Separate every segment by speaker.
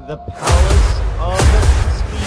Speaker 1: the Palace of Speed.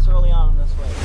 Speaker 1: Early on in this race.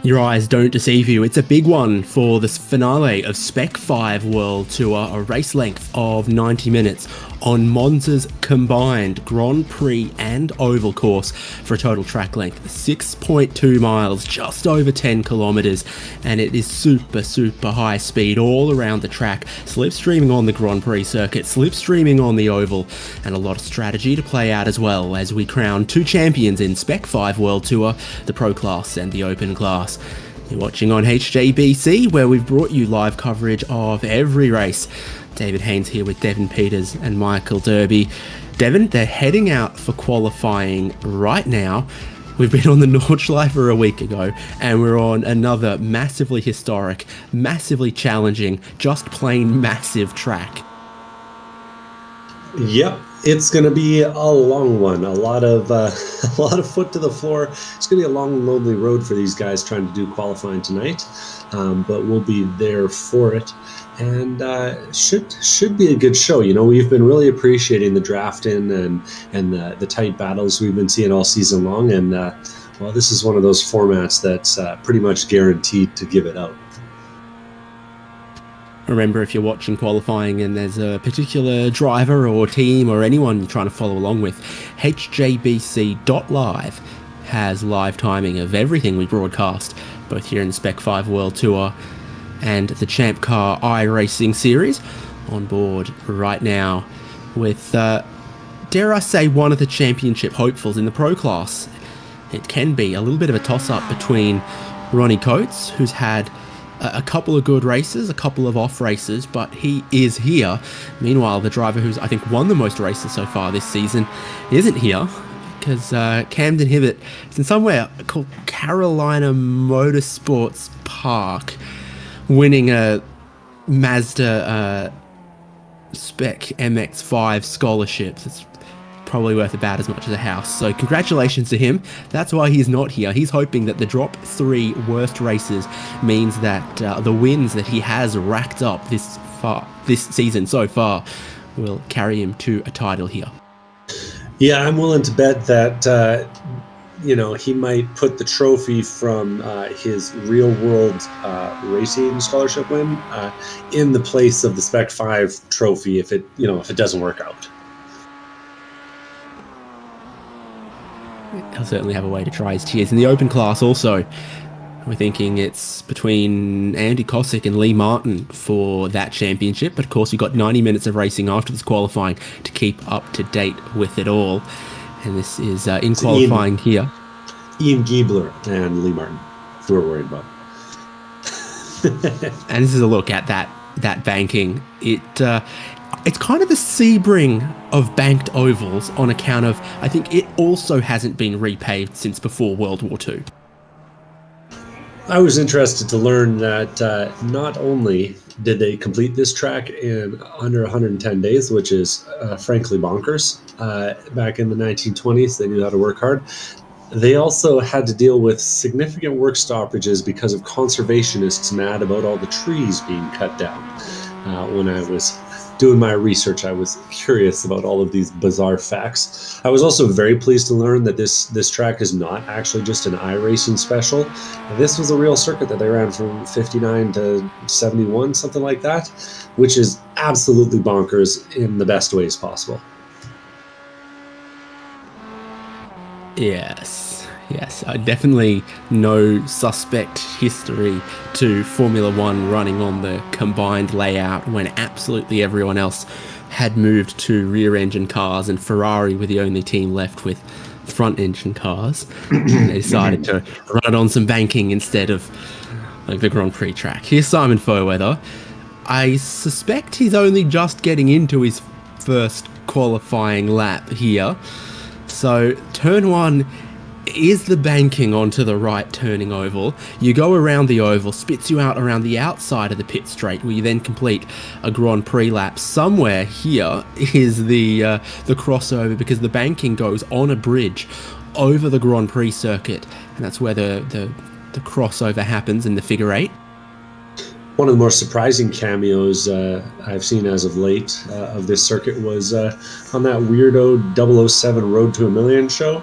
Speaker 2: Your eyes don't deceive you. It's a big one for the finale of Spec-5 World Tour, a race length of 90 minutes on Monza's combined Grand Prix and Oval course for a total track length 6.2 miles, just over 10 kilometres, and it is super high speed all around the track, slipstreaming on the Grand Prix circuit, slipstreaming on the Oval, and a lot of strategy to play out as well as we crown two champions in Spec-5 World Tour, the Pro Class and the Open Class. You're watching on HJBC, where we've brought you live coverage of every race. David Haynes here with Devin Peters and Michael Derby. Devin, they're heading out for qualifying right now. We've been on the Nordschleife a week ago, and we're on another massively historic, massively challenging, just plain massive track.
Speaker 3: Yep, it's going to be a long one. A lot of foot to the floor. It's going to be a long, lonely road for these guys trying to do qualifying tonight, but we'll be there for it. And should be a good show. You know, we've been really appreciating the drafting and the tight battles we've been seeing all season long. And well, this is one of those formats that's pretty much guaranteed to give it out.
Speaker 2: Remember, if you're watching qualifying and there's a particular driver or team or anyone you're trying to follow along with, HJBC.live has live timing of everything we broadcast, both here in the Spec-5 World Tour and the Champ Car iRacing Series, on board right now with, dare I say, one of the championship hopefuls in the Pro Class. It can be a little bit of a toss-up between Ronnie Coates, who's had a couple of good races, a couple of off races, but he is here. Meanwhile, the driver who's, I think, won the most races so far this season isn't here. because Camden Hibbett is in somewhere called Carolina Motorsports Park, winning a Mazda Spec MX-5 scholarship. That's probably worth about as much as a house. So congratulations to him. That's why he's not here. He's hoping that the drop 3 worst races means that the wins that he has racked up this season so far will carry him to a title here.
Speaker 3: Yeah, I'm willing to bet that he might put the trophy from his real-world racing scholarship win in the place of the Spec-5 trophy if it doesn't work out.
Speaker 2: He'll certainly have a way to try his tears. In the open class also, we're thinking it's between Andy Cossack and Lee Martin for that championship. But of course, you've got 90 minutes of racing after this qualifying to keep up to date with it all. And this is in qualifying here.
Speaker 3: Ian Giebler and Lee Martin, who we're worried about.
Speaker 2: And this is a look at that banking. It's kind of a Sebring of banked ovals on account of, I think it also hasn't been repaved since before World War II.
Speaker 3: I was interested to learn that not only did they complete this track in under 110 days, which is frankly bonkers. Back in the 1920s, they knew how to work hard. They also had to deal with significant work stoppages because of conservationists mad about all the trees being cut down. When I was doing my research, I was curious about all of these bizarre facts. I was also very pleased to learn that this track is not actually just an iRacing special. This was a real circuit that they ran from 59 to 71, something like that, which is absolutely bonkers in the best ways possible.
Speaker 2: Yes, definitely no suspect history to Formula One running on the combined layout when absolutely everyone else had moved to rear engine cars and Ferrari were the only team left with front engine cars. And they decided to run it on some banking instead of the Grand Prix track. Here's Simon Foweather. I suspect he's only just getting into his first qualifying lap here. So turn 1 is the banking onto the right turning oval. You go around the oval, spits you out around the outside of the pit straight, where you then complete a Grand Prix lap. Somewhere here is the crossover, because the banking goes on a bridge over the Grand Prix circuit, and that's where the crossover happens in the figure 8.
Speaker 3: One of the more surprising cameos I've seen as of late of this circuit was on that weirdo 007 Road to a Million show.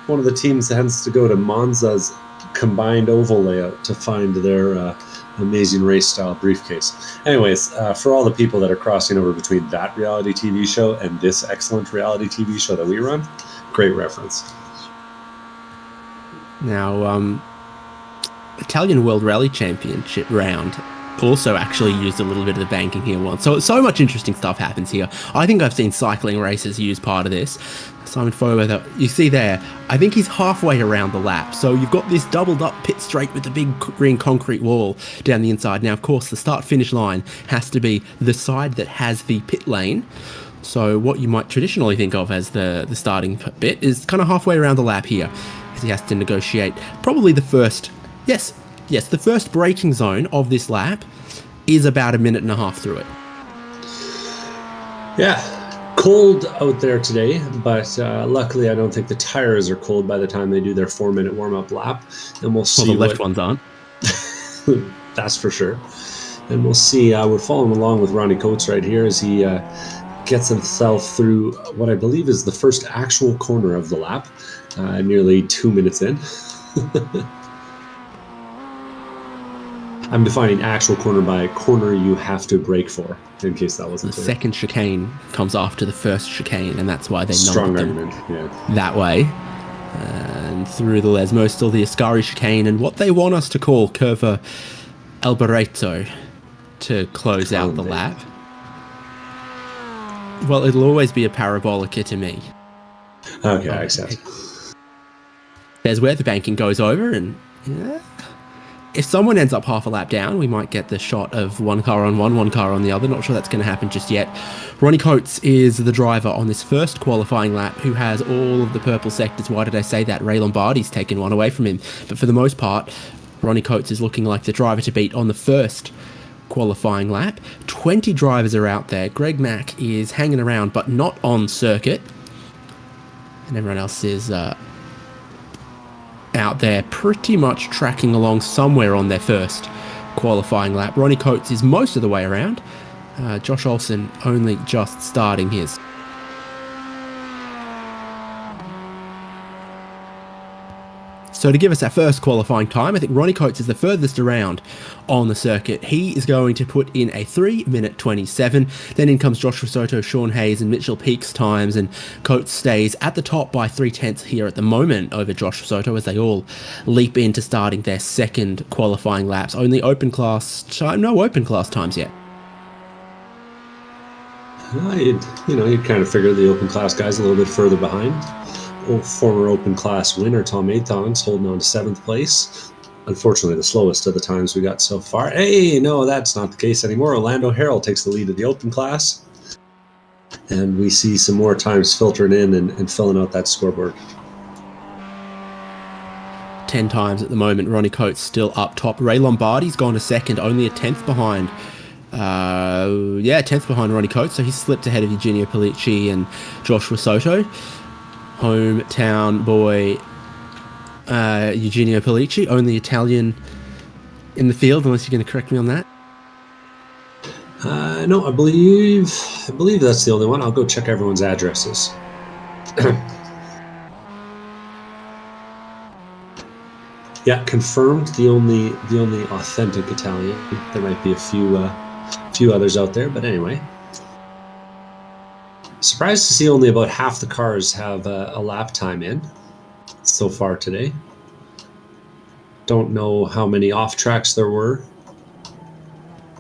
Speaker 3: One of the teams tends to go to Monza's combined oval layout to find their amazing race style briefcase. Anyways, for all the people that are crossing over between that reality TV show and this excellent reality TV show that we run, great reference.
Speaker 2: Now, Italian World Rally Championship round also actually used a little bit of the banking here once. So much interesting stuff happens here. I think I've seen cycling races use part of this. Simon Foweather, you see there, I think he's halfway around the lap. So you've got this doubled up pit straight with the big green concrete wall down the inside. Now, of course, the start-finish line has to be the side that has the pit lane. So what you might traditionally think of as the starting bit is kind of halfway around the lap here, as he has to negotiate probably the first, yes, the first braking zone of this lap is about a minute and a half through it.
Speaker 3: Yeah, cold out there today, but luckily I don't think the tires are cold by the time they do their 4-minute warm-up lap, and we'll see.
Speaker 2: Well, the left ones aren't.
Speaker 3: That's for sure. And we'll see. We're following along with Ronnie Coates right here as he gets himself through what I believe is the first actual corner of the lap, nearly 2 minutes in. I'm defining actual corner by corner you have to brake for, in case that wasn't
Speaker 2: clear. The
Speaker 3: clear.
Speaker 2: second chicane comes after the first chicane, and that's why they
Speaker 3: Strong
Speaker 2: numbered
Speaker 3: argument,
Speaker 2: them
Speaker 3: yeah.
Speaker 2: that way. And through the Lesmo, still the Ascari chicane, and what they want us to call Curva Alboreto to close out the lap. Well, it'll always be a parabolica to me.
Speaker 3: Okay, I accept.
Speaker 2: There's where the banking goes over, and yeah, if someone ends up half a lap down, we might get the shot of one car on one car on the other. Not sure that's going to happen just yet. Ronnie Coates is the driver on this first qualifying lap who has all of the purple sectors. Why did I say that? Ray Lombardi's taken one away from him. But for the most part, Ronnie Coates is looking like the driver to beat on the first qualifying lap. 20 drivers are out there. Greg Mack is hanging around, but not on circuit. And everyone else is out there pretty much tracking along somewhere on their first qualifying lap. Ronnie Coates is most of the way around. Josh Olsen only just starting his. So to give us our first qualifying time, I think Ronnie Coates is the furthest around on the circuit. He is going to put in a 3:27. Then in comes Joshua Soto, Sean Hayes and Mitchell Peake's times, and Coates stays at the top by 0.3 here at the moment over Joshua Soto as they all leap into starting their second qualifying laps. Only open class time, no open class times yet.
Speaker 3: You'd kind of figure the open class guys a little bit further behind. Former open class winner Tom Athon's holding on to 7th place. Unfortunately, the slowest of the times we got so far. Hey, no, that's not the case anymore. Orlando Harrell takes the lead of the open class. And we see some more times filtering in and filling out that scoreboard.
Speaker 2: 10 times at the moment. Ronnie Coates still up top. Ray Lombardi's gone to second, only a 10th behind. 10th behind Ronnie Coates. So he's slipped ahead of Eugenio Pellicci and Joshua Soto. Hometown boy Eugenio Pellicci, only Italian in the field, unless you're going to correct me on that.
Speaker 3: No, I believe that's the only one. I'll go check everyone's addresses. Yeah, confirmed. The only authentic Italian. There might be a few others out there, but anyway. Surprised to see only about half the cars have a lap time in so far today. Don't know how many off tracks there were.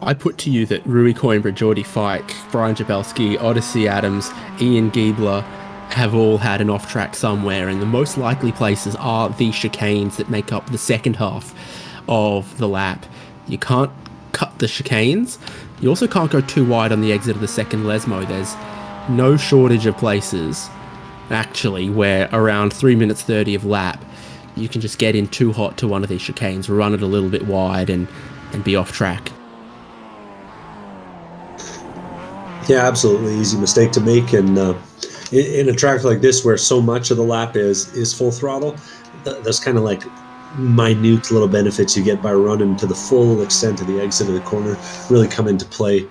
Speaker 2: I put to you that Rui Coimbra, Geordie Fike, Brian Jabelski, Odyssey Adams, Ian Giebler have all had an off track somewhere, and the most likely places are the chicanes that make up the second half of the lap. You can't cut the chicanes. You also can't go too wide on the exit of the second Lesmo. There's no shortage of places, actually, where around 3 minutes 30 of lap, you can just get in too hot to one of these chicanes, run it a little bit wide, and be off track.
Speaker 3: Yeah, absolutely easy mistake to make, and in a track like this where so much of the lap is full throttle, there's kind of like minute little benefits you get by running to the full extent of the exit of the corner really come into play.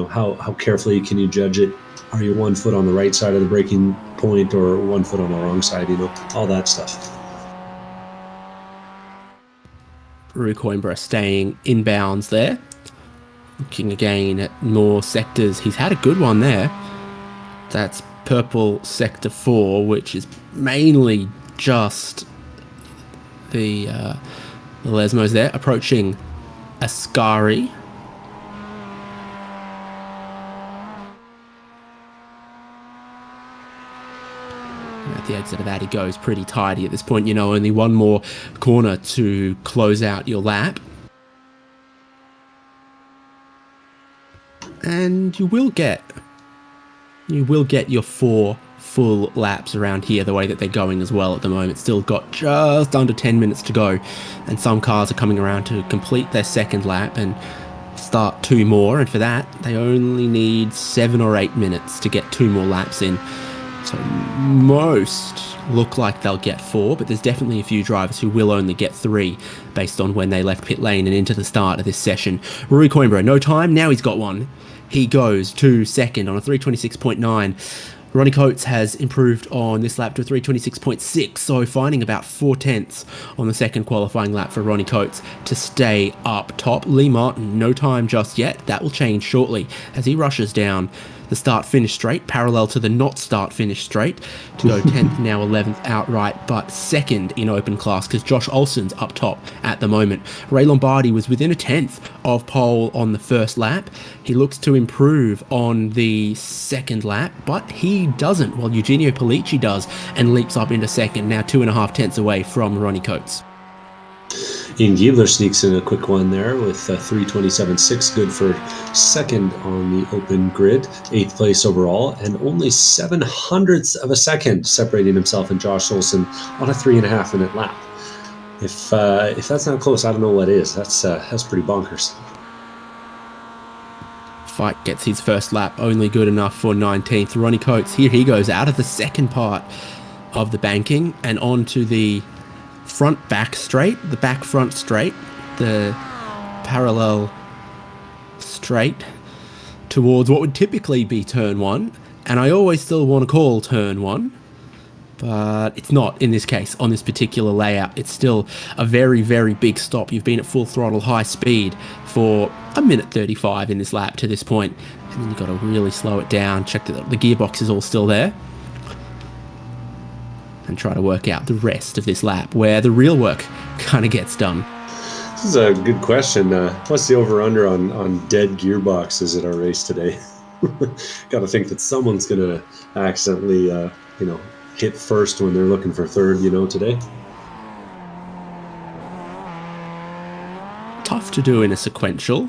Speaker 3: How carefully can you judge it? Are you 1 foot on the right side of the braking point or 1 foot on the wrong side? All that stuff.
Speaker 2: Rui Coimbra staying inbounds there. Looking again at more sectors. He's had a good one there. That's purple sector 4, which is mainly just the Lesmos there. Approaching Ascari. At the exit of that, he goes pretty tidy at this point. Only one more corner to close out your lap. And you will get your 4 full laps around here the way that they're going as well at the moment. Still got just under 10 minutes to go, and some cars are coming around to complete their second lap and start 2 more, and for that they only need 7 or 8 minutes to get 2 more laps in. So most look like they'll get 4, but there's definitely a few drivers who will only get 3 based on when they left pit lane and into the start of this session. Rui Coimbra, no time, now he's got one. He goes to second on a 3:26.9. Ronnie Coates has improved on this lap to a 3:26.6, so finding about 4/10 on the second qualifying lap for Ronnie Coates to stay up top. Lee Martin, no time just yet. That will change shortly as he rushes down the start-finish straight, parallel to the not start-finish straight, to go 10th, now 11th outright, but second in open class because Josh Olsen's up top at the moment. Ray Lombardi was within a 10th of pole on the first lap. He looks to improve on the second lap, but he doesn't, while Eugenio Pellicci does and leaps up into second, now 2.5 tenths away from Ronnie Coates.
Speaker 3: Ian Giebler sneaks in a quick one there with 3:27.6, good for second on the open grid, 8th place overall, and only 7/100ths of a second separating himself and Josh Olson on a 3.5-minute lap. If that's not close, I don't know what is. That's pretty bonkers.
Speaker 2: Fight gets his first lap, only good enough for 19th. Ronnie Coates, here he goes out of the second part of the banking and onto the back front straight, the parallel straight towards what would typically be turn 1, and I always still want to call turn 1, but it's not in this case. On this particular layout, it's still a very, very big stop. You've been at full throttle high speed for a minute 35 in this lap to this point, and then you've got to really slow it down, check that the gearbox is all still there, and try to work out the rest of this lap where the real work kind of gets done.
Speaker 3: This is a good question. What's the over-under on dead gearboxes at our race today? Got to think that someone's going to accidentally, hit first when they're looking for third, today.
Speaker 2: Tough to do in a sequential.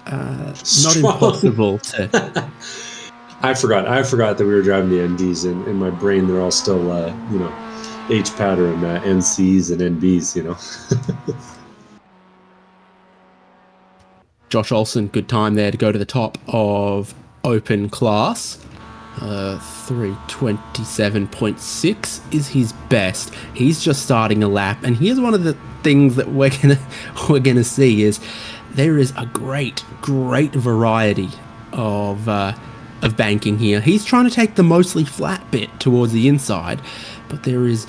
Speaker 2: Not impossible to...
Speaker 3: I forgot that we were driving the NDs, and in my brain they're all still, H-pattern NCs and NBs,
Speaker 2: Josh Olson, good time there to go to the top of open class. 3:27.6 is his best. He's just starting a lap, and here's one of the things that we're gonna see is there is a great variety of banking here. He's trying to take the mostly flat bit towards the inside, but there is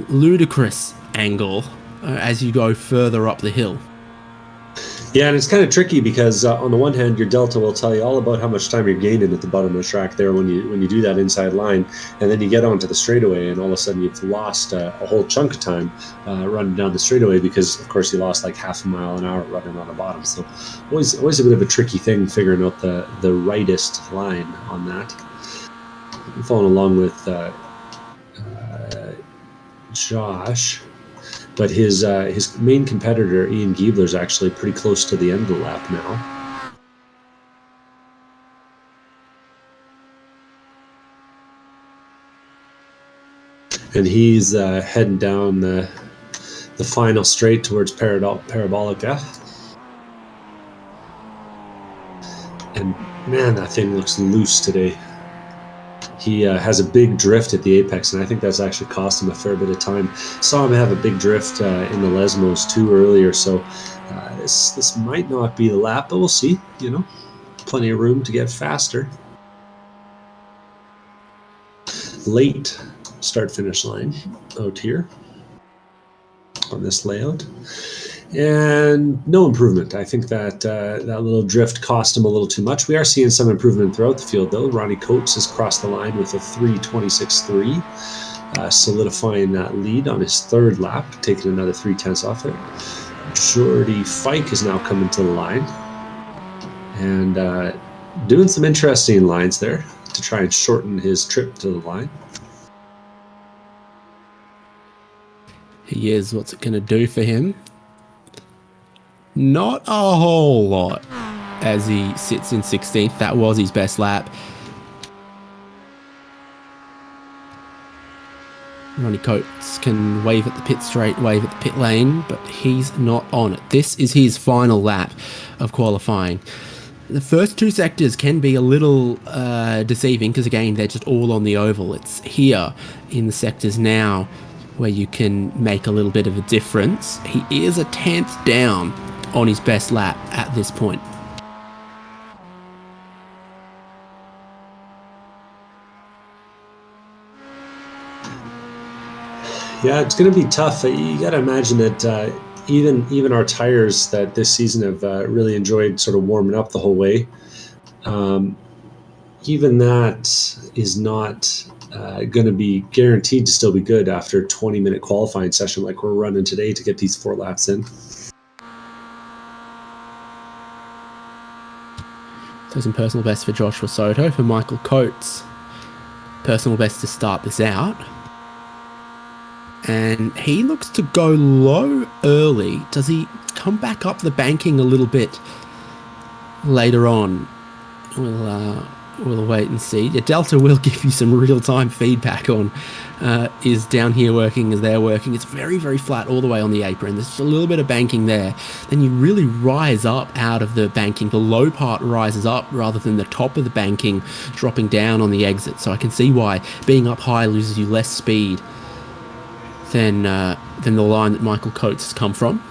Speaker 2: ludicrous angle as you go further up the hill.
Speaker 3: Yeah, and it's kind of tricky because on the one hand, your delta will tell you all about how much time you're gaining at the bottom of the track there when you do that inside line, and then you get onto the straightaway, and all of a sudden you've lost a whole chunk of time running down the straightaway because, of course, you lost like half a mile an hour running on the bottom. So always a bit of a tricky thing figuring out the rightest line on that. I'm following along with Josh. But his main competitor, Ian Giebler, is actually pretty close to the end of the lap now. And he's heading down the final straight towards Parabolica. And man, that thing looks loose today. He has a big drift at the apex, and I think that's actually cost him a fair bit of time. Saw him have a big drift in the Lesmos too earlier, so this might not be the lap, but we'll see. Plenty of room to get faster. Late start-finish line out here on this layout. And no improvement. I think that that little drift cost him a little too much. We are seeing some improvement throughout the field, though. Ronnie Coates has crossed the line with a 3:26.3, solidifying that lead on his third lap, taking another 3/10 off it. Jordy Fike is now coming to the line and doing some interesting lines there to try and shorten his trip to the line.
Speaker 2: He is. What's it going to do for him? Not a whole lot as he sits in 16th. That was his best lap. Ronnie Coates can wave at the pit straight, wave at the pit lane, but he's not on it. This is his final lap of qualifying. The first two sectors can be a little deceiving because, again, they're just all on the oval. It's here in the sectors now where you can make a little bit of a difference. He is a 10th down on his best lap at this point.
Speaker 3: Yeah, it's going to be tough. You got to imagine that even our tires that this season have really enjoyed sort of warming up the whole way, even that is not going to be guaranteed to still be good after a 20-minute qualifying session like we're running today to get these 4 laps in.
Speaker 2: So some personal best for Joshua Soto. For Michael Coates, personal best to start this out. And he looks to go low early. Does he come back up the banking a little bit later on? We'll wait and see. Yeah, Delta will give you some real-time feedback on is down here working as they're working. It's very, very flat all the way on the apron. There's just a little bit of banking there. Then you really rise up out of the banking. The low part rises up rather than the top of the banking dropping down on the exit. So I can see why being up high loses you less speed than the line that Michael Coates has come from.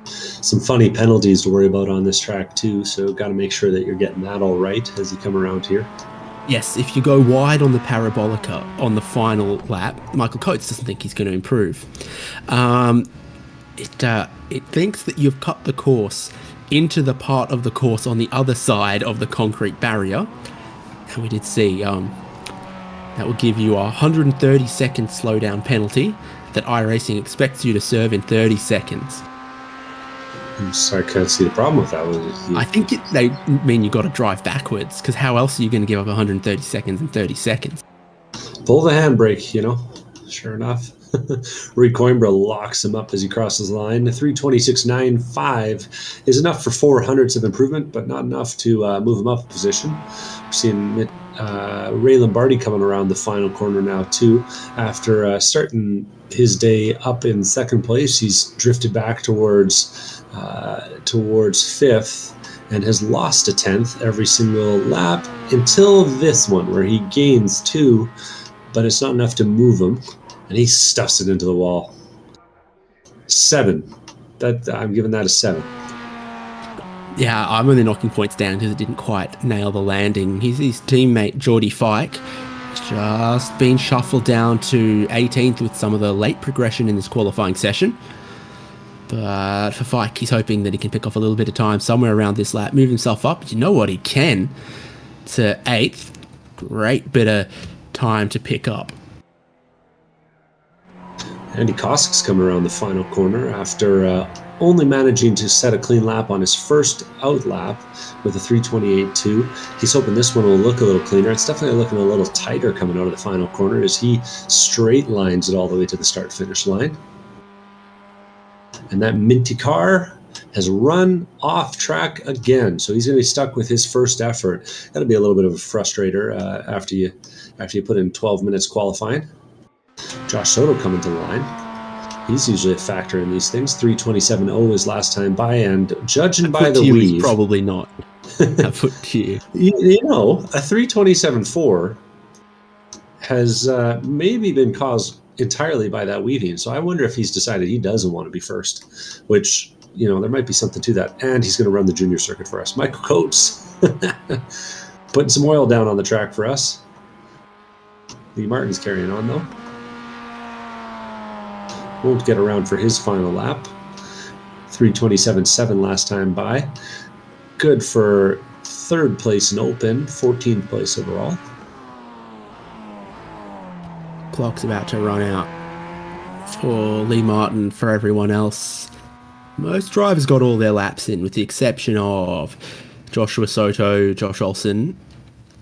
Speaker 3: Some funny penalties to worry about on this track too, so got to make sure that you're getting that all right as you come around here.
Speaker 2: Yes, if you go wide on the parabolica on the final lap, Michael Coates doesn't think he's going to improve. It thinks that you've cut the course into the part of the course on the other side of the concrete barrier. And we did see that will give you a 130-second slowdown penalty that iRacing expects you to serve in 30 seconds.
Speaker 3: So I can't see the problem with that.
Speaker 2: I think they mean you got to drive backwards, because how else are you going to give up 130 seconds in 30 seconds?
Speaker 3: Pull the handbrake, you know. Sure enough. Rui Coimbra locks him up as he crosses the line. 3:26.95 is enough for 400ths of improvement, but not enough to move him up a position. We're seeing Ray Lombardi coming around the final corner now too. After starting his day up in second place, he's drifted back towards fifth and has lost a 10th every single lap until this one where he gains 2, but it's not enough to move him, and he stuffs it into the wall. 7. I'm giving that a 7.
Speaker 2: Yeah, I'm only knocking points down because it didn't quite nail the landing. His teammate Geordie Fike has just been shuffled down to 18th with some of the late progression in this qualifying session. But for Fike, he's hoping that he can pick off a little bit of time somewhere around this lap, move himself up. You know what, he can, to 8th. Great bit of time to pick up.
Speaker 3: Andy Kosik's coming around the final corner after only managing to set a clean lap on his first out lap with a 3:28.2. He's hoping this one will look a little cleaner. It's definitely looking a little tighter coming out of the final corner as he straight lines it all the way to the start-finish line. And that minty car has run off track again, so he's going to be stuck with his first effort. That'll be a little bit of a frustrator after you put in 12 minutes qualifying. Josh Soto coming to the line. He's usually a factor in these things. 3:27.0 is last time by, and judging by the weave,
Speaker 2: probably not a foot cue.
Speaker 3: You know, a 3:27.4 has maybe been caused entirely by that weaving. So I wonder if he's decided he doesn't want to be first, which, you know, there might be something to that. And he's going to run the junior circuit for us. Michael Coates putting some oil down on the track for us. Lee Martin's carrying on though. Won't get around for his final lap. 3:27.7 last time by. Good for 3rd place in open, 14th place overall.
Speaker 2: Clock's about to run out for Lee Martin. For everyone else, most drivers got all their laps in with the exception of Joshua Soto, Josh Olsen,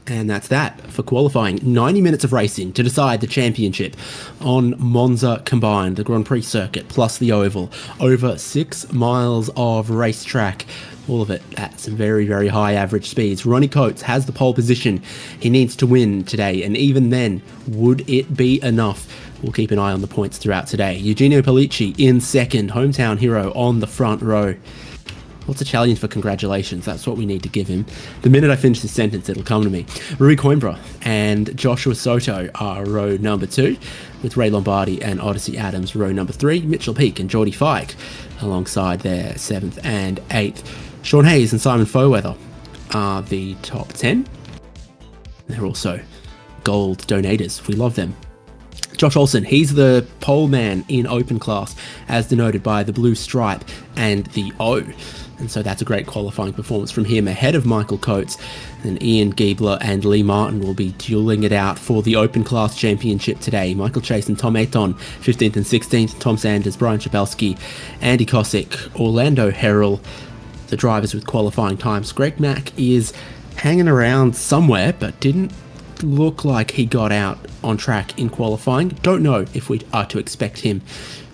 Speaker 2: and that's that for qualifying. 90 minutes of racing to decide the championship on Monza combined, the Grand Prix circuit plus the oval. Over 6 miles of racetrack. All of it at some very, very high average speeds. Ronnie Coates has the pole position. He needs to win today, and even then, would it be enough? We'll keep an eye on the points throughout today. Eugenio Pellicci in second, hometown hero on the front row. What's a challenge for congratulations? That's what we need to give him. The minute I finish this sentence, it'll come to me. Rui Coimbra and Joshua Soto are row number 2, with Ray Lombardi and Odyssey Adams row number 3. Mitchell Peake and Geordie Fike alongside their 7th and 8th. Sean Hayes and Simon Foweather are the top 10. They're also gold donators. We love them. Josh Olsen, he's the pole man in open class, as denoted by the blue stripe and the O. And so that's a great qualifying performance from him, ahead of Michael Coates. And Ian Giebler and Lee Martin will be dueling it out for the Open Class Championship today. Michael Chase and Tom Ayton, 15th and 16th. Tom Sanders, Brian Chapelski, Andy Kosik, Orlando Herrell, the drivers with qualifying times. Greg Mack is hanging around somewhere, but didn't look like he got out on track in qualifying. Don't know if we are to expect him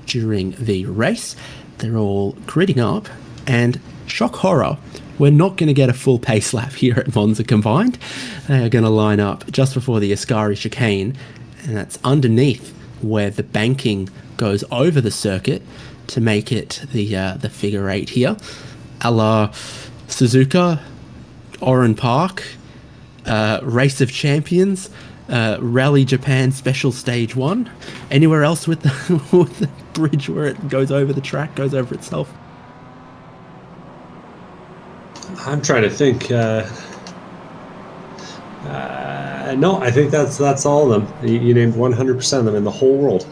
Speaker 2: during the race. They're all gritting up, and shock horror, we're not going to get a full pace lap here at Monza Combined. They are going to line up just before the Ascari chicane, and that's underneath where the banking goes over the circuit to make it the figure eight here, a la Suzuka, Oran Park, Race of Champions, Rally Japan Special Stage 1. Anywhere else with the, with the bridge where it goes over the track, goes over itself?
Speaker 3: I'm trying to think. No, I think that's all of them. You named 100% of them in the whole world.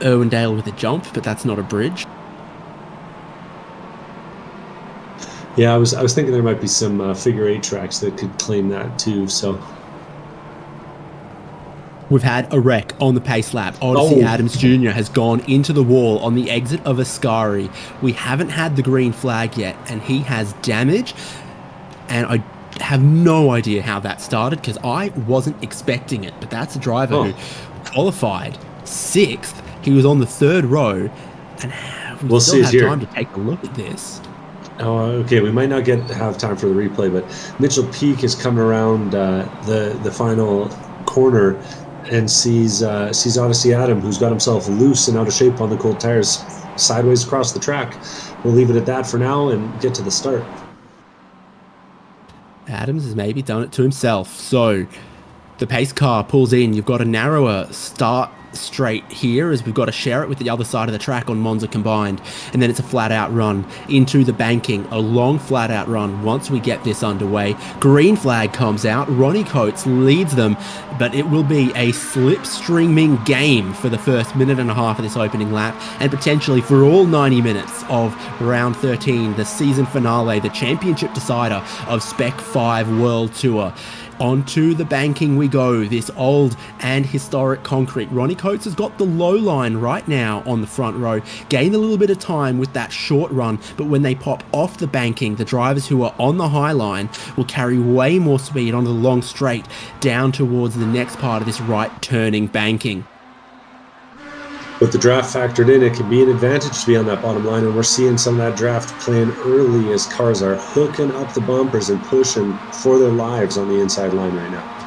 Speaker 2: Irwindale with a jump, but that's not a bridge.
Speaker 3: Yeah, I was thinking there might be some figure eight tracks that could claim that too. So
Speaker 2: we've had a wreck on the pace lap. Odyssey Adams Jr. has gone into the wall on the exit of Ascari. We haven't had the green flag yet, and he has damage. And I have no idea how that started because I wasn't expecting it. But that's a driver who qualified 6th. He was on the 3rd row, and we'll still have time to take a look at this.
Speaker 3: Oh, okay. We might not have time for the replay, but Mitchell Peak is coming around the final corner and sees Odyssey Adam, who's got himself loose and out of shape on the cold tires, sideways across the track. We'll leave it at that for now and get to the start.
Speaker 2: Adams has maybe done it to himself. So the pace car pulls in. You've got a narrower start straight here as we've got to share it with the other side of the track on Monza Combined, and then it's a flat out run into the banking, a long flat out run once we get this underway. Green flag comes out, Ronnie Coates leads them, but it will be a slipstreaming game for the first minute and a half of this opening lap, and potentially for all 90 minutes of round 13, the season finale, the championship decider of Spec-5 World Tour. Onto the banking we go, this old and historic concrete. Ronnie Coates has got the low line right now on the front row, gained a little bit of time with that short run, but when they pop off the banking, the drivers who are on the high line will carry way more speed on the long straight down towards the next part of this right turning banking.
Speaker 3: With the draft factored in, it can be an advantage to be on that bottom line, and we're seeing some of that draft playing early as cars are hooking up the bumpers and pushing for their lives on the inside line right now.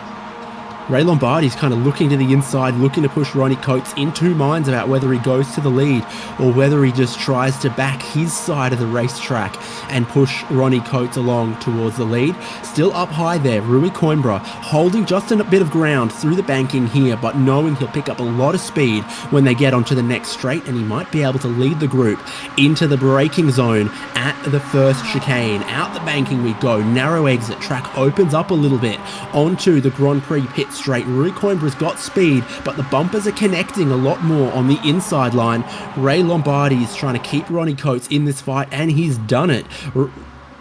Speaker 2: Ray Lombardi's kind of looking to the inside, looking to push Ronnie Coates in two minds about whether he goes to the lead or whether he just tries to back his side of the racetrack and push Ronnie Coates along towards the lead. Still up high there, Rui Coimbra holding just a bit of ground through the banking here, but knowing he'll pick up a lot of speed when they get onto the next straight, and he might be able to lead the group into the braking zone at the first chicane. Out the banking we go, narrow exit, track opens up a little bit onto the Grand Prix pit straight. Rui Coimbra's got speed, but the bumpers are connecting a lot more on the inside line. Ray Lombardi is trying to keep Ronnie Coates in this fight, and he's done it.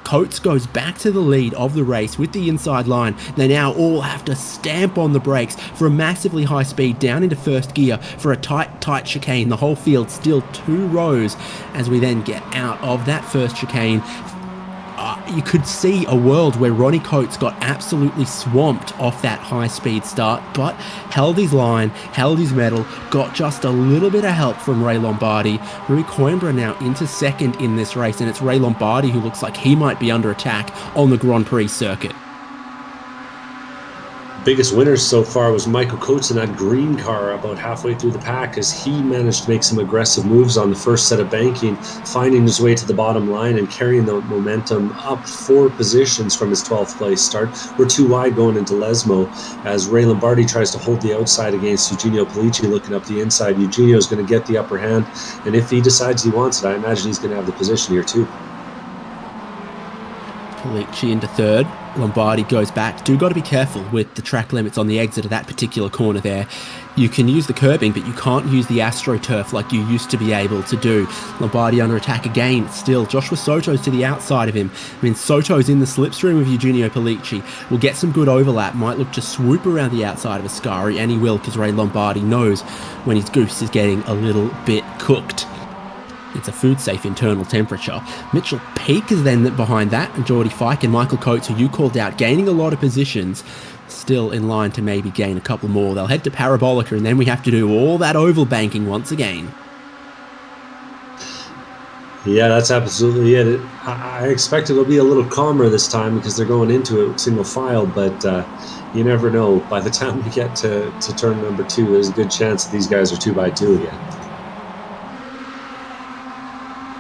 Speaker 2: Coates goes back to the lead of the race with the inside line. They now all have to stamp on the brakes for a massively high speed down into first gear for a tight chicane. The whole field still 2 rows as we then get out of that first chicane. You could see a world where Ronnie Coates got absolutely swamped off that high-speed start, but held his line, held his medal, got just a little bit of help from Ray Lombardi. Rui Coimbra now into second in this race, and it's Ray Lombardi who looks like he might be under attack on the Grand Prix circuit.
Speaker 3: Biggest winners so far was Michael Coates in that green car about halfway through the pack as he managed to make some aggressive moves on the first set of banking, finding his way to the bottom line and carrying the momentum up 4 positions from his 12th place start. We're too wide going into Lesmo as Ray Lombardi tries to hold the outside against Eugenio Pellicci looking up the inside. Eugenio is going to get the upper hand, and if he decides he wants it, I imagine he's going to have the position here too.
Speaker 2: Pellicci into third. Lombardi goes back. Do got to be careful with the track limits on the exit of that particular corner there. You can use the curbing, but you can't use the AstroTurf like you used to be able to do. Lombardi under attack again. Still, Joshua Soto's to the outside of him. I mean, Soto's in the slipstream of Eugenio Pellicci. Will get some good overlap. Might look to swoop around the outside of Ascari, and he will because Ray Lombardi knows when his goose is getting a little bit cooked. It's a food-safe internal temperature. Mitchell Peak is then behind that, and Geordie Fike and Michael Coates, who you called out, gaining a lot of positions, still in line to maybe gain a couple more. They'll head to Parabolica, and then we have to do all that oval banking once again.
Speaker 3: Yeah, that's absolutely it. I expect it'll be a little calmer this time because they're going into it single file, but you never know. By the time we get to turn number 2, there's a good chance that these guys are 2x2 again.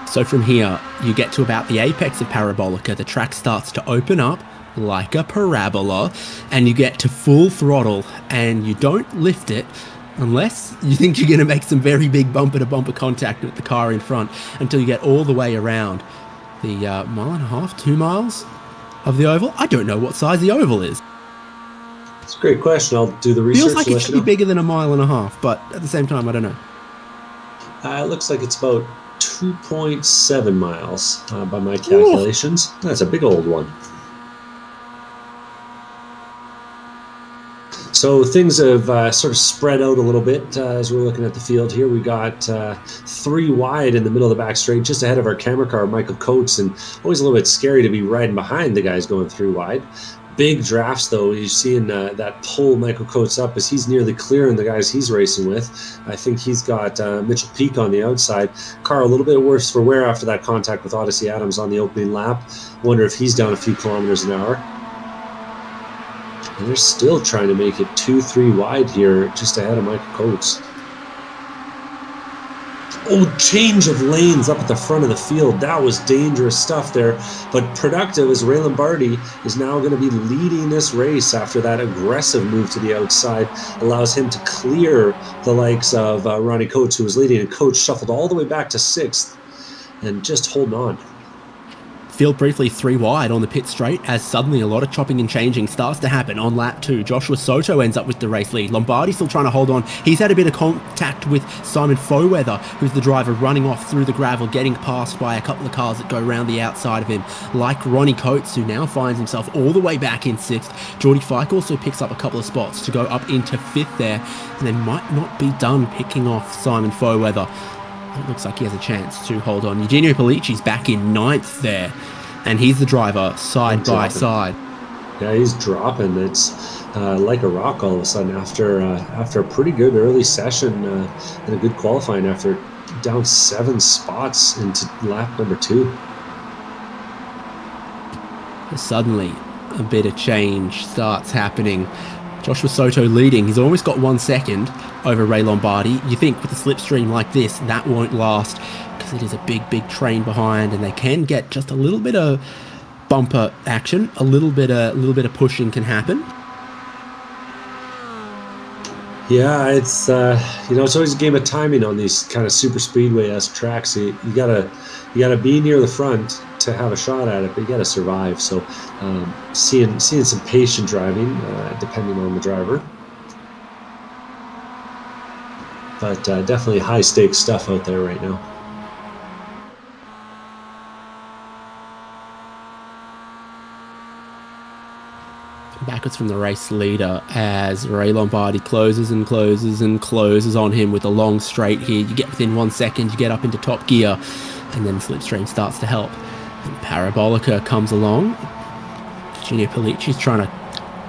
Speaker 2: So from here, you get to about the apex of Parabolica, the track starts to open up like a parabola, and you get to full throttle, and you don't lift it unless you think you're going to make some very big bumper-to-bumper contact with the car in front until you get all the way around the 1.5, 2 miles of the oval. I don't know what size the oval is.
Speaker 3: It's a great question. I'll do the research.
Speaker 2: Feels like it should be bigger than 1.5 miles, but at the same time, I don't know.
Speaker 3: It looks like it's about 2.7 miles by my calculations. Ooh. That's a big old one. So things have sort of spread out a little bit as we're looking at the field here. We got 3 wide in the middle of the back straight, just ahead of our camera car, Michael Coates, and always a little bit scary to be riding behind the guys going 3 wide. Big drafts, though. You're seeing that pull Michael Coates up as he's nearly clearing the guys he's racing with. I think he's got Mitchell Peak on the outside. Car a little bit worse for wear after that contact with Odyssey Adams on the opening lap. Wonder if he's down a few kilometers an hour. And they're still trying to make it 2-3 wide here, just ahead of Michael Coates. Oh, change of lanes up at the front of the field. That was dangerous stuff there, but productive as Ray Lombardi is now going to be leading this race after that aggressive move to the outside. Allows him to clear the likes of Ronnie Coates, who was leading, and Coates shuffled all the way back to 6th and just holding on.
Speaker 2: Field briefly 3 wide on the pit straight as suddenly a lot of chopping and changing starts to happen on lap 2. Joshua Soto ends up with the race lead. Lombardi still trying to hold on. He's had a bit of contact with Simon Foweather, who's the driver, running off through the gravel, getting passed by a couple of cars that go around the outside of him, like Ronnie Coates, who now finds himself all the way back in 6th. Geordie Fike also picks up a couple of spots to go up into 5th there, and they might not be done picking off Simon Foweather. It looks like he has a chance to hold on. Eugenio Polici's back in 9th there, and he's the driver side by side.
Speaker 3: Yeah, he's dropping. It's like a rock all of a sudden after a pretty good early session and a good qualifying after down 7 spots into lap number 2.
Speaker 2: Suddenly, a bit of change starts happening. Joshua Soto leading. He's almost got 1 second over Ray Lombardi. You think with a slipstream like this, that won't last because it is a big train behind, and they can get just a little bit of bumper action. A little bit of pushing can happen.
Speaker 3: Yeah, it's it's always a game of timing on these kind of super speedway-esque tracks. You gotta be near the front to have a shot at it, but you gotta survive. So seeing some patient driving, depending on the driver, but definitely high stakes stuff out there right now.
Speaker 2: Backwards from the race leader as Ray Lombardi closes and closes and closes on him with a long straight here. You get within 1 second, you get up into top gear, and then the slipstream starts to help. And Parabolica comes along. Eugenio Polici's trying to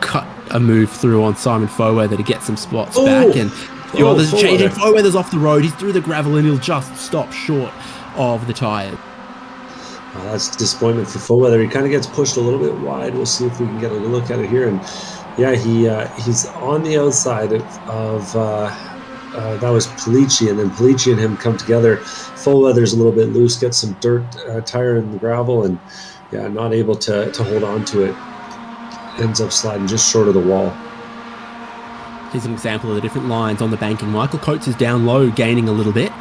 Speaker 2: cut a move through on Simon Foweather to get some spots back, and a few others changing. Foweather's off the road, he's through the gravel, and he'll just stop short of the tyre.
Speaker 3: That's disappointment for Foweather. He kind of gets pushed a little bit wide. We'll see if we can get a look at it here. And yeah, he's on the outside of that was Polici, and then Polici and him come together. Foweather's a little bit loose, gets some dirt tire in the gravel, and yeah, not able to hold on to it. Ends up sliding just short of the wall.
Speaker 2: Here's an example of the different lines on the banking. Michael Coates is down low, gaining a little bit,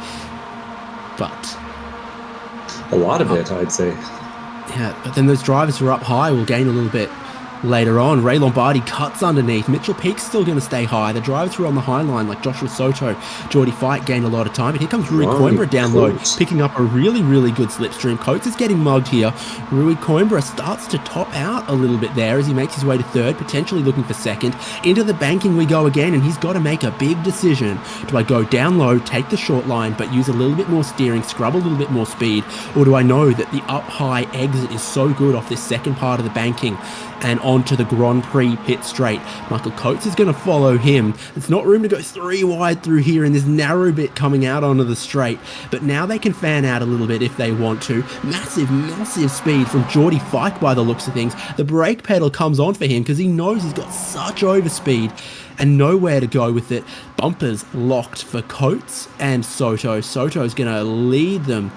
Speaker 2: but
Speaker 3: a lot of it, I'd say.
Speaker 2: Yeah, but then those drivers who are up high will gain a little bit later on. Ray Lombardi cuts underneath. Mitchell Peake's still going to stay high. The drive through on the high line, like Joshua Soto, Geordie Fike gained a lot of time. But here comes Rui Coimbra down low, picking up a really, really good slipstream. Coates is getting mugged here. Rui Coimbra starts to top out a little bit there as he makes his way to third, potentially looking for second. Into the banking we go again, and he's got to make a big decision. Do I go down low, take the short line, but use a little bit more steering, scrub a little bit more speed, or do I know that the up-high exit is so good off this second part of the banking and onto the Grand Prix pit straight? Michael Coates is going to follow him. There's not room to go 3 wide through here in this narrow bit coming out onto the straight, but now they can fan out a little bit if they want to. Massive, massive speed from Geordie Fike by the looks of things. The brake pedal comes on for him because he knows he's got such overspeed and nowhere to go with it. Bumpers locked for Coates and Soto. Soto's going to lead them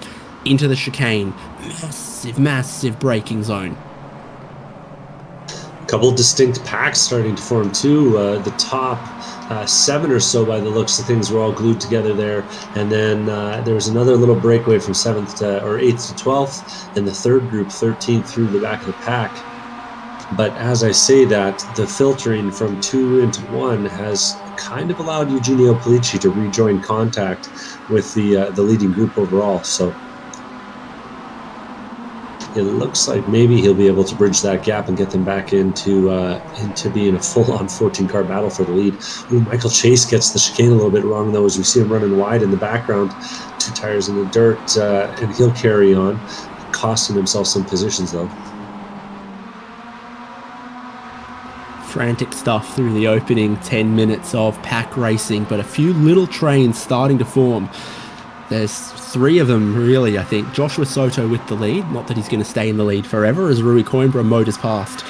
Speaker 2: into the chicane. Massive, massive braking zone.
Speaker 3: Couple distinct packs starting to form too. The top 7 or so by the looks of things were all glued together there, and then there was another little breakaway from 7th to, or 8th to 12th, and the third group 13th through the back of the pack. But as I say that, the filtering from 2 into 1 has kind of allowed Eugenio Pellicci to rejoin contact with the leading group overall. So it looks like maybe he'll be able to bridge that gap and get them back into being a full-on 14-car battle for the lead. Ooh, Michael Chase gets the chicane a little bit wrong, though, as we see him running wide in the background. 2 tires in the dirt, and he'll carry on, costing himself some positions, though.
Speaker 2: Frantic stuff through the opening 10 minutes of pack racing, but a few little trains starting to form. There's 3 of them, really, I think. Joshua Soto with the lead. Not that he's going to stay in the lead forever, as Rui Coimbra motors past.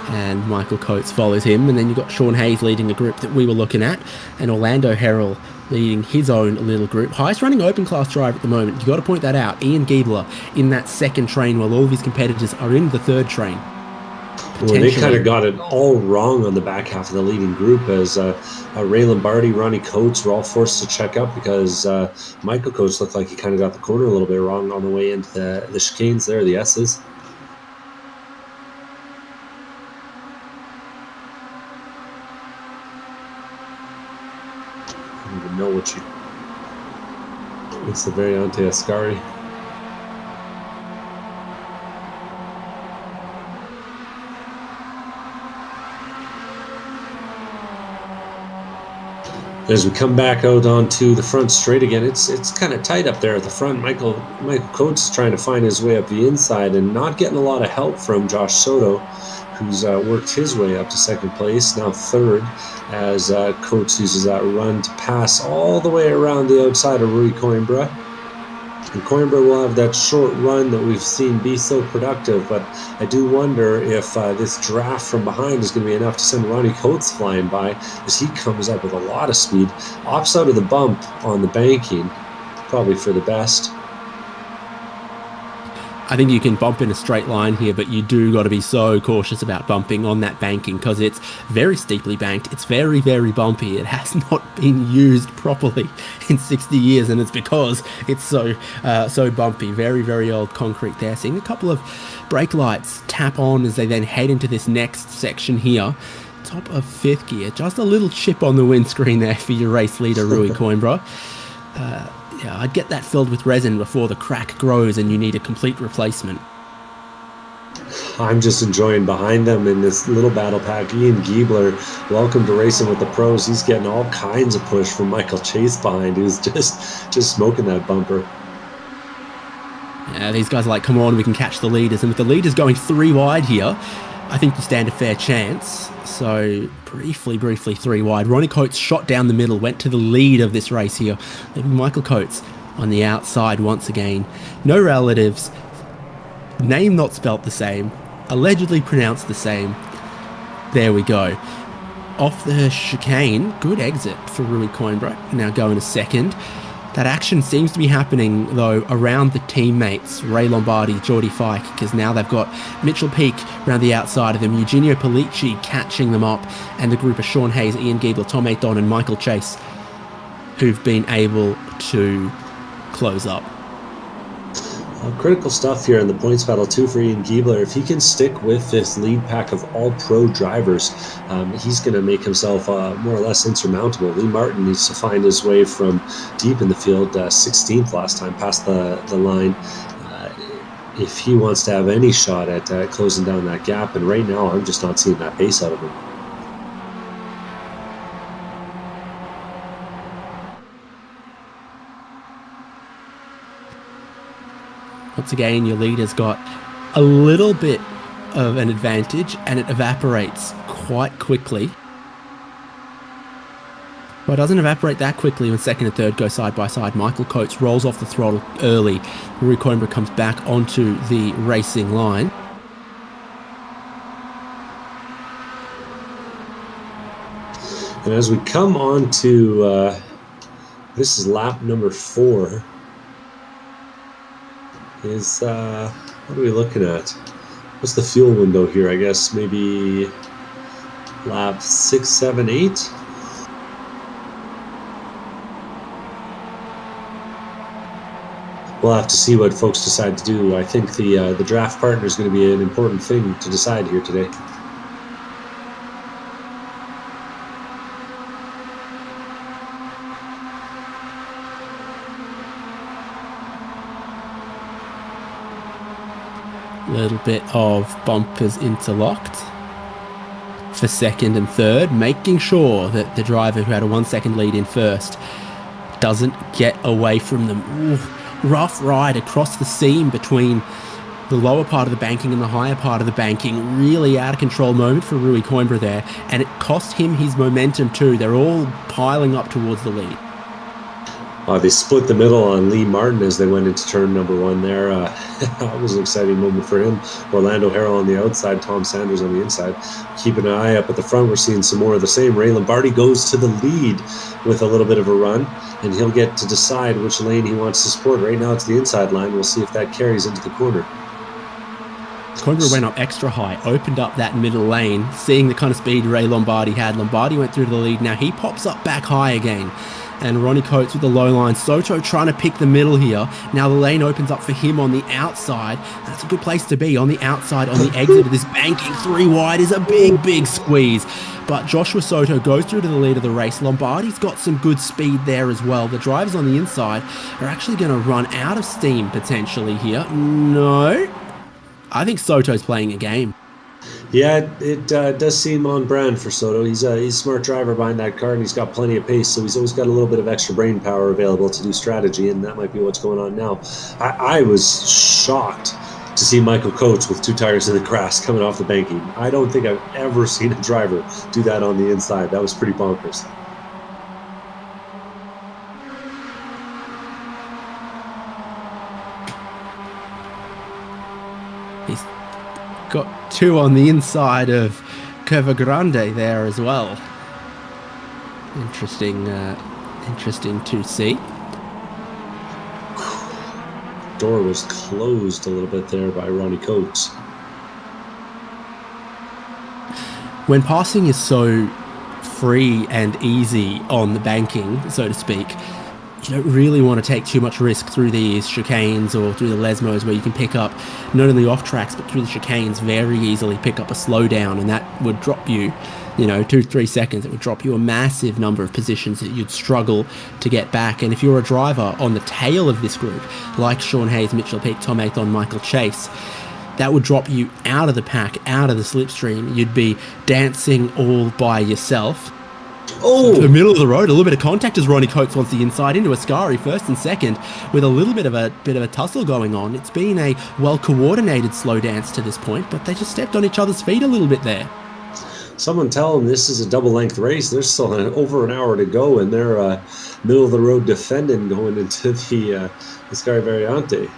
Speaker 2: And Michael Coates follows him. And then you've got Sean Hayes leading the group that we were looking at. And Orlando Herrell leading his own little group. Highest running open class driver at the moment. You've got to point that out. Ian Giebler in that second train, while all of his competitors are in the third train.
Speaker 3: Well, they kind of got it all wrong on the back half of the leading group, as Ray Lombardi, Ronnie Coates were all forced to check up because Michael Coates looked like he kind of got the corner a little bit wrong on the way into the chicanes there, the S's. I don't even know what you... It's the Variante Ascari. As we come back out onto the front straight again, it's kind of tight up there at the front. Michael Coates is trying to find his way up the inside and not getting a lot of help from Josh Soto, who's worked his way up to second place, now third, as Coates uses that run to pass all the way around the outside of Rui Coimbra. And Coimbra will have that short run that we've seen be so productive, but I do wonder if this draft from behind is going to be enough to send Ronnie Coates flying by, as he comes up with a lot of speed, opts out of the bump on the banking, probably for the best.
Speaker 2: I think you can bump in a straight line here, but you do got to be so cautious about bumping on that banking because it's very steeply banked. It's very, very bumpy. It has not been used properly in 60 years, and it's because it's so bumpy. Very, very old concrete there. Seeing a couple of brake lights tap on as they then head into this next section here. Top of 5th gear. Just a little chip on the windscreen there for your race leader, Rui Coimbra. Yeah, I'd get that filled with resin before the crack grows and you need a complete replacement.
Speaker 3: I'm just enjoying behind them in this little battle pack. Ian Giebler, welcome to racing with the pros. He's getting all kinds of push from Michael Chase behind, who's just smoking that bumper.
Speaker 2: Yeah, these guys are like, come on, we can catch the leaders. And with the leaders going 3 wide here, I think you stand a fair chance. So briefly 3 wide. Ronnie Coates shot down the middle, went to the lead of this race here, leaving Michael Coates on the outside once again. No relatives, name not spelt the same, allegedly pronounced the same. There we go. Off the chicane, good exit for Rui Coimbra, now going to second. That action seems to be happening, though, around the teammates, Ray Lombardi, Geordie Fike, because now they've got Mitchell Peake around the outside of them, Eugenio Pellicci catching them up, and a group of Sean Hayes, Ian Giebler, Tom Ayton, and Michael Chase, who've been able to close up.
Speaker 3: Critical stuff here in the points battle too for Ian Giebler. If he can stick with this lead pack of all pro drivers, he's going to make himself more or less insurmountable. Lee Martin needs to find his way from deep in the field, 16th last time, past the line, if he wants to have any shot at closing down that gap. And right now, I'm just not seeing that pace out of him.
Speaker 2: Once again, your leader's got a little bit of an advantage and it evaporates quite quickly. But it doesn't evaporate that quickly when second and third go side by side. Michael Coates rolls off the throttle early. Rui Coimbra comes back onto the racing line.
Speaker 3: And as we come on to, this is lap number 4. Is what are we looking at? What's the fuel window here? I guess maybe lap 6, 7, 8. We'll have to see what folks decide to do. I think the draft partner is going to be an important thing to decide here today.
Speaker 2: Little bit of bumpers interlocked for second and third, making sure that the driver who had a 1 second lead in first doesn't get away from them. Ooh, rough ride across the seam between the lower part of the banking and the higher part of the banking. Really out of control moment for Rui Coimbra there, and it cost him his momentum too. They're all piling up towards the lead.
Speaker 3: They split the middle on Lee Martin as they went into turn number 1 there. That was an exciting moment for him. Orlando Harrell on the outside, Tom Sanders on the inside. Keeping an eye up at the front, we're seeing some more of the same. Ray Lombardi goes to the lead with a little bit of a run, and he'll get to decide which lane he wants to support. Right now it's the inside line. We'll see if that carries into the corner.
Speaker 2: Coimbra went up extra high, opened up that middle lane, seeing the kind of speed Ray Lombardi had. Lombardi went through to the lead. Now he pops up back high again. And Ronnie Coates with the low line. Soto trying to pick the middle here. Now the lane opens up for him on the outside. That's a good place to be, on the outside, on the exit of this banking. 3 wide is a big squeeze. But Joshua Soto goes through to the lead of the race. Lombardi's got some good speed there as well. The drivers on the inside are actually going to run out of steam potentially here. No. I think Soto's playing a game.
Speaker 3: Yeah, it does seem on brand for Soto. He's a smart driver behind that car, and he's got plenty of pace, so he's always got a little bit of extra brain power available to do strategy, and that might be what's going on now. I was shocked to see Michael Coates with 2 tires in the grass coming off the banking. I don't think I've ever seen a driver do that on the inside. That was pretty bonkers.
Speaker 2: He's got 2 on the inside of Curva Grande there as well. Interesting to see.
Speaker 3: Door was closed a little bit there by Ronnie Coates.
Speaker 2: When passing is so free and easy on the banking, so to speak, you don't really want to take too much risk through these chicanes or through the Lesmos, where you can pick up, not only off tracks, but through the chicanes very easily pick up a slowdown, and that would drop you, 2-3 seconds. It would drop you a massive number of positions that you'd struggle to get back. And if you're a driver on the tail of this group, like Sean Hayes, Mitchell Peake, Tom Athon, Michael Chase, that would drop you out of the pack, out of the slipstream. You'd be dancing all by yourself.
Speaker 3: Oh!
Speaker 2: To the middle of the road, a little bit of contact as Ronnie Coates wants the inside into Ascari, first and second, with a little bit of a tussle going on. It's been a well-coordinated slow dance to this point, but they just stepped on each other's feet a little bit there.
Speaker 3: Someone tell them this is a double-length race. There's still over an hour to go, and they're middle-of-the-road defending going into the Ascari Variante.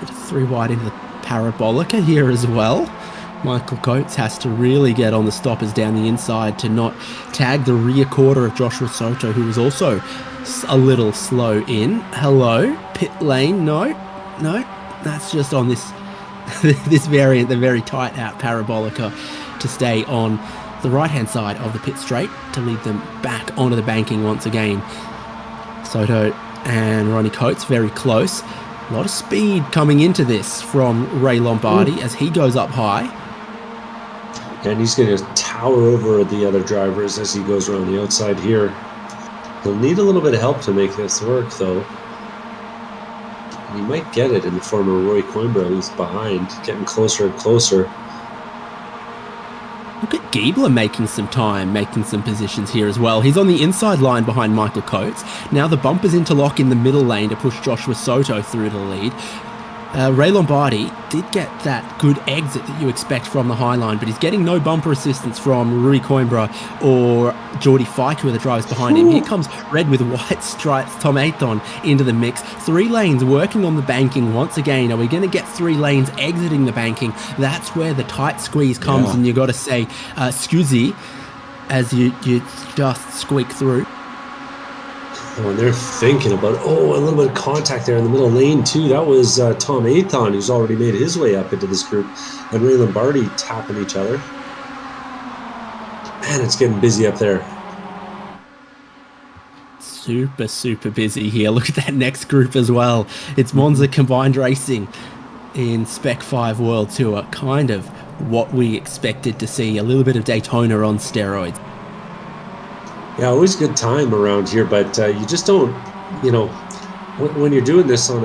Speaker 2: Bit of 3 wide into the Parabolica here as well. Michael Coates has to really get on the stoppers down the inside to not tag the rear quarter of Joshua Soto, who was also a little slow in. Hello, pit lane. No, that's just on this this variant, the very tight out Parabolica, to stay on the right-hand side of the pit straight to lead them back onto the banking once again. Soto and Ronnie Coates very close. A lot of speed coming into this from Ray Lombardi as he goes up high.
Speaker 3: And he's going to tower over the other drivers as he goes around the outside here. He'll need a little bit of help to make this work, though. And he might get it in the form of Roy Coimbra, who's behind, getting closer and closer.
Speaker 2: Look at Giebler making some time, making some positions here as well. He's on the inside line behind Michael Coates. Now the bumpers interlock in the middle lane to push Joshua Soto through to the lead. Ray Lombardi did get that good exit that you expect from the high line, but he's getting no bumper assistance from Rui Coimbra or Geordie Fike, who are the drivers behind him. Here comes red with white stripes Tom Aton into the mix. 3 lanes working on the banking once again. Are we going to get 3 lanes exiting the banking? That's where the tight squeeze comes, and you got to say, scusi, as you just squeak through.
Speaker 3: Oh, and they're thinking about, a little bit of contact there in the middle lane, too. That was Tom Aton, who's already made his way up into this group, and Ray Lombardi tapping each other. Man, it's getting busy up there.
Speaker 2: Super, super busy here. Look at that next group as well. It's Monza Combined Racing in Spec-5 World Tour. Kind of what we expected to see. A little bit of Daytona on steroids.
Speaker 3: Yeah, always good time around here, but you just don't, when you're doing this on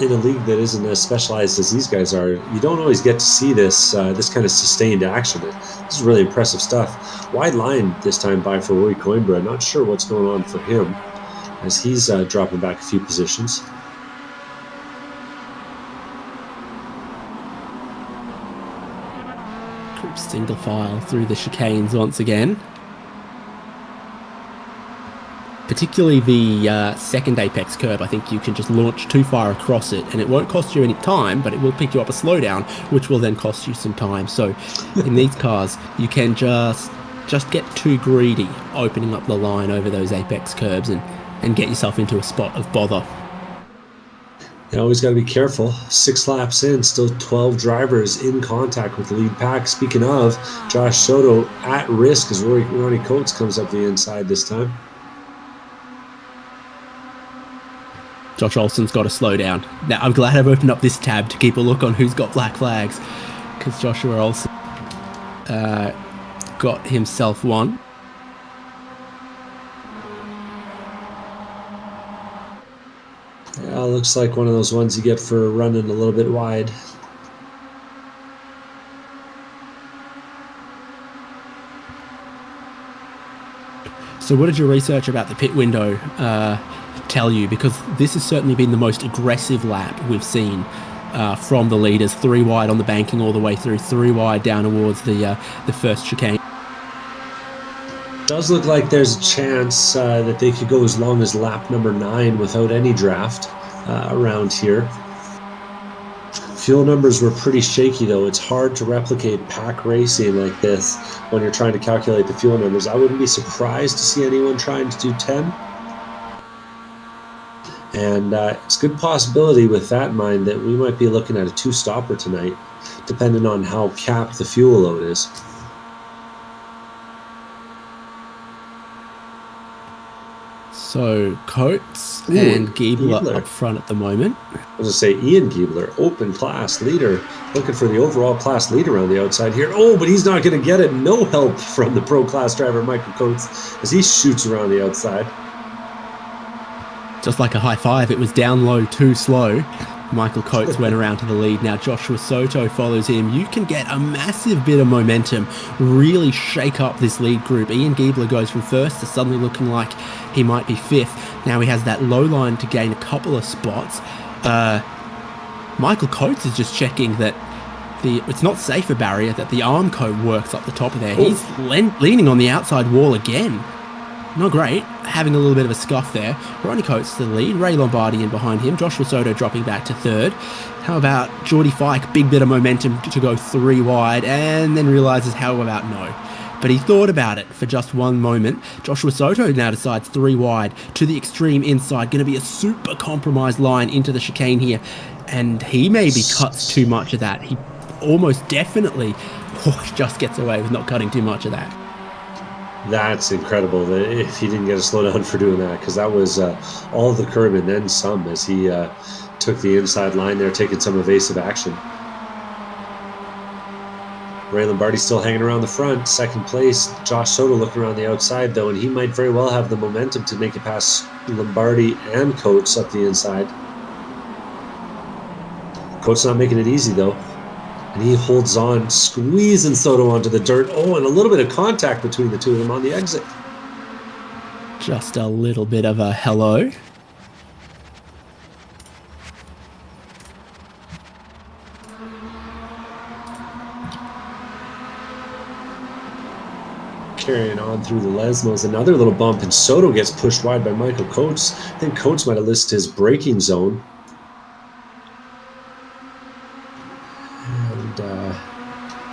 Speaker 3: in a league that isn't as specialized as these guys are, you don't always get to see this this kind of sustained action. This is really impressive stuff. Wide line this time by for Roy Coimbra. Not sure what's going on for him as he's dropping back a few positions.
Speaker 2: Group single file through the chicanes once again. Particularly the second apex curb, I think you can just launch too far across it and it won't cost you any time, but it will pick you up a slowdown, which will then cost you some time. So in these cars, you can just get too greedy opening up the line over those apex curbs and get yourself into a spot of bother.
Speaker 3: You always got to be careful. 6 laps in, still 12 drivers in contact with the lead pack. Speaking of, Josh Soto at risk as Ronnie Coates comes up the inside this time.
Speaker 2: Josh Olson's got to slow down. Now, I'm glad I've opened up this tab to keep a look on who's got black flags, because Joshua Olson got himself one.
Speaker 3: Yeah, looks like one of those ones you get for running a little bit wide.
Speaker 2: So what did your research about the pit window tell you? Because this has certainly been the most aggressive lap we've seen from the leaders. 3 wide on the banking all the way through, 3 wide down towards the first chicane.
Speaker 3: Does look like there's a chance that they could go as long as lap number 9 without any draft around here. Fuel numbers were pretty shaky, though. It's hard to replicate pack racing like this when you're trying to calculate the fuel numbers. I wouldn't be surprised to see anyone trying to do 10. And it's a good possibility with that in mind that we might be looking at a 2-stopper tonight, depending on how capped the fuel load is.
Speaker 2: So Coates and Giebler up front at the moment.
Speaker 3: I was going to say Ian Giebler, open class leader, looking for the overall class lead around the outside here. Oh, but he's not going to get it. No help from the pro class driver, Michael Coates, as he shoots around the outside.
Speaker 2: Just like a high five, it was down low, too slow. Michael Coates went around to the lead. Now Joshua Soto follows him. You can get a massive bit of momentum, really shake up this lead group. Ian Giebler goes from first to suddenly looking like he might be 5th. Now he has that low line to gain a couple of spots. Michael Coates is just checking that it's not safer barrier, that the arm code works up the top of there. He's leaning on the outside wall again. Not great. Having a little bit of a scuff there. Ronnie Coates to the lead. Ray Lombardi in behind him. Joshua Soto dropping back to 3rd. How about Geordie Fike? Big bit of momentum to go 3 wide and then realises, how about no? But he thought about it for just one moment. Joshua Soto now decides 3 wide to the extreme inside. Going to be a super compromised line into the chicane here. And he maybe cuts too much of that. He almost definitely Oh, just gets away with not cutting too much of that.
Speaker 3: That's incredible that if he didn't get a slowdown for doing that, because that was all the curb and then some as he took the inside line there, taking some evasive action. Ray Lombardi still hanging around the front, second place. Josh Soto looking around the outside, though, and he might very well have the momentum to make it past Lombardi and Coates up the inside. Coates not making it easy, though. And he holds on, squeezing Soto onto the dirt. Oh, and a little bit of contact between the two of them on the exit.
Speaker 2: Just a little bit of a hello.
Speaker 3: Carrying on through the Lesmos, another little bump, and Soto gets pushed wide by Michael Coates. I think Coates might have listed his braking zone. And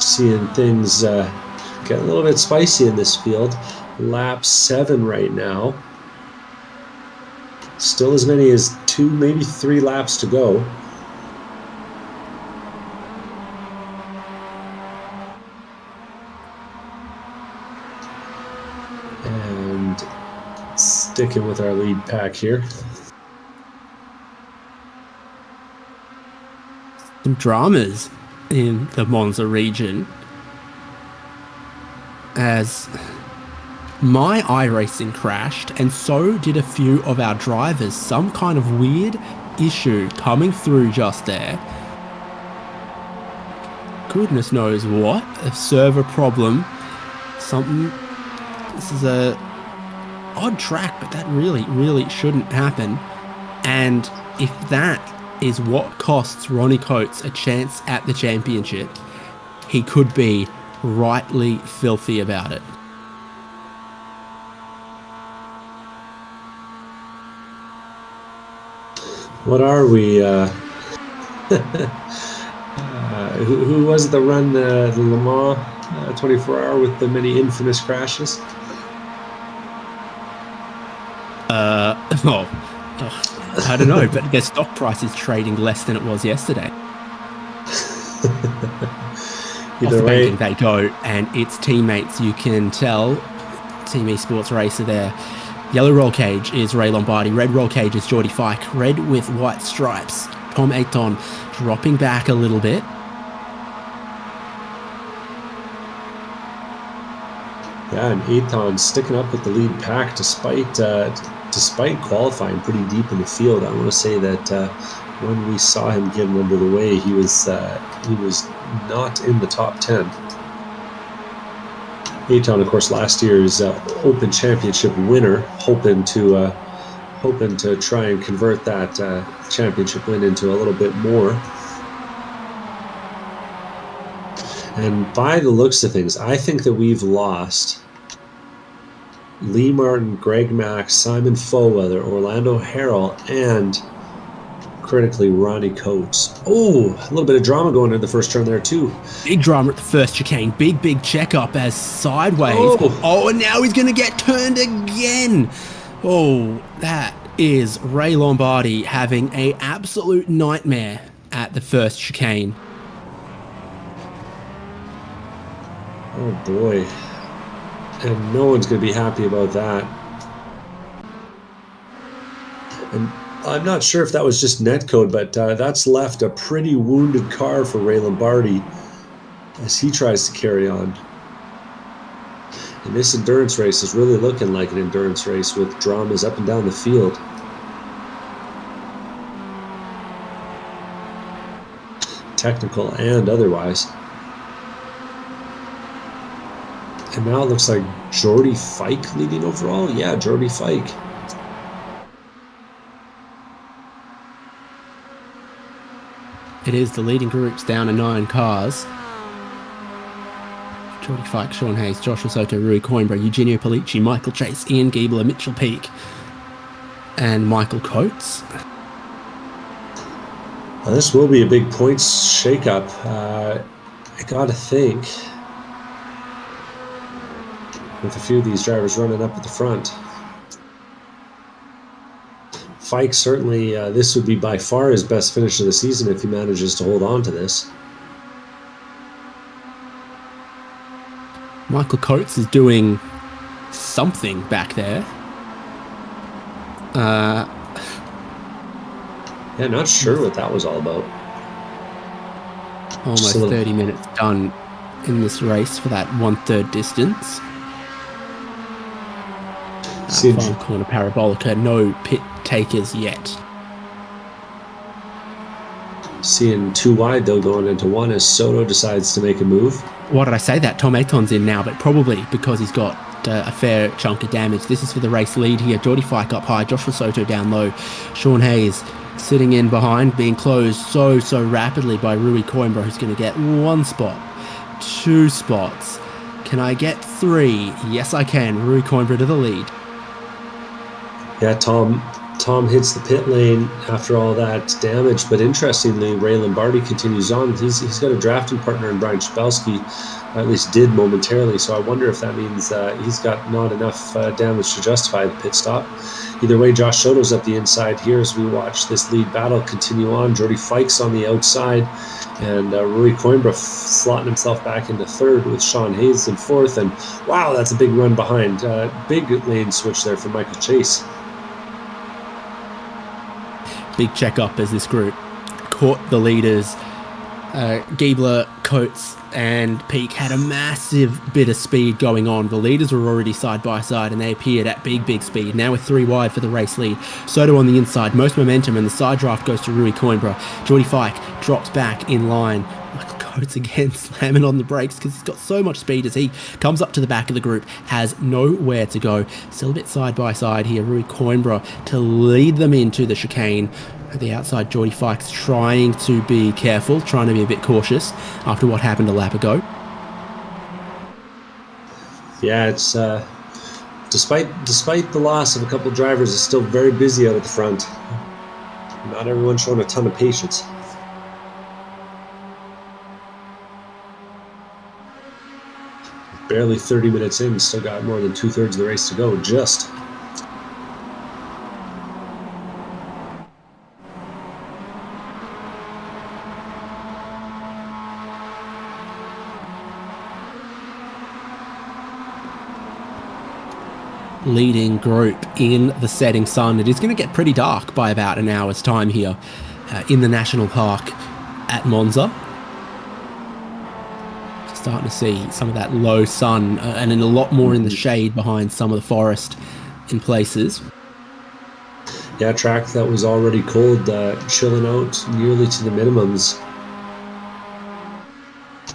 Speaker 3: seeing things get a little bit spicy in this field. Lap 7 right now. Still as many as 2, maybe 3 laps to go. And sticking with our lead pack here.
Speaker 2: Some dramas in the Monza region as my iRacing crashed, and so did a few of our drivers. Some kind of weird issue coming through just there. Goodness knows what. A server problem. Something. This is a odd track, but that really shouldn't happen. And if that is what costs Ronnie Coates a chance at the championship, he could be rightly filthy about it.
Speaker 3: What are we? Who was it that ran the Le Mans 24-hour with the many infamous crashes?
Speaker 2: I don't know, but their stock price is trading less than it was yesterday.
Speaker 3: Either way,
Speaker 2: they go, and it's teammates. You can tell, Team Esports Racer there. Yellow roll cage is Ray Lombardi. Red roll cage is Geordie Fike. Red with white stripes. Tom Ayton dropping back a little bit.
Speaker 3: Yeah, and Ayton sticking up with the lead pack despite qualifying pretty deep in the field. I want to say that when we saw him getting under the way, he was not in the top 10. Ayton, of course, last year's Open Championship winner, hoping to try and convert that championship win into a little bit more. And by the looks of things, I think that we've lost Lee Martin, Greg Mack, Simon Foweather, Orlando Harrell, and critically Ronnie Coates. Oh, a little bit of drama going into the first turn there too.
Speaker 2: Big drama at the first chicane. Big check up as sideways.
Speaker 3: Oh,
Speaker 2: And now he's going to get turned again. Oh, that is Ray Lombardi having an absolute nightmare at the first chicane.
Speaker 3: Oh boy. And no one's going to be happy about that. And I'm not sure if that was just netcode, but that's left a pretty wounded car for Ray Lombardi as he tries to carry on. And this endurance race is really looking like an endurance race with dramas up and down the field. Technical and otherwise. And now it looks like Geordie Fike leading overall. Yeah, Geordie Fike.
Speaker 2: It is the leading groups down to 9 cars. Geordie Fike, Sean Hayes, Joshua Soto, Rui Coimbra, Eugenio Polici, Michael Chase, Ian Giebler, Mitchell Peake, and Michael Coates.
Speaker 3: Well, this will be a big points shakeup. I gotta think, with a few of these drivers running up at the front. Fike certainly, this would be by far his best finish of the season if he manages to hold on to this.
Speaker 2: Michael Coates is doing something back there.
Speaker 3: Yeah, not sure what that was all about.
Speaker 2: Almost 30 minutes done in this race for that 1/3 distance. Final corner parabolica, no pit takers yet.
Speaker 3: Seeing 2 wide though going into 1 as Soto decides to make a move.
Speaker 2: Why did I say that? Tom Aton's in now, but probably because he's got a fair chunk of damage. This is for the race lead here. Geordie Fike up high, Joshua Soto down low. Sean Hayes sitting in behind, being closed so rapidly by Rui Coimbra, who's going to get 1 spot, 2 spots. Can I get 3? Yes, I can. Rui Coimbra to the lead.
Speaker 3: Yeah, Tom hits the pit lane after all that damage, but interestingly, Ray Lombardi continues on. He's got a drafting partner in Brian Chabelski, or at least did momentarily, so I wonder if that means he's got not enough damage to justify the pit stop. Either way, Josh Soto's up the inside here as we watch this lead battle continue on. Geordie Fike's on the outside, and Rui Coimbra slotting himself back into 3rd with Sean Hayes in 4th, and wow, that's a big run behind. Big lane switch there for Michael Chase.
Speaker 2: Big check up as this group caught the leaders. Giebler, Coates and Peak had a massive bit of speed going on. The leaders were already side by side and they appeared at big speed. Now with 3 wide for the race lead. Soto on the inside, most momentum, and the side draft goes to Rui Coimbra. Geordie Fike drops back in line. Michael Coates again slamming on the brakes because he's got so much speed as he comes up to the back of the group, has nowhere to go. Still a bit side by side here. Rui Coimbra to lead them into the chicane. At the outside, Geordie Fike's trying to be careful, trying to be a bit cautious after what happened a lap ago.
Speaker 3: Yeah, it's despite the loss of a couple of drivers, it's still very busy out at the front. Not everyone showing a ton of patience. Barely 30 minutes in, still got more than 2/3 of the race to go, just.
Speaker 2: Leading group in the setting sun. It is going to get pretty dark by about an hour's time here in the national park at Monza. Starting to see some of that low sun and a lot more in the shade behind some of the forest in places.
Speaker 3: Yeah, track that was already cold, chilling out nearly to the minimums.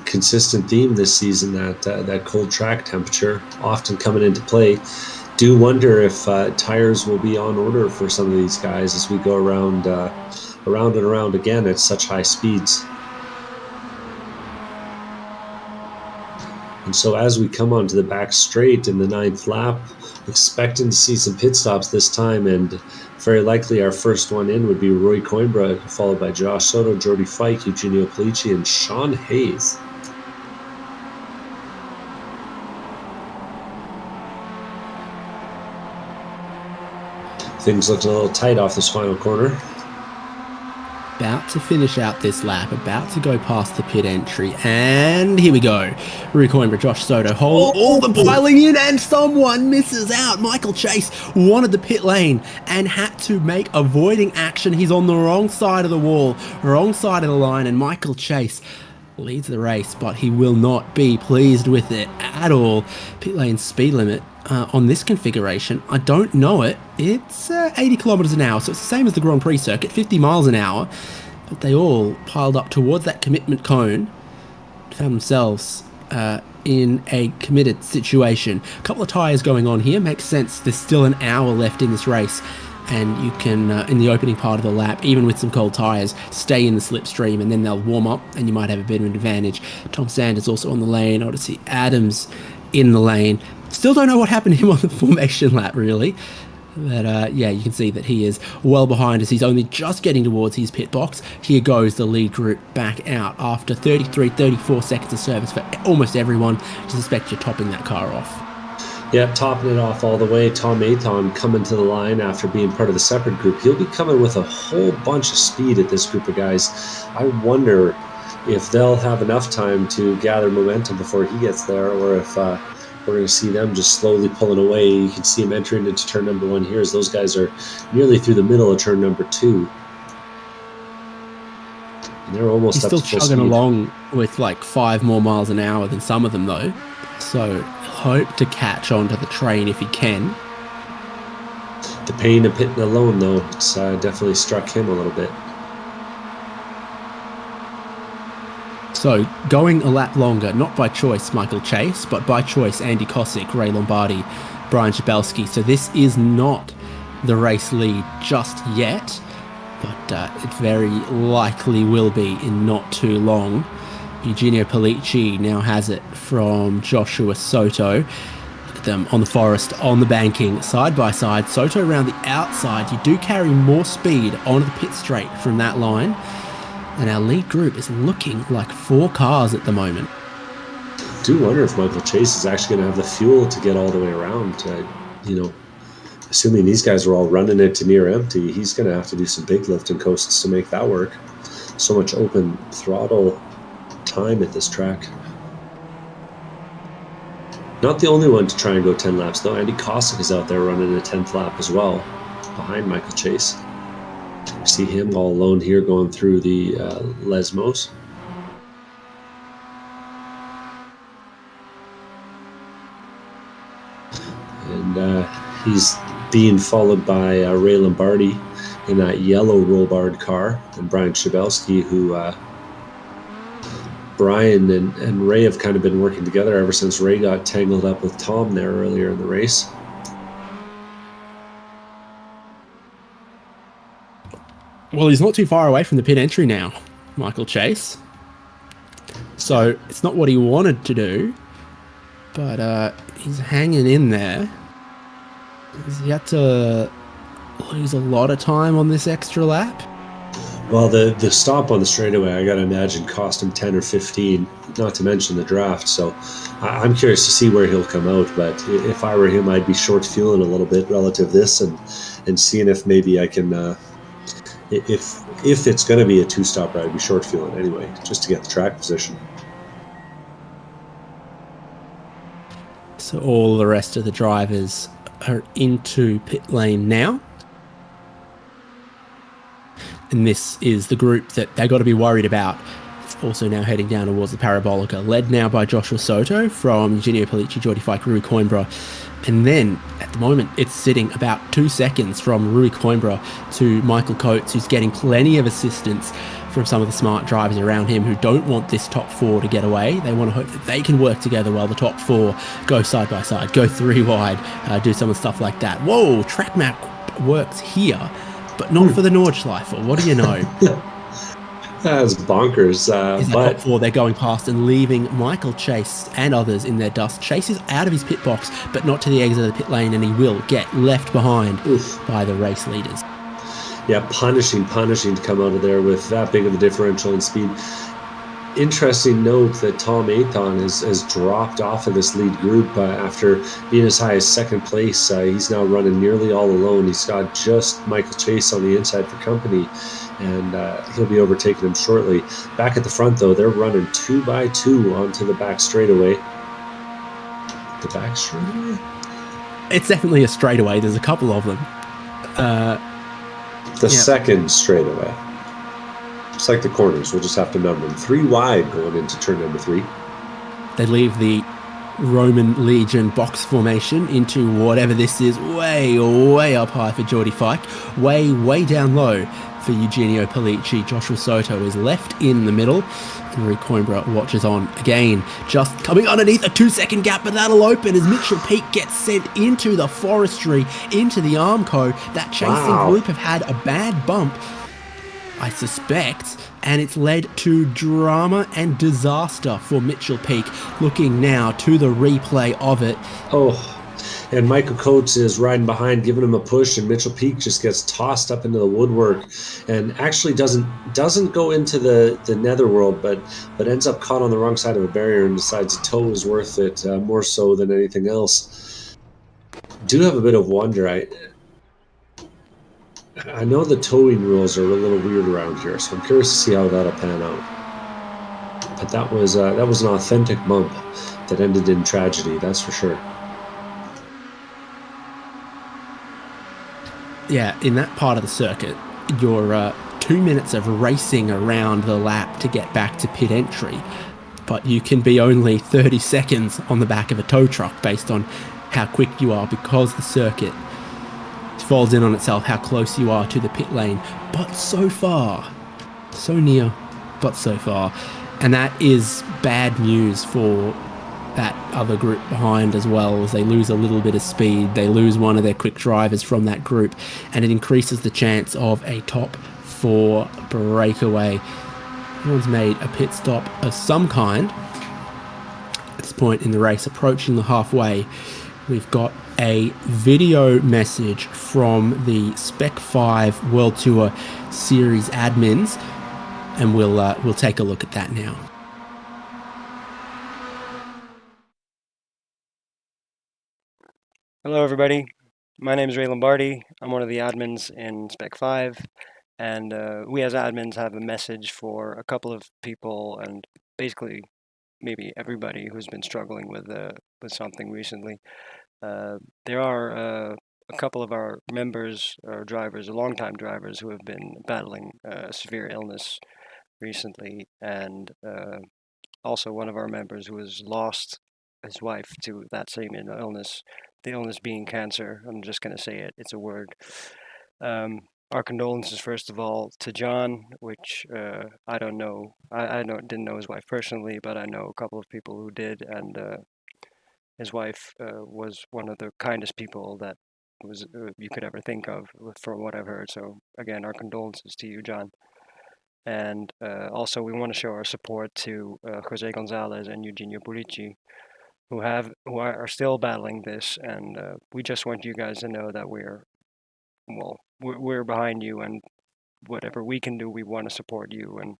Speaker 3: Consistent theme this season, that cold track temperature often coming into play. Do wonder if tires will be on order for some of these guys as we go around and around again at such high speeds. And so as we come onto the back straight in the 9th lap, expecting to see some pit stops this time, and very likely our first one in would be Rui Coimbra, followed by Josh Soto, Geordie Fike, Eugenio Pellicci, and Sean Hayes. Things looking a little tight off this final corner.
Speaker 2: About to finish out this lap, about to go past the pit entry, and here we go. Rui Coimbra, Josh Soto, hold all the piling in, and someone misses out. Michael Chase wanted the pit lane and had to make avoiding action. He's on the wrong side of the wall, wrong side of the line, and Michael Chase leads the race, but he will not be pleased with it at all. Pit lane speed limit on this configuration, I don't know it. It's 80 kilometers an hour, so it's the same as the Grand Prix circuit, 50 miles an hour. But they all piled up towards that commitment cone, found themselves in a committed situation. A couple of tyres going on here, makes sense. There's still an hour left in this race, and you can, in the opening part of the lap, even with some cold tyres, stay in the slipstream, and then they'll warm up, and you might have a bit of an advantage. Tom Sanders also on the lane, Odyssey Adams in the lane. Still don't know what happened to him on the formation lap, really. But yeah, you can see that he is well behind us. He's only just getting towards his pit box. Here goes the lead group back out after 34 seconds of service for almost everyone. I suspect you're topping that car off.
Speaker 3: Yeah, topping it off all the way. Tom Aton coming to the line after being part of the separate group. He'll be coming with a whole bunch of speed at this group of guys. I wonder if they'll have enough time to gather momentum before he gets there, or if we're going to see them just slowly pulling away. You can see him entering into turn number 1 here as those guys are nearly through the middle of turn number 2. And they're almost
Speaker 2: He's
Speaker 3: up
Speaker 2: still
Speaker 3: to full
Speaker 2: chugging
Speaker 3: speed.
Speaker 2: along with like 5 more miles an hour than some of them, though. So hope to catch onto the train if he can.
Speaker 3: The pain of pitting alone, though, it's definitely struck him a little bit.
Speaker 2: So going a lap longer, not by choice Michael Chase, but by choice Andy Kosick, Ray Lombardi, Brian Jabelski. So this is not the race lead just yet, but it very likely will be in not too long. Eugenio Pollicci now has it from Joshua Soto. Look at them on the forest, on the banking, side by side. Soto around the outside. You do carry more speed onto the pit straight from that line. And our lead group is looking like 4 cars at the moment.
Speaker 3: I do wonder if Michael Chase is actually going to have the fuel to get all the way around. Assuming these guys are all running it to near empty, he's going to have to do some big lifting coasts to make that work. So much open throttle time at this track. Not the only one to try and go 10 laps, though. Andy Kosick is out there running a 10th lap as well, behind Michael Chase. You see him all alone here going through the Lesmos. And he's being followed by Ray Lombardi in that yellow roll-barred car, and Brian Chabelski, who Brian and Ray have kind of been working together ever since Ray got tangled up with Tom there earlier in the race.
Speaker 2: Well, he's not too far away from the pit entry now, Michael Chase. So it's not what he wanted to do, but he's hanging in there. He's yet to lose a lot of time on this extra lap.
Speaker 3: Well, the stop on the straightaway, I got to imagine, cost him 10 or 15, not to mention the draft. So I'm curious to see where he'll come out. But if I were him, I'd be short fueling a little bit relative to this and seeing if maybe I can... If it's going to be a 2-stop ride, I'd be short fueling anyway, just to get the track position.
Speaker 2: So all the rest of the drivers are into pit lane now. And this is the group that they got to be worried about. It's also now heading down towards the Parabolica, led now by Joshua Soto from Eugenio Pollicci, Jordi Fike, Rui Coimbra. And then, at the moment, it's sitting about 2 seconds from Rui Coimbra to Michael Coates, who's getting plenty of assistance from some of the smart drivers around him who don't want this top 4 to get away. They want to hope that they can work together while the top 4 go side by side, go 3 wide, do some of the stuff like that. Whoa, track map works here, but not for the Nordschleifer. What do you know?
Speaker 3: That's bonkers. But
Speaker 2: top 4, they're going past and leaving Michael Chase and others in their dust. Chase is out of his pit box, but not to the exit of the pit lane, and he will get left behind by the race leaders.
Speaker 3: Yeah, punishing to come out of there with that big of a differential in speed. Interesting note that Tom Athon has dropped off of this lead group after being as high as 2nd place. He's now running nearly all alone. He's got just Michael Chase on the inside for company, and he'll be overtaking him shortly. Back at the front, though, they're running 2 by 2 onto the back straightaway. The back straightaway?
Speaker 2: It's definitely a straightaway. There's a couple of them.
Speaker 3: Second straightaway. It's like the corners. We'll just have to number them. 3 wide going into turn number 3.
Speaker 2: They leave the Roman Legion box formation into whatever this is, way up high for Jordi Fike, way down low for Eugenio Pollicci. Joshua Soto is left in the middle, and Rui Coimbra watches on again, just coming underneath a 2-second gap, but that'll open as Mitchell Peak gets sent into the forestry, into the Armco. That chasing group have had a bad bump, I suspect, and it's led to drama and disaster for Mitchell Peak. Looking now to the replay of it.
Speaker 3: And Michael Coates is riding behind, giving him a push, and Mitchell Peak just gets tossed up into the woodwork and actually doesn't go into the netherworld, but ends up caught on the wrong side of a barrier and decides a tow is worth it more so than anything else. Do have a bit of wonder. I know the towing rules are a little weird around here, so I'm curious to see how that'll pan out. But that was an authentic bump that ended in tragedy, that's for sure.
Speaker 2: Yeah, in that part of the circuit, you're 2 minutes of racing around the lap to get back to pit entry, but you can be only 30 seconds on the back of a tow truck based on how quick you are, because the circuit folds in on itself how close you are to the pit lane, but so far, so near, but so far. And that is bad news for that other group behind as well, as they lose a little bit of speed. They lose one of their quick drivers from that group, and it increases the chance of a top 4 breakaway. Everyone's made a pit stop of some kind at this point in the race. Approaching the halfway, we've got a video message from the Spec-5 World Tour Series admins, and we'll take a look at that now.
Speaker 4: Hello, everybody. My name is Ray Lombardi. I'm one of the admins in Spec-5, and we as admins have a message for a couple of people, and basically maybe everybody who's been struggling with something recently. There are a couple of our members or drivers, or longtime drivers, who have been battling severe illness recently, and also one of our members who has lost his wife to that same illness. The illness being cancer. I'm just going to say it. It's a word. Our condolences, first of all, to John, which I don't know. I didn't know his wife personally, but I know a couple of people who did, and his wife was one of the kindest people that was you could ever think of, from what I've heard. So again, our condolences to you, John. And also, we want to show our support to Jose Gonzalez and Eugenio Pulici, who are still battling this, and we just want you guys to know that we're behind you, and whatever we can do, we want to support you, and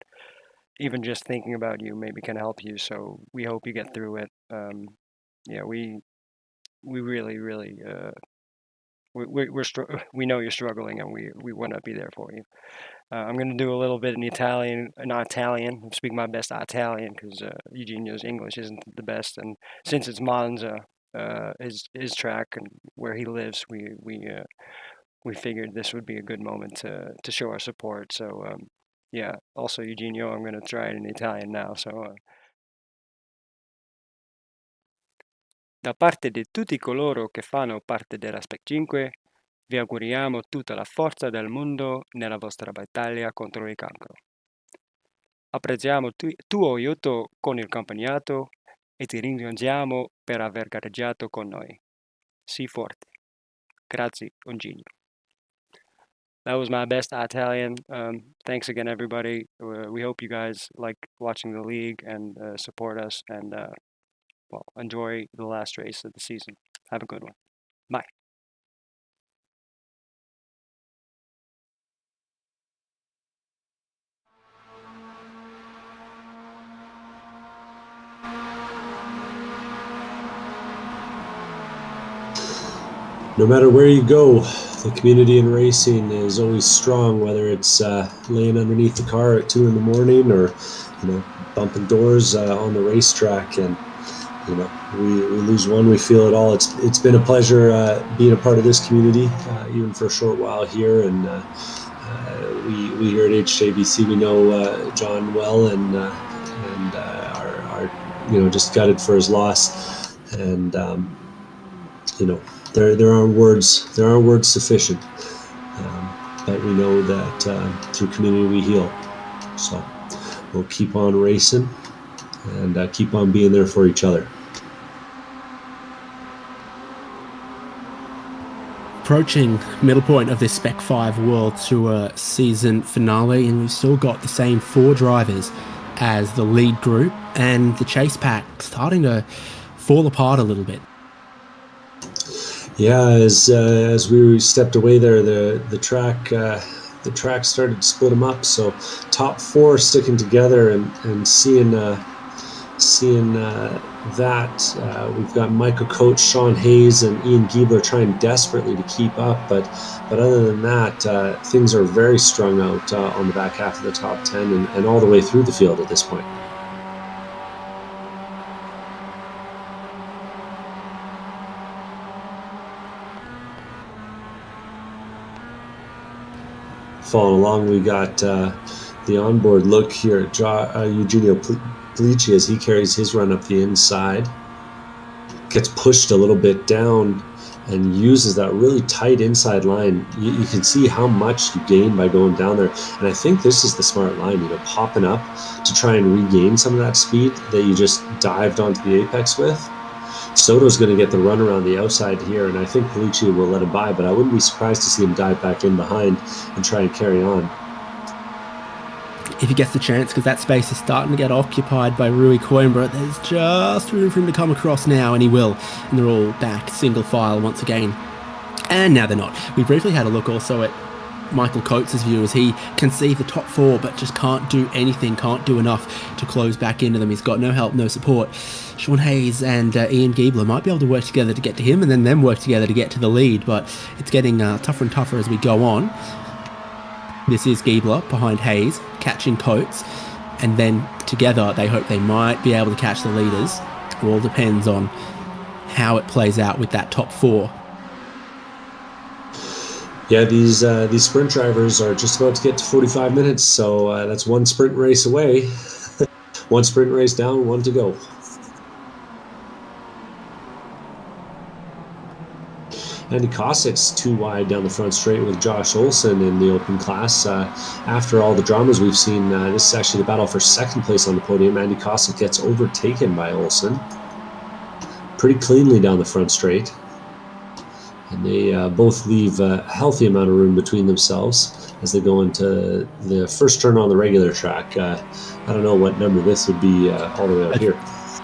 Speaker 4: even just thinking about you maybe can help you. So we hope you get through it. Yeah, we really we know you're struggling, and we want to be there for you. I'm going to do a little bit in Italian, not Italian. I'm speaking my best Italian because Eugenio's English isn't the best, and since it's Monza, his track and where he lives, we figured this would be a good moment to show our support. So yeah. Also, Eugenio, I'm going to try it in Italian now. So. Da parte di tutti coloro che fanno parte della Spec-5, vi auguriamo tutta la forza del mondo nella vostra battaglia contro il cancro. Apprezziamo tuo aiuto con il campionato e ti ringraziamo per aver gareggiato con noi. Sii forte. Grazie, Eugenio. That was my best Italian. Thanks again, everybody. We hope you guys like watching the league and support us, and well, enjoy the last race of the season. Have a good one. Bye.
Speaker 3: No matter where you go, the community in racing is always strong, whether it's laying underneath the car at 2 in the morning or, bumping doors on the racetrack. And, we lose one, we feel it all. It's been a pleasure being a part of this community, even for a short while here. And we here at HJBC, we know John well, and are just gutted for his loss. And, there aren't words sufficient, but we know that through community we heal. So we'll keep on racing and keep on being there for each other.
Speaker 2: Approaching middle point of this Spec-5 World Tour season finale, and we've still got the same 4 drivers as the lead group, and the chase pack starting to fall apart a little bit.
Speaker 3: Yeah, as we stepped away there, the track started to split them up. So top 4 sticking together, and seeing that we've got Michael Coates, Sean Hayes, and Ian Giebler trying desperately to keep up. But other than that, things are very strung out on the back half of the top 10 and all the way through the field at this point. following along. We got the onboard look here at Eugenio Pulici as he carries his run up the inside. Gets pushed a little bit down and uses that really tight inside line. You can see how much you gain by going down there. And I think this is the smart line, popping up to try and regain some of that speed that you just dived onto the apex with. Soto's going to get the run around the outside here, and I think Pulici will let him by, but I wouldn't be surprised to see him dive back in behind and try and carry on.
Speaker 2: If he gets the chance, because that space is starting to get occupied by Rui Coimbra, there's just room for him to come across now, and he will. And they're all back single file once again. And now they're not. We briefly had a look also at Michael Coates' view as he can see the top four, but just can't do anything, can't do enough to close back into them. He's got no help, no support. Sean Hayes and Ian Giebler might be able to work together to get to him, and then them work together to get to the lead, but it's getting tougher and tougher as we go on. This is Giebler behind Hayes, catching Coates, and then together they hope they might be able to catch the leaders. It all depends on how it plays out with that top four.
Speaker 3: Yeah, these sprint drivers are just about to get to 45 minutes, so that's one sprint race away. One sprint race down, one to go. Andy Cossack's too wide down the front straight with Josh Olsen in the open class. After all the dramas we've seen, this is actually the battle for second place on the podium. Andy Cossack gets overtaken by Olsen pretty cleanly down the front straight. And they both leave a healthy amount of room between themselves as they go into the first turn on the regular track. I don't know what number this would be all the way out here.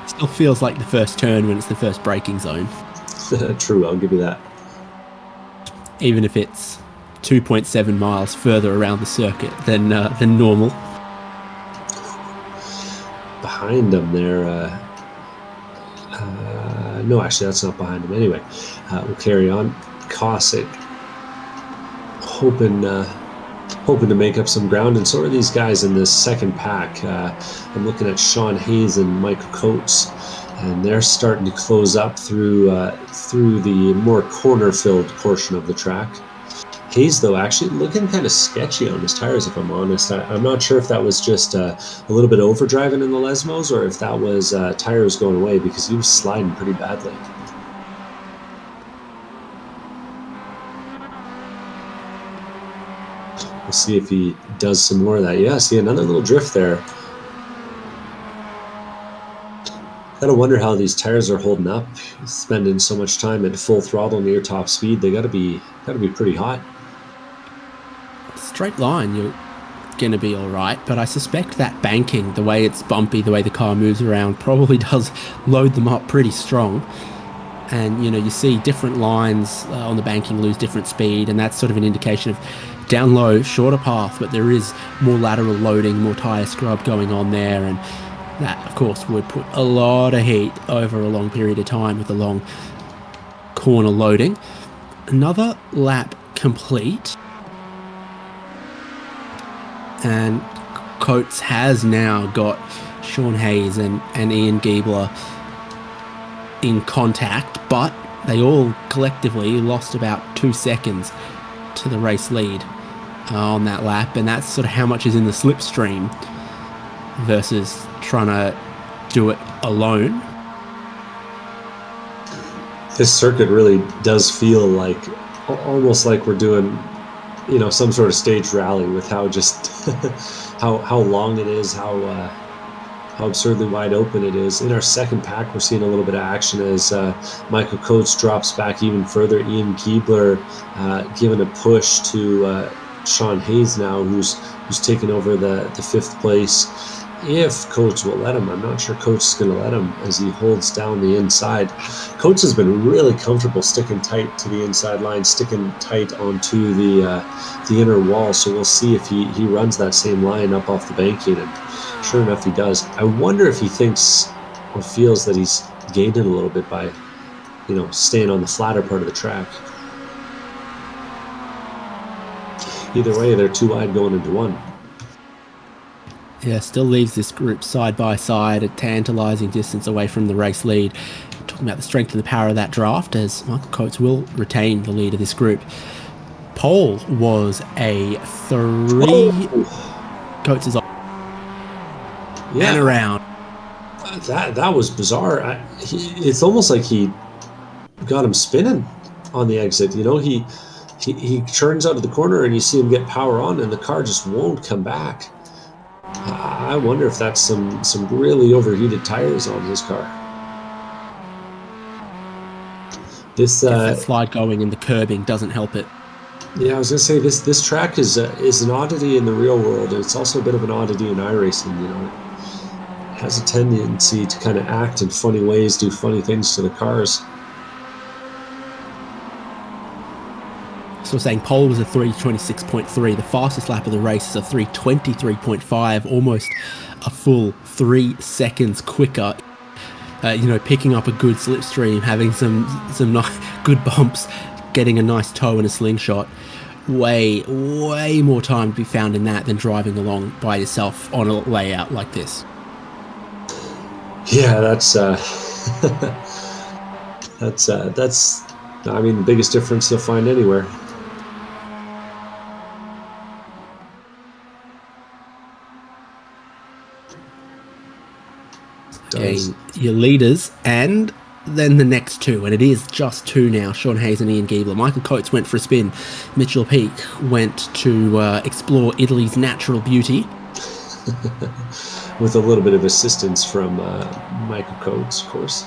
Speaker 2: Still feels like the first turn when it's the first braking zone.
Speaker 3: True, I'll give you that.
Speaker 2: Even if it's 2.7 miles further around the circuit than normal.
Speaker 3: Behind them there, no, actually that's not behind him. Anyway, we'll carry on. Cossack hoping to make up some ground, and so are these guys in this second pack. I'm looking at Sean Hayes and Michael Coates, and they're starting to close up through the more corner-filled portion of the track. Hayes, though, actually looking kind of sketchy on his tires, if I'm honest. I'm not sure if that was just a little bit overdriving in the Lesmos, or if that was tires going away, because he was sliding pretty badly. We'll see if he does some more of that. Yeah, see another little drift there. Gotta wonder how these tires are holding up. Spending so much time at full throttle near top speed, they gotta be pretty hot.
Speaker 2: Straight line, you're going to be all right, but I suspect that banking, the way it's bumpy, the way the car moves around, probably does load them up pretty strong. And you see different lines on the banking lose different speed, and that's sort of an indication of down low, shorter path, but there is more lateral loading, more tyre scrub going on there, and that of course would put a lot of heat over a long period of time with the long corner loading. Another lap complete. And Coates has now got Sean Hayes and Ian Giebler in contact, but they all collectively lost about 2 seconds to the race lead on that lap, and that's sort of how much is in the slipstream versus trying to do it alone.
Speaker 3: This circuit really does feel like almost like we're doing some sort of staged rally, with how just how long it is, how absurdly wide open it is. In our second pack, we're seeing a little bit of action as Michael Coates drops back even further. Ian Giebler giving a push to Sean Hayes now, who's taken over the fifth place. If Coates will let him, I'm not sure Coates is going to let him as he holds down the inside. Coates has been really comfortable sticking tight to the inside line, sticking tight onto the inner wall. So we'll see if he runs that same line up off the banking, and sure enough he does. I wonder if he thinks or feels that he's gained it a little bit by staying on the flatter part of the track. Either way, they're too wide going into one.
Speaker 2: Yeah, still leaves this group side by side, a tantalising distance away from the race lead. Talking about the strength and the power of that draft, as Michael Coates will retain the lead of this group. pole was a 3 Coates is off
Speaker 3: Yeah,
Speaker 2: and around.
Speaker 3: that was bizarre. It's almost like he got him spinning on the exit. You know, he turns out of the corner and you see him get power on, and the car just won't come back. I wonder if that's some really overheated tires on his car. This
Speaker 2: That slide going and the curbing doesn't help it.
Speaker 3: yeah, I was gonna say this track is an oddity in the real world. It's also a bit of an oddity in iRacing. You know, it has a tendency to kind of act in funny ways, do funny things to the cars.
Speaker 2: So we're saying pole was a 3:26.3. The fastest lap of the race is a 3:23.5, almost a full 3 seconds quicker. Picking up a good slipstream, having some nice, good bumps, getting a nice toe and a slingshot. Way more time to be found in that than driving along by yourself on a layout like this.
Speaker 3: Yeah, that's I mean, the biggest difference you'll find anywhere.
Speaker 2: Gain your leaders and then the next two, and it is just two now. Sean Hayes and Ian Giebler. Michael Coates went for a spin. Mitchell Peake went to explore Italy's natural beauty.
Speaker 3: With a little bit of assistance from Michael Coates, of course.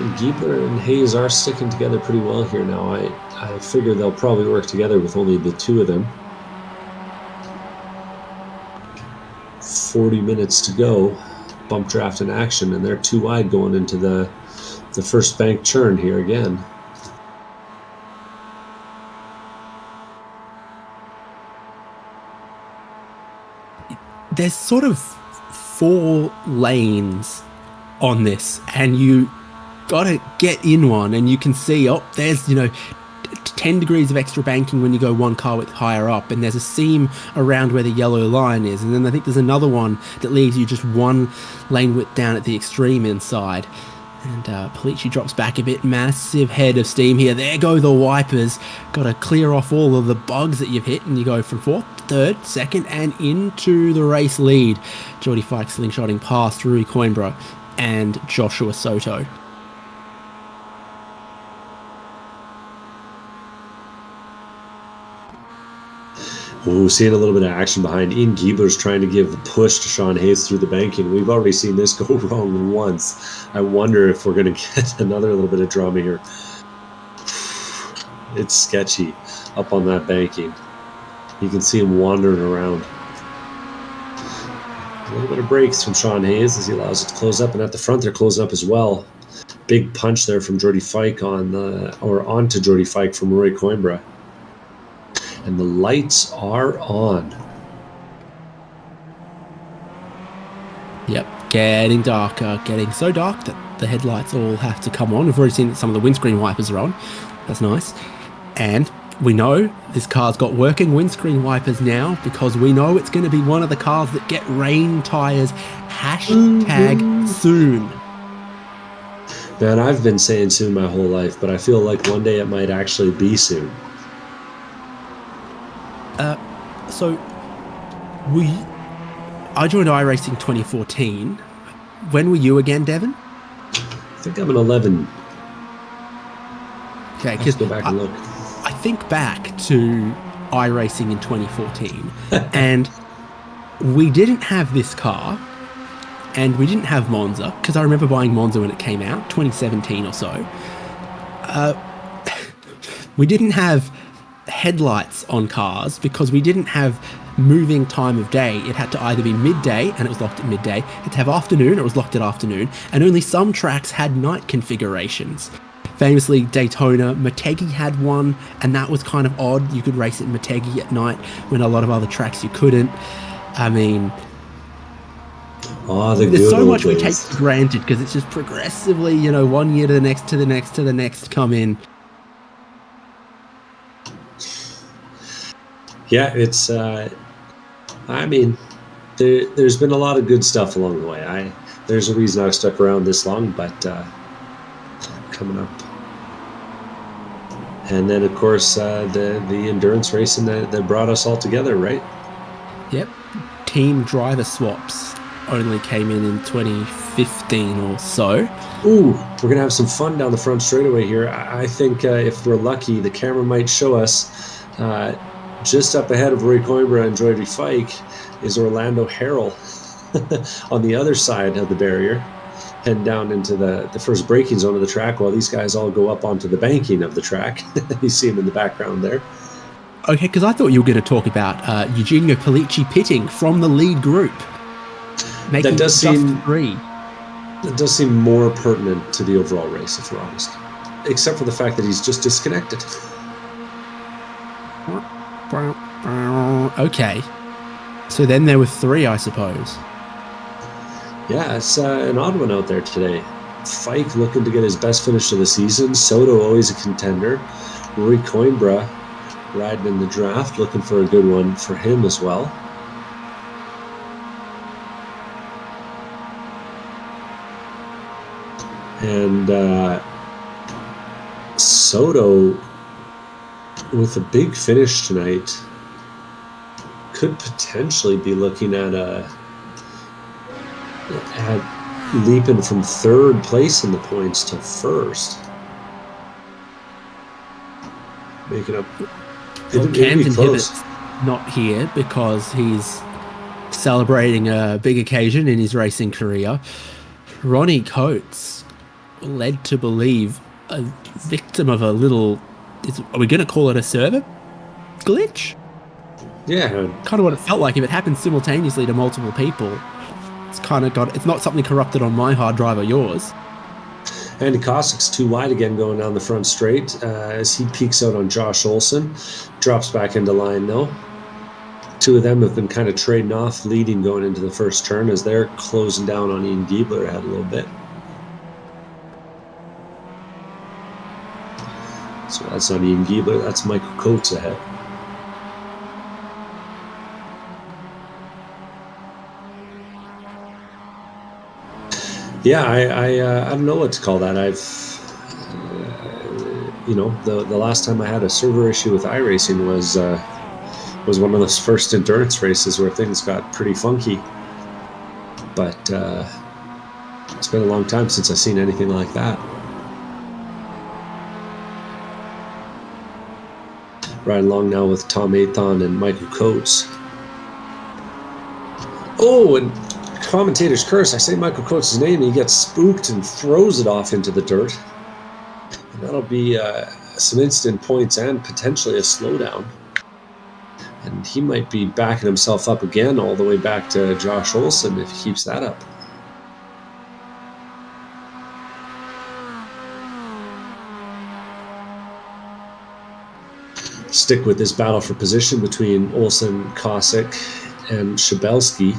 Speaker 3: And Giebler and Hayes are sticking together pretty well here now. I figure they'll probably work together with only the two of them. 40 minutes to go. Bump draft in action, and they're too wide going into the first bank turn here again.
Speaker 2: There's sort of 4 lanes on this, and you gotta get in one, and you can see, there's 10 degrees of extra banking when you go one car width higher up, and there's a seam around where the yellow line is, and then I think there's another one that leaves you just one lane width down at the extreme inside. And Polici drops back a bit. Massive head of steam here. There go the wipers. Got to clear off all of the bugs that you've hit, and you go from 4th, 3rd, 2nd, and into the race lead. Geordie Fike slingshotting past Rui Coimbra and Joshua Soto.
Speaker 3: Ooh, seeing a little bit of action behind. Ian Giebler's trying to give a push to Sean Hayes through the banking. We've already seen this go wrong once. I wonder if we're going to get another little bit of drama here. It's sketchy up on that banking. You can see him wandering around. A little bit of brakes from Sean Hayes as he allows it to close up, and at the front they're closing up as well. Big punch there from Geordie Fike onto Geordie Fike from Roy Coimbra. And the lights are on.
Speaker 2: Yep, getting darker, getting so dark that the headlights all have to come on. We've already seen that some of the windscreen wipers are on. That's nice. And we know this car's got working windscreen wipers now, because we know it's going to be one of the cars that get rain tires. Hashtag soon.
Speaker 3: Man, I've been saying soon my whole life, but I feel like one day it might actually be soon.
Speaker 2: So I joined iRacing 2014. When were you again, Devon?
Speaker 3: I think I'm an 11.
Speaker 2: Okay,
Speaker 3: Let's go back and look.
Speaker 2: I think back to iRacing in 2014, and we didn't have this car, and we didn't have Monza, because I remember buying Monza when it came out, 2017 or so. We didn't have headlights on cars because we didn't have moving time of day. It had to either be midday, and it was locked at midday. It had to have afternoon, it was locked at afternoon, and only some tracks had night configurations. Famously, Daytona, Motegi had one, and that was kind of odd. You could race at Motegi at night when a lot of other tracks you couldn't. I mean, there's so much we take for granted because it's just progressively, one year to the next, to the next, to the next come in.
Speaker 3: Yeah, it's, I mean, there's been a lot of good stuff along the way. There's a reason I've stuck around this long, but coming up And then, of course, the endurance racing that brought us all together, right?
Speaker 2: Yep. Team driver swaps only came in 2015 or so.
Speaker 3: Ooh, we're going to have some fun down the front straightaway here. I think if we're lucky, the camera might show us just up ahead of Roy Coimbra and Jordy Fike is Orlando Harrell on the other side of the barrier, heading down into the first braking zone of the track while these guys all go up onto the banking of the track. You see him in the background there.
Speaker 2: Okay, because I thought you were going to talk about Eugenio Pellicci pitting from the lead group. Making
Speaker 3: That does seem
Speaker 2: 3.
Speaker 3: That does seem more pertinent to the overall race, if we're honest. Except for the fact that he's just disconnected.
Speaker 2: Okay. So then there were 3, I suppose.
Speaker 3: Yeah, it's an odd one out there today. Fike looking to get his best finish of the season. Soto always a contender. Rory Coimbra riding in the draft, looking for a good one for him as well. And Soto, with a big finish tonight, could potentially be looking at leaping from 3rd place in the points to 1st. Making up.
Speaker 2: Well, Camden Hibbett's not here because he's celebrating a big occasion in his racing career. Ronnie Coates, led to believe a victim of a little, are we going to call it a server glitch?
Speaker 3: Yeah.
Speaker 2: Kind of what it felt like. If it happened simultaneously to multiple people, it's not something corrupted on my hard drive or yours.
Speaker 3: Andy Kossik's too wide again going down the front straight as he peeks out on Josh Olson. Drops back into line though. 2 of them have been kind of trading off, leading going into the first turn as they're closing down on Ian Giebler ahead a little bit. So that's not Ian Giebler, that's Michael Coates ahead. Yeah, I don't know what to call that. The last time I had a server issue with iRacing was one of those first endurance races where things got pretty funky. But it's been a long time since I've seen anything like that. Riding along now with Tom Athon and Michael Coates. Oh, and commentator's curse. I say Michael Coates' name, he gets spooked and throws it off into the dirt. And that'll be some instant points and potentially a slowdown. And he might be backing himself up again all the way back to Josh Olson if he keeps that up. Stick with this battle for position between Olson, Kossick, and Shabelski.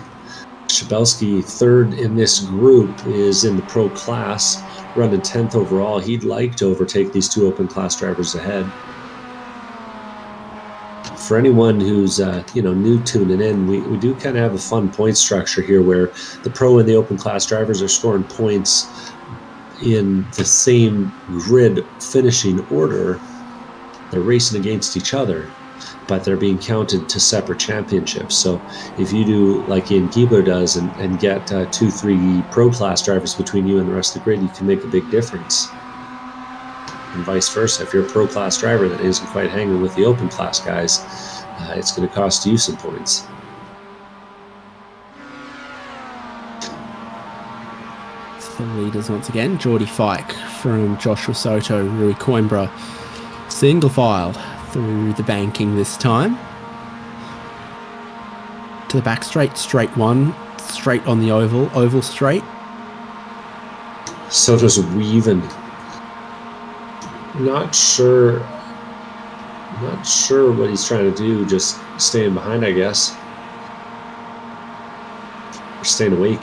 Speaker 3: Shabelski, 3rd in this group, is in the pro class, running 10th overall. He'd like to overtake these 2 open class drivers ahead. For anyone who's new tuning in, we do kind of have a fun point structure here where the pro and the open class drivers are scoring points in the same grid finishing order. They're racing against each other, but they're being counted to separate championships. So if you do like Ian Giebler does and get 2-3 pro class drivers between you and the rest of the grid, you can make a big difference. And vice versa, if you're a pro class driver that isn't quite hanging with the open class guys, it's going to cost you some points.
Speaker 2: The leaders once again, Jordy Fike from Joshua Soto, Rui Coimbra, single file through the banking this time. To the back straight, straight 1, straight on the oval straight.
Speaker 3: Soto's weaving. Not sure what he's trying to do, just staying behind, I guess. Or staying awake,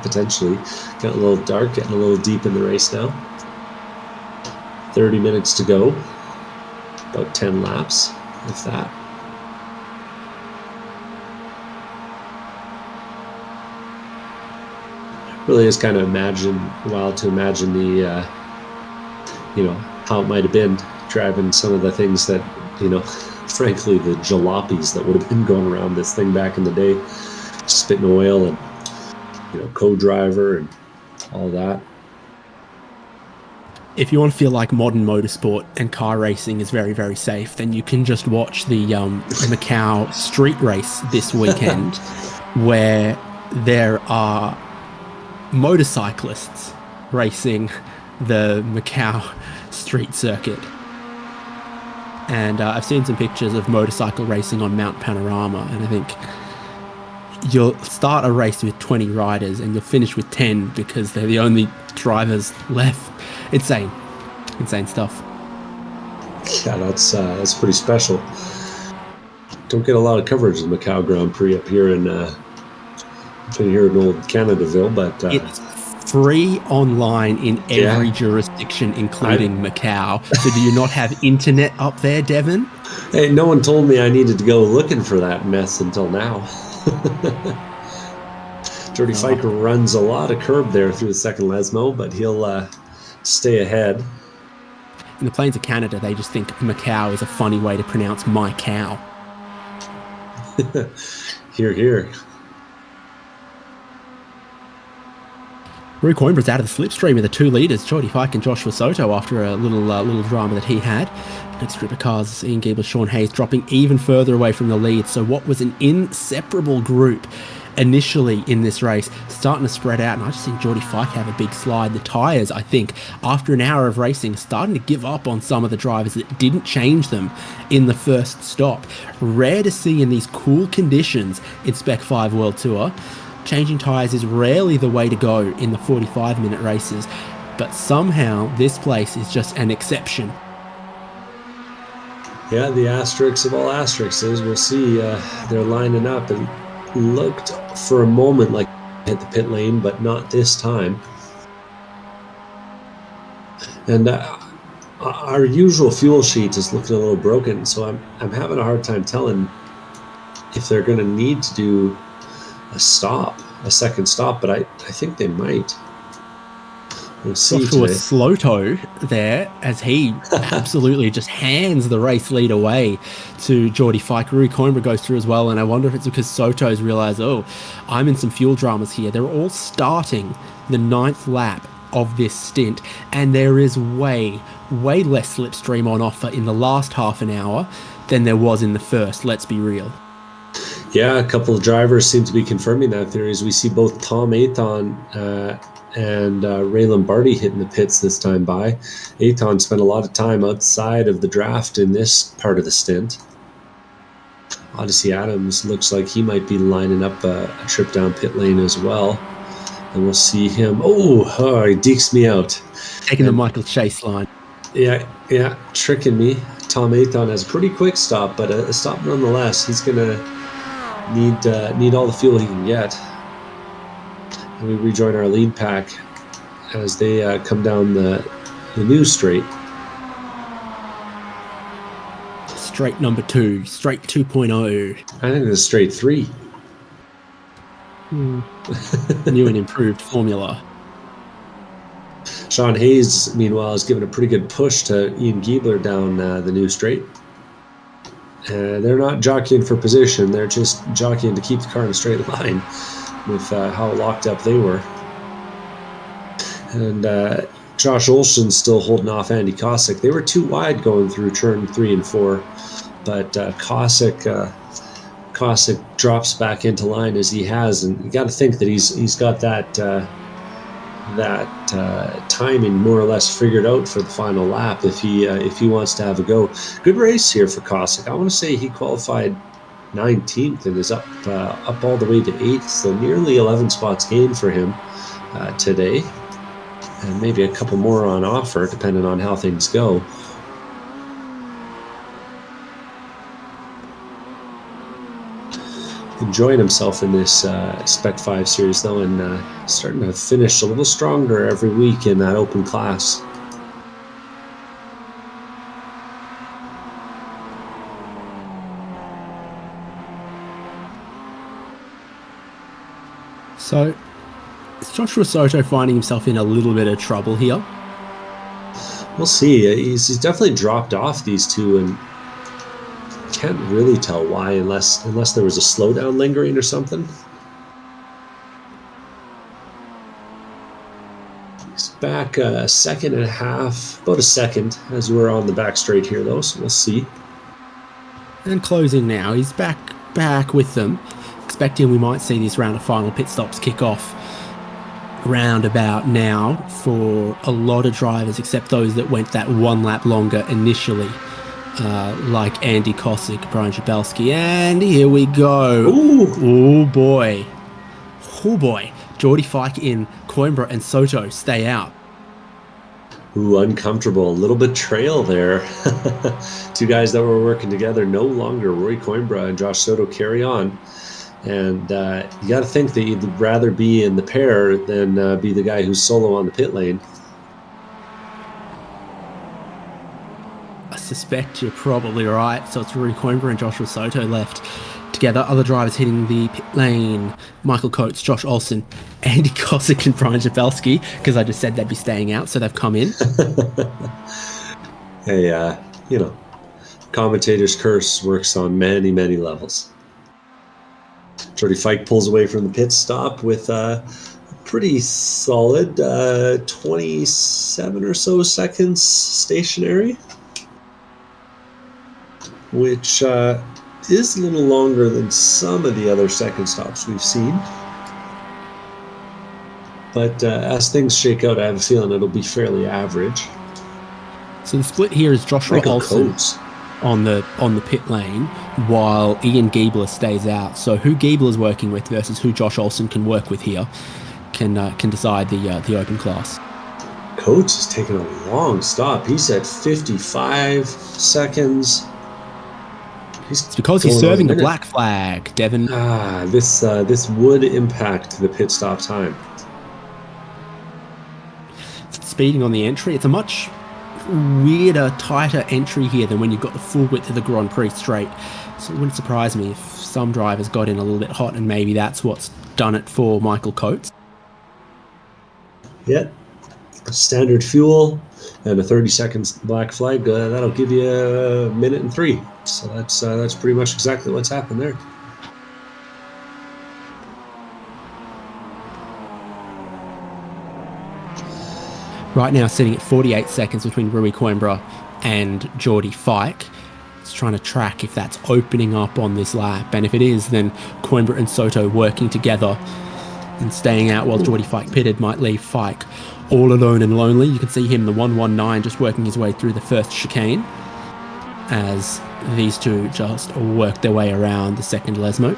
Speaker 3: potentially. Got a little dark, getting a little deep in the race now. 30 minutes to go. About 10 laps, if that. Really is kind of wild to imagine the, how it might have been driving some of the things that, frankly, the jalopies that would have been going around this thing back in the day, spitting oil and, co-driver and all that.
Speaker 2: If you want to feel like modern motorsport and car racing is very, very safe, then you can just watch the Macau street race this weekend, where there are motorcyclists racing the Macau street circuit. And I've seen some pictures of motorcycle racing on Mount Panorama, and I think you'll start a race with 20 riders and you'll finish with 10 because they're the only drivers left. Insane stuff.
Speaker 3: Yeah, that's pretty special. Don't get a lot of coverage of the Macau Grand Prix up here in old Canadaville, but
Speaker 2: it's free online in every jurisdiction, including Macau. So do you not have internet up there, Devon?
Speaker 3: Hey, no one told me I needed to go looking for that mess until now. Jordy Fike runs a lot of curb there through the second Lesmo, but he'll stay ahead.
Speaker 2: In the plains of Canada, they just think Macau is a funny way to pronounce my cow.
Speaker 3: Hear, hear.
Speaker 2: Rui Coimbra's out of the slipstream of the 2 leaders, Jordy Fike and Joshua Soto, after a little drama that he had. Next group of cars, Ian Giebler, Sean Hayes dropping even further away from the lead. So what was an inseparable group initially in this race starting to spread out, and I just think Jordy Fike have a big slide. The tyres, I think, after an hour of racing, starting to give up on some of the drivers that didn't change them in the first stop. Rare to see in these cool conditions in Spec-5 World Tour. Changing tyres is rarely the way to go in the 45-minute races, but somehow this place is just an exception.
Speaker 3: Yeah, the asterisk of all asterisks is we'll see they're lining up. It looked for a moment like hit the pit lane, but not this time. And our usual fuel sheet is looking a little broken, so I'm having a hard time telling if they're going to need to do a second stop, but I think they might. We'll see.
Speaker 2: Joshua Sloto there, as he absolutely just hands the race lead away to Jordy Fike. Rui Coimbra goes through as well, and I wonder if it's because Soto's realised, I'm in some fuel dramas here. They're all starting the 9th lap of this stint, and there is way less slipstream on offer in the last half an hour than there was in the first, let's be real.
Speaker 3: Yeah, a couple of drivers seem to be confirming that theory, as we see both Tom Athon and Ray Lombardi hitting the pits this time by. Athon spent a lot of time outside of the draft in this part of the stint. Odyssey Adams looks like he might be lining up a trip down pit lane as well. And we'll see him. Oh, he dekes me out.
Speaker 2: Taking the Michael Chase line.
Speaker 3: Yeah, tricking me. Tom Athon has a pretty quick stop, but a stop nonetheless. He's going to need all the fuel he can get. And we rejoin our lead pack as they come down the new straight.
Speaker 2: Straight number 2, straight 2.0.
Speaker 3: I think it's straight 3.
Speaker 2: New and improved formula.
Speaker 3: Sean Hayes, meanwhile, is giving a pretty good push to Ian Giebler down the new straight. They're not jockeying for position, they're just jockeying to keep the car in a straight line with how locked up they were. And Josh Olson's still holding off Andy Cossack. They were too wide going through turn 3 and 4, but Cossack drops back into line as he has, and you got to think that he's got that timing more or less figured out for the final lap if he wants to have a go. Good race here for Cossack. I want to say he qualified 19th and is up all the way to 8th, so nearly 11 spots gained for him today, and maybe a couple more on offer depending on how things go. Enjoying himself in this Spec-5 series though, and starting to finish a little stronger every week in that open class.
Speaker 2: So, is Joshua Soto finding himself in a little bit of trouble here?
Speaker 3: We'll see. He's definitely dropped off these two, and can't really tell why unless there was a slowdown lingering or something. He's back a second and a half, about a second as we're on the back straight here though, so we'll see.
Speaker 2: And closing now, he's back with them. Expecting we might see this round of final pit stops kick off round about now for a lot of drivers, except those that went that one lap longer initially, like Andy Kosick, Brian Jabelski, and here we go.
Speaker 3: Ooh.
Speaker 2: Oh boy. Oh boy. Geordie Fike in, Coimbra and Soto stay out.
Speaker 3: Ooh, uncomfortable. A little betrayal there. Two guys that were working together no longer. Rory Coimbra and Josh Soto carry on. And you got to think that you'd rather be in the pair than be the guy who's solo on the pit lane.
Speaker 2: I suspect you're probably right. So it's Rory Coimbra and Joshua Soto left together. Other drivers hitting the pit lane: Michael Coates, Josh Olsen, Andy Kosick and Brian Jabelski, because I just said they'd be staying out, so they've come in.
Speaker 3: Hey, you know, commentator's curse works on many, many levels. Geordie Fike pulls away from the pit stop with a pretty solid 27 or so seconds stationary, which is a little longer than some of the other second stops we've seen. But as things shake out, I have a feeling it'll be fairly average.
Speaker 2: So the split here is Joshua
Speaker 3: Michael
Speaker 2: Olsen
Speaker 3: Coates
Speaker 2: on the pit lane, while Ian Giebler stays out. So who Giebler's working with versus who Josh Olsen can work with here can decide the open class.
Speaker 3: Coates is taking a long stop. He's at 55 seconds.
Speaker 2: It's because he's serving the black flag, Devon.
Speaker 3: This would impact the pit stop time.
Speaker 2: Speeding on the entry. It's a much weirder, tighter entry here than when you've got the full width of the Grand Prix straight. So it wouldn't surprise me if some drivers got in a little bit hot, and maybe that's what's done it for Michael Coates.
Speaker 3: Yeah, standard fuel and a 30 seconds black flag. That'll give you a minute and 3. So that's pretty much exactly what's happened there.
Speaker 2: Right now sitting at 48 seconds between Rui Coimbra and Geordie Fike. It's trying to track if that's opening up on this lap, and if it is, then Coimbra and Soto working together and staying out while Geordie Fike pitted might leave Fike all alone and lonely. You can see him, the 119, just working his way through the first chicane as these two just work their way around the second Lesmo.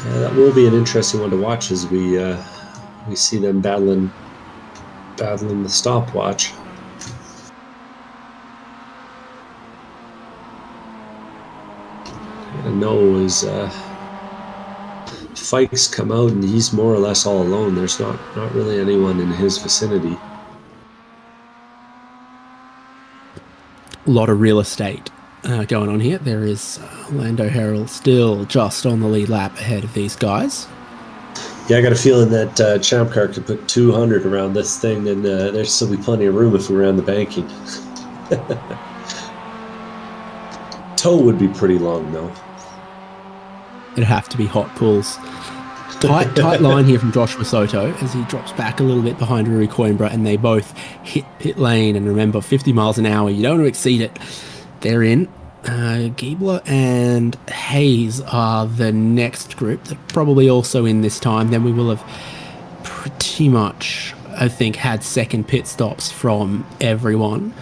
Speaker 3: That will be an interesting one to watch as we see them battling the stopwatch. I know as Fike's come out and he's more or less all alone. There's not really anyone in his vicinity.
Speaker 2: A lot of real estate going on here. There is Lando Harrell still just on the lead lap ahead of these guys.
Speaker 3: Yeah, I got a feeling that Champ Car could put 200 around this thing, and there's still be plenty of room if we ran the banking. Toe would be pretty long, though.
Speaker 2: It'd have to be hot pulls. Tight line here from Joshua Soto as he drops back a little bit behind Rui Coimbra, and they both hit pit lane. And remember, 50 miles an hour, you don't want to exceed it. They're in. Giebler and Hayes are the next group. They're probably also in this time. Then we will have pretty much, I think, had second pit stops from everyone,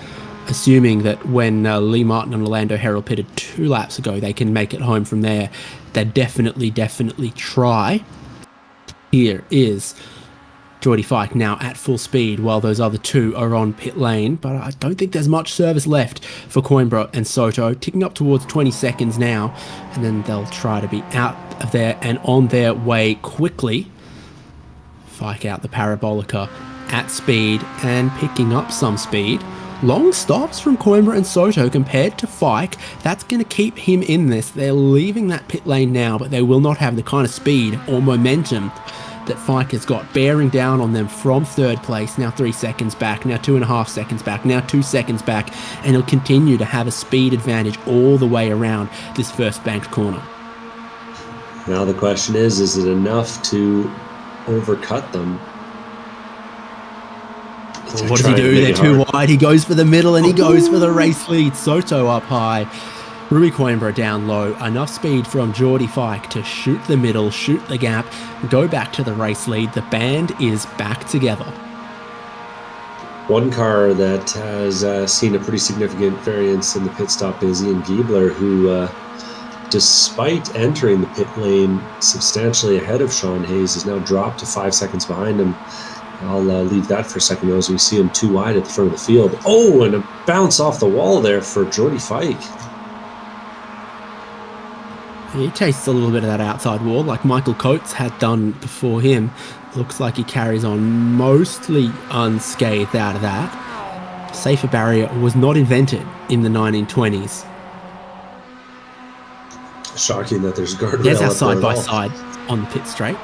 Speaker 2: assuming that when Lee Martin and Orlando Harrell pitted 2 laps ago, they can make it home from there. They definitely try. Here is Geordie Fike now at full speed while those other two are on pit lane, but I don't think there's much service left for Coimbra and Soto, ticking up towards 20 seconds now, and then they'll try to be out of there and on their way quickly. Fike out the Parabolica at speed and picking up some speed. Long stops from Coimbra and Soto compared to Fike. That's going to keep him in this. They're leaving that pit lane now, but they will not have the kind of speed or momentum that Fike has got bearing down on them from third place, now 3 seconds back, now 2.5 seconds back, now 2 seconds back, and he'll continue to have a speed advantage all the way around this first banked corner.
Speaker 3: Now the question is it enough to overcut them?
Speaker 2: What does he do? They're too wide. He goes for the middle and he goes for the race lead. Soto up high. Rui Coimbra down low. Enough speed from Geordie Fike to shoot the middle, shoot the gap, go back to the race lead. The band is back together.
Speaker 3: One car that has seen a pretty significant variance in the pit stop is Ian Giebler, who, despite entering the pit lane substantially ahead of Sean Hayes, is now dropped to 5 seconds behind him. I'll leave that for a second though, as we see him too wide at the front of the field. Oh, and a bounce off the wall there for Geordie Fike.
Speaker 2: He tastes a little bit of that outside wall like Michael Coates had done before him. Looks like he carries on mostly unscathed out of that. Safer barrier was not invented in the 1920s.
Speaker 3: Shocking that there's guardrail.
Speaker 2: There's our side by side on the pit straight.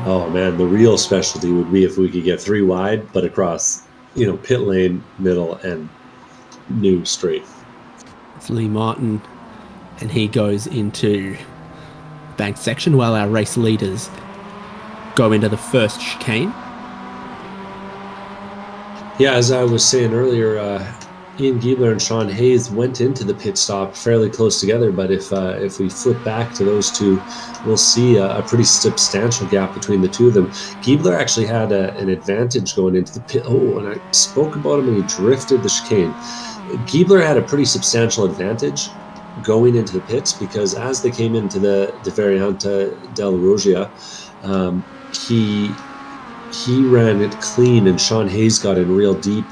Speaker 3: Oh man, the real specialty would be if we could get 3 wide, but across, pit lane, middle, and new straight.
Speaker 2: It's Lee Martin, and he goes into bank section while our race leaders go into the first chicane.
Speaker 3: Yeah, as I was saying earlier, Ian Giebler and Sean Hayes went into the pit stop fairly close together, but if we flip back to those two, we'll see a pretty substantial gap between the two of them. Giebler actually had an advantage going into the pit. Oh, and I spoke about him and he drifted the chicane. Giebler had a pretty substantial advantage going into the pits because as they came into the Variante della Roggia, he ran it clean and Sean Hayes got in real deep.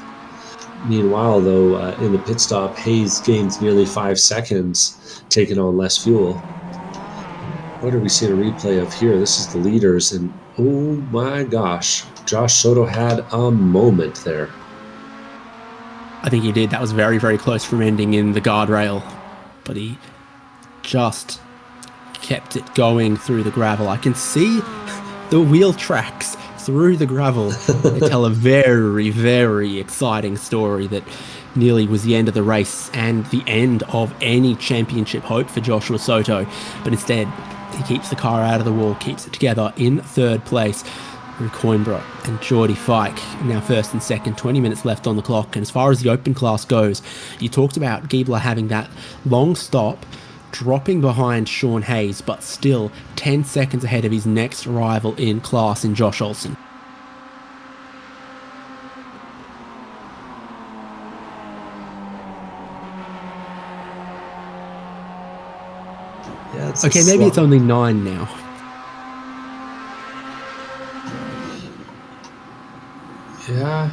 Speaker 3: Meanwhile, though, in the pit stop, Hayes gains nearly 5 seconds, taking on less fuel. What are we seeing a replay of here? This is the leaders, and oh my gosh, Josh Soto had a moment there.
Speaker 2: I think he did. That was very, very close from ending in the guardrail, but he just kept it going through the gravel. I can see the wheel tracks through the gravel. They tell a very, very exciting story that nearly was the end of the race and the end of any championship hope for Joshua Soto. But instead, he keeps the car out of the wall, keeps it together in third place. Rui Coimbra and Geordie Fike now first and second, 20 minutes left on the clock. And as far as the open class goes, you talked about Giebler having that long stop, dropping behind Sean Hayes, but still 10 seconds ahead of his next rival in class in Josh Olsen.
Speaker 3: Yeah,
Speaker 2: okay, maybe it's only 9 now.
Speaker 3: Yeah.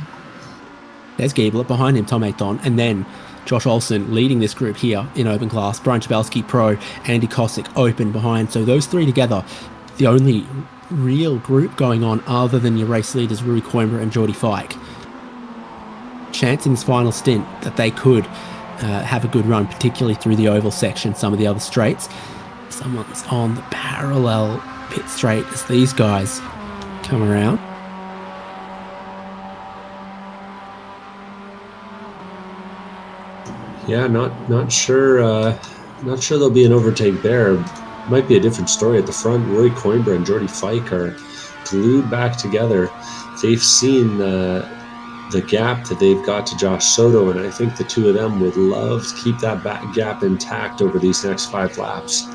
Speaker 2: There's Giebler, behind him Tom Ayton, and then Josh Olsen leading this group here in open class. Brian Chabelski pro, Andy Kosick open behind. So those three together, the only real group going on other than your race leaders Rui Coimbra and Geordie Fike. Chance in this final stint that they could have a good run, particularly through the oval section, some of the other straights. Someone's on the parallel pit straight as these guys come around.
Speaker 3: Yeah, not sure. Not sure there'll be an overtake there. Might be a different story at the front. Rui Coimbra and Geordie Fike are glued back together. They've seen the gap that they've got to Josh Soto, and I think the two of them would love to keep that back gap intact over these next 5 laps.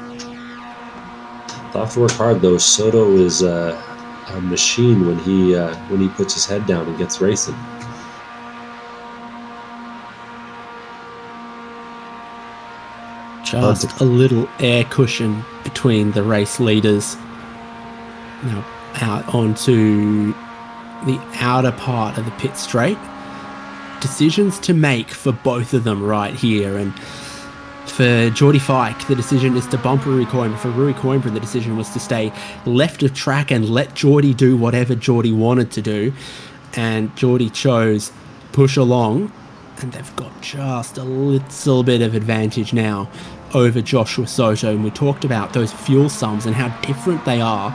Speaker 3: They'll have to work hard though. Soto is a machine when he puts his head down and gets racing.
Speaker 2: Just a little air cushion between the race leaders. Now out onto the outer part of the pit straight. Decisions to make for both of them right here. And for Geordie Fike, the decision is to bump Rui Coimbra. For Rui Coimbra, the decision was to stay left of track and let Geordie do whatever Geordie wanted to do. And Geordie chose push along. And they've got just a little bit of advantage now over Joshua Soto. And we talked about those fuel sums and how different they are.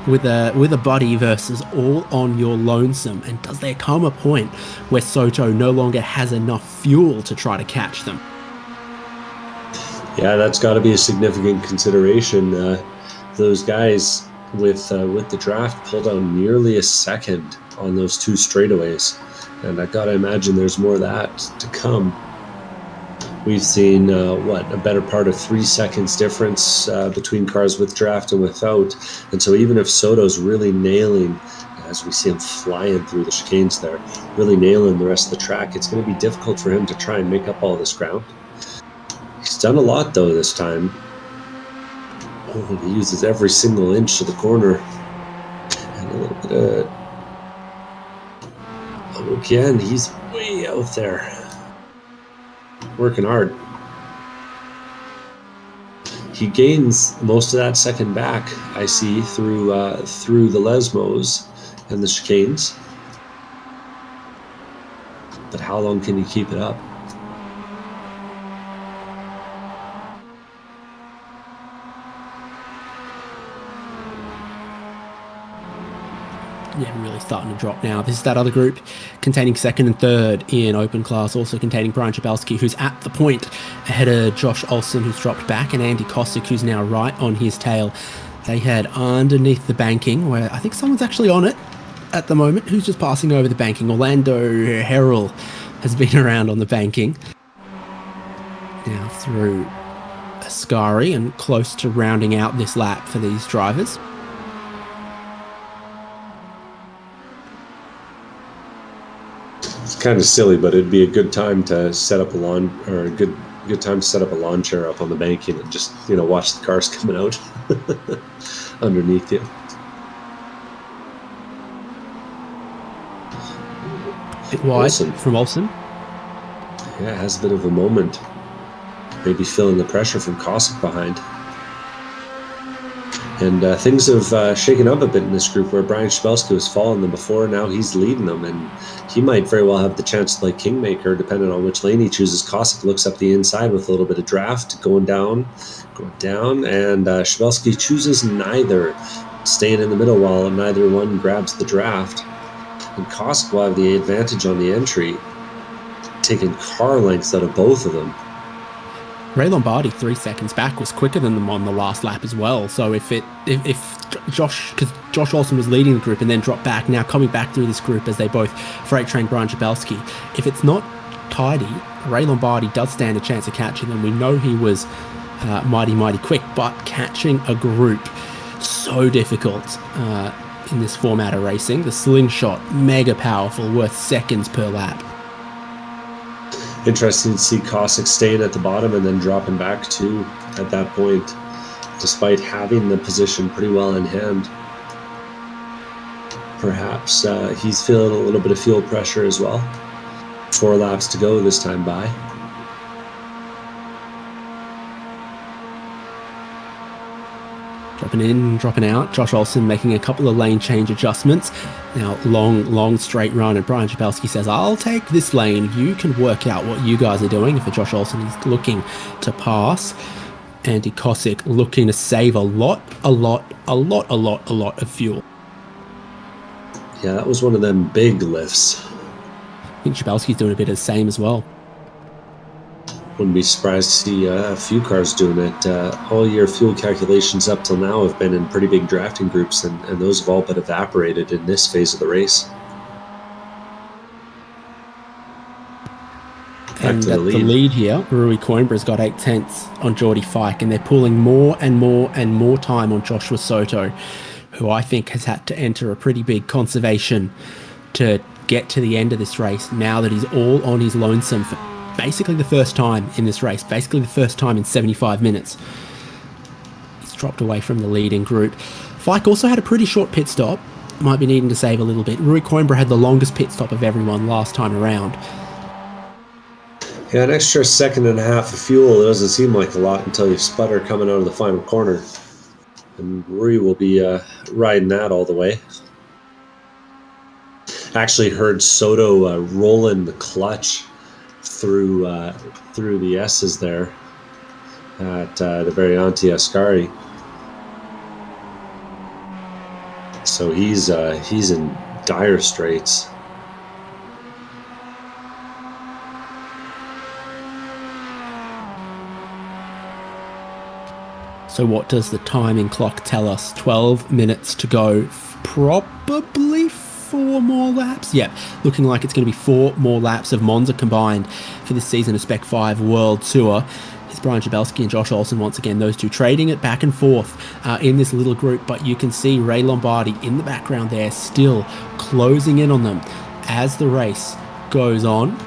Speaker 2: with a buddy versus all on your lonesome? And does there come a point where Soto no longer has enough fuel to try to catch them?
Speaker 3: Yeah, that's got to be a significant consideration. Those guys with the draft pulled out nearly a second on those 2 straightaways, and I got to imagine there's more of that to come. We've seen a better part of 3 seconds difference between cars with draft and without, and so even if Soto's really nailing, as we see him flying through the chicanes there, really nailing the rest of the track, it's going to be difficult for him to try and make up all this ground. He's done a lot though this time. Oh, he uses every single inch of the corner. And a little bit of... Oh, again, he's way out there. Working hard. He gains most of that second back, I see, through the Lesmos and the chicanes. But how long can he keep it up?
Speaker 2: Yeah, really starting to drop now. This is that other group containing second and third in open class, also containing Brian Chabelski, who's at the point ahead of Josh Olsen, who's dropped back, and Andy Kosick, who's now right on his tail. They head underneath the banking, where I think someone's actually on it at the moment. Who's just passing over the banking? Orlando Harrell has been around on the banking. Now through Ascari and close to rounding out this lap for these drivers.
Speaker 3: It's kind of silly, but it'd be a good time to set up a lawn, or a good time to set up a lawn chair up on the banking and just, watch the cars coming out underneath you.
Speaker 2: Bit wide from Olsen.
Speaker 3: Yeah, has a bit of a moment. Maybe feeling the pressure from Kosick behind. And things have shaken up a bit in this group, where Brian Chabelski was following them before. Now he's leading them, and he might very well have the chance to play Kingmaker, depending on which lane he chooses. Kosick looks up the inside with a little bit of draft, going down, and Chabelski chooses neither, staying in the middle while neither one grabs the draft. And Kosick will have the advantage on the entry, taking car lengths out of both of them.
Speaker 2: Ray Lombardi 3 seconds back was quicker than them on the last lap as well. So if Josh, because Josh Olsen was leading the group and then dropped back, now coming back through this group as they both freight train Brian Chabelski, if it's not tidy, Ray Lombardi does stand a chance of catching them. We know he was mighty quick, but catching a group so difficult in this format of racing. The slingshot, mega powerful, worth seconds per lap.
Speaker 3: Interesting to see Kosick staying at the bottom and then dropping back too at that point, despite having the position pretty well in hand. Perhaps he's feeling a little bit of fuel pressure as well. 4 laps to go this time by.
Speaker 2: Dropping in, dropping out. Josh Olsen making a couple of lane change adjustments. Now, long straight run, and Brian Chabelski says, I'll take this lane. You can work out what you guys are doing. For Josh Olsen, he's looking to pass. Andy Kosick looking to save a lot of fuel.
Speaker 3: Yeah, that was one of them big lifts.
Speaker 2: I think Chabelski's doing a bit of the same as well.
Speaker 3: Wouldn't be surprised to see a few cars doing it. All year fuel calculations up till now have been in pretty big drafting groups, and those have all but evaporated in this phase of the race.
Speaker 2: And at the lead here, Rui Coimbra's got 8 tenths on Geordie Fike, and they're pulling more and more time on Joshua Soto, who I think has had to enter a pretty big conservation to get to the end of this race now that he's all on his lonesome for basically the first time in this race, basically the first time in 75 minutes. He's dropped away from the leading group. Fike also had a pretty short pit stop, might be needing to save a little bit. Rui Coimbra had the longest pit stop of everyone last time around.
Speaker 3: Yeah, an extra 1.5 seconds of fuel, it doesn't seem like a lot until you sputter coming out of the final corner. And Rui will be riding that all the way. Actually heard Soto rolling the clutch through the S's there at the Variante Ascari. So he's in dire straits.
Speaker 2: So what does the timing clock tell us? 12 minutes to go. Probably 4 more laps. Yep, looking like it's going to be 4 more laps of Monza combined for this season of Spec-5 World Tour. It's Brian Jabelski and Josh Olsen once again, those two trading it back and forth in this little group, but you can see Ray Lombardi in the background there still closing in on them as the race goes on.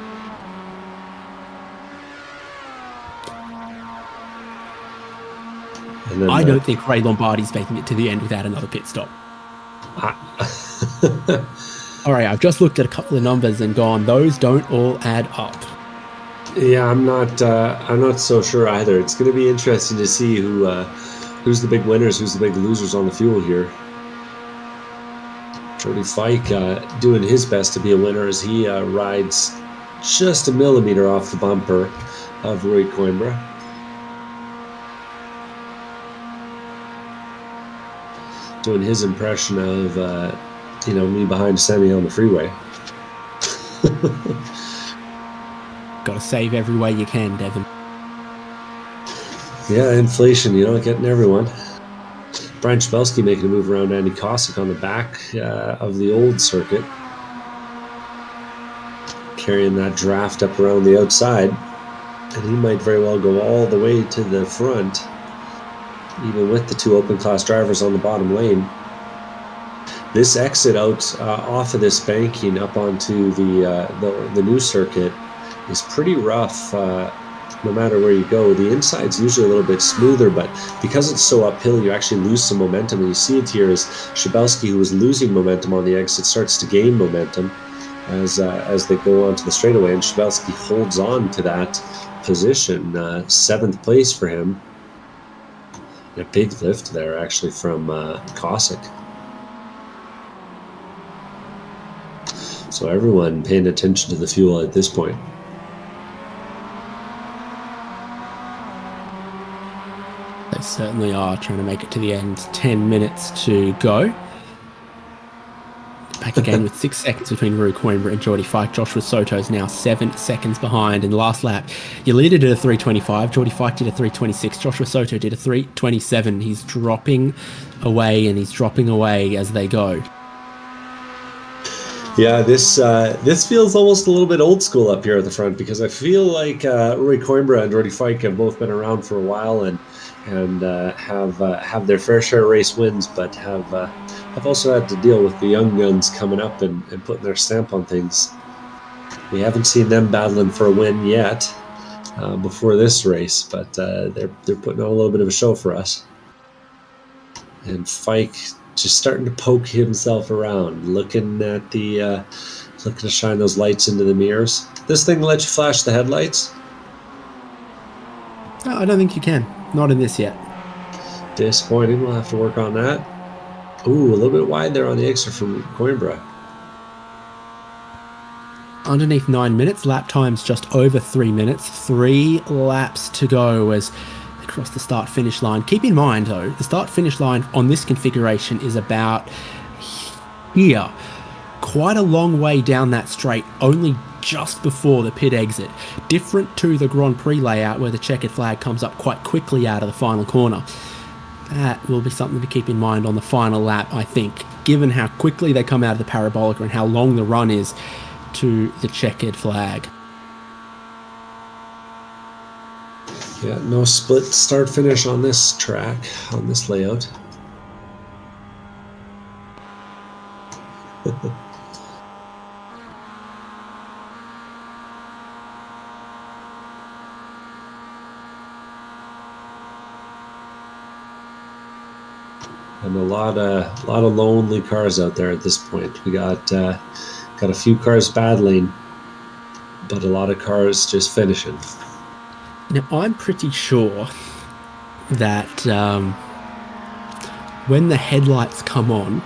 Speaker 2: I don't think Ray Lombardi's making it to the end without another pit stop. All right, I've just looked at a couple of numbers and gone, those don't all add up.
Speaker 3: Yeah, I'm not so sure either. It's going to be interesting to see who's the big winners, who's the big losers on the fuel here. Jody Fike doing his best to be a winner as he rides just a millimeter off the bumper of Rui Coimbra. Doing his impression of, me behind Sammy on the freeway.
Speaker 2: Got to save every way you can, Devin.
Speaker 3: Yeah, inflation, getting everyone. Brian Jabelski making a move around Andy Kosick on the back of the old circuit. Carrying that draft up around the outside. And he might very well go all the way to the front, even with the 2 open class drivers on the bottom lane. This exit out off of this banking up onto the new circuit is pretty rough no matter where you go. The inside's usually a little bit smoother, but because it's so uphill, you actually lose some momentum. And you see it here as Jabelski, who was losing momentum on the exit, starts to gain momentum as they go onto the straightaway, and Jabelski holds on to that position. 7th place for him. A big lift there, actually, from Kosick. So everyone paying attention to the fuel at this point.
Speaker 2: They certainly are trying to make it to the end. 10 minutes to go. Back again with 6 seconds between Rui Coimbra and Jordi Fike. Joshua Soto's now 7 seconds behind. In the last lap, Yelida did a 3:25. Jordi Fike did a 3:26. Joshua Soto did a 3:27. He's dropping away and he's dropping away as they go.
Speaker 3: Yeah, this feels almost a little bit old school up here at the front, because I feel like Rui Coimbra and Jordi Fike have both been around for a while and have their fair share of race wins, but have also had to deal with the young guns coming up and putting their stamp on things. We haven't seen them battling for a win yet before this race, but they're putting on a little bit of a show for us. And Fike just starting to poke himself around, looking to shine those lights into the mirrors. This thing lets you flash the headlights?
Speaker 2: No, I don't think you can. Not in this yet.
Speaker 3: Disappointing. We'll have to work on that. Ooh, a little bit wide there on the exit from Coimbra.
Speaker 2: Underneath 9 minutes, lap time's just over 3 minutes. 3 laps to go as they cross the start-finish line. Keep in mind, though, the start-finish line on this configuration is about here. Quite a long way down that straight, only just before the pit exit. Different to the Grand Prix layout where the checkered flag comes up quite quickly out of the final corner. That will be something to keep in mind on the final lap, I think, given how quickly they come out of the parabolic and how long the run is to the checkered flag.
Speaker 3: Yeah, no split start-finish on this track, on this layout. And a lot of lonely cars out there at this point. We got a few cars battling, but a lot of cars just finishing.
Speaker 2: Now, I'm pretty sure that when the headlights come on,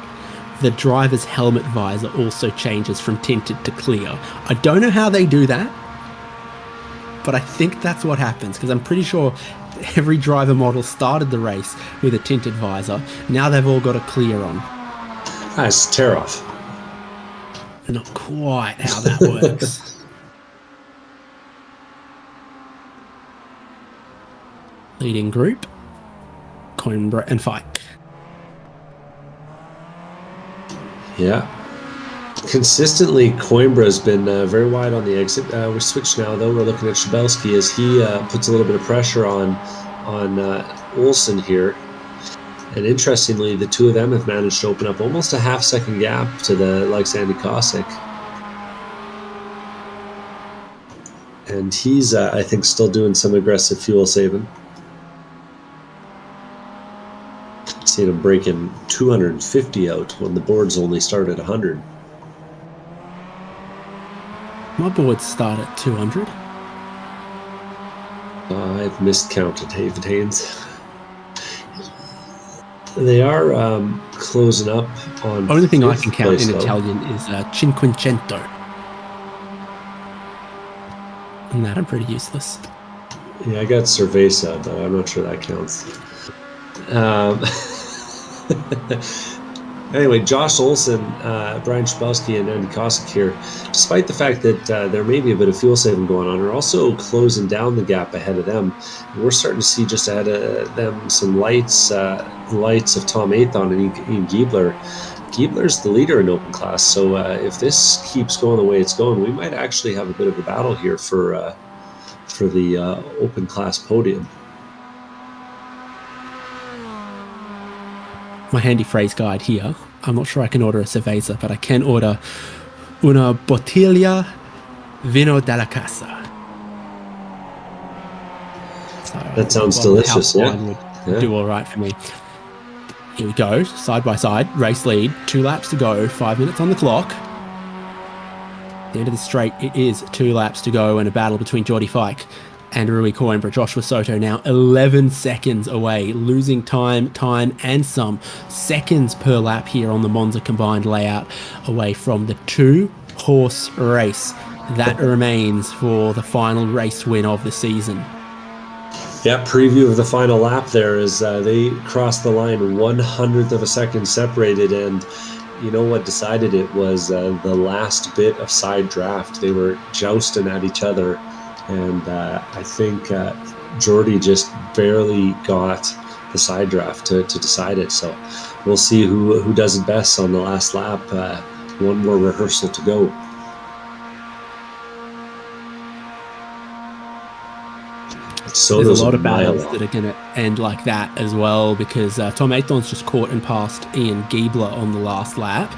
Speaker 2: the driver's helmet visor also changes from tinted to clear. I don't know how they do that, but I think that's what happens, because I'm pretty sure every driver model started the race with a tinted visor. Now they've all got a clear on.
Speaker 3: Nice tear off.
Speaker 2: Not quite how that works. Leading group, Coimbra and Fike.
Speaker 3: Yeah. Consistently, Coimbra's been very wide on the exit. We're switched now, though. We're looking at Shabelski as he puts a little bit of pressure on Olsen here. And interestingly, the two of them have managed to open up almost a half-second gap to the likes of Andy Kosick. And he's, I think, still doing some aggressive fuel saving. Seen him breaking 250 out when the boards only start at 100.
Speaker 2: My boards start at 200.
Speaker 3: I've miscounted David Haynes. They are closing up on.
Speaker 2: Only thing I can count in
Speaker 3: though.
Speaker 2: Italian is cinquecento. And that I'm pretty useless.
Speaker 3: Yeah, I got Cerveza, but I'm not sure that counts. Anyway, Josh Olsen, Brian Shabelski, and Andy Kosick here, despite the fact that there may be a bit of fuel saving going on, are also closing down the gap ahead of them. And we're starting to see just ahead of them some lights of Tom Athon and Ian Giebler. Giebler's the leader in open class, so if this keeps going the way it's going, we might actually have a bit of a battle here for the open class podium.
Speaker 2: My handy phrase guide here. I'm not sure I can order a cerveza, but I can order una bottiglia vino della casa. So
Speaker 3: That sounds delicious, yeah.
Speaker 2: Would do all right for me. Here we go, side by side, race lead, 2 laps to go, 5 minutes on the clock. At the end of the straight, it is 2 laps to go and a battle between Geordie Fike and Rui Coimbra. Joshua Soto now 11 seconds away, losing time and some seconds per lap here on the Monza combined layout, away from the 2-horse race that remains for the final race win of the season.
Speaker 3: Yeah, preview of the final lap there as they crossed the line 1/100th of a second separated, and you know what decided it was the last bit of side draft. They were jousting at each other, and I think Geordie just barely got the side draft to decide it. So we'll see who does it best on the last lap. One more rehearsal to go. So
Speaker 2: there's a lot of battles that are going to end like that as well, because Tom Athon's just caught and passed Ian Giebler on the last lap.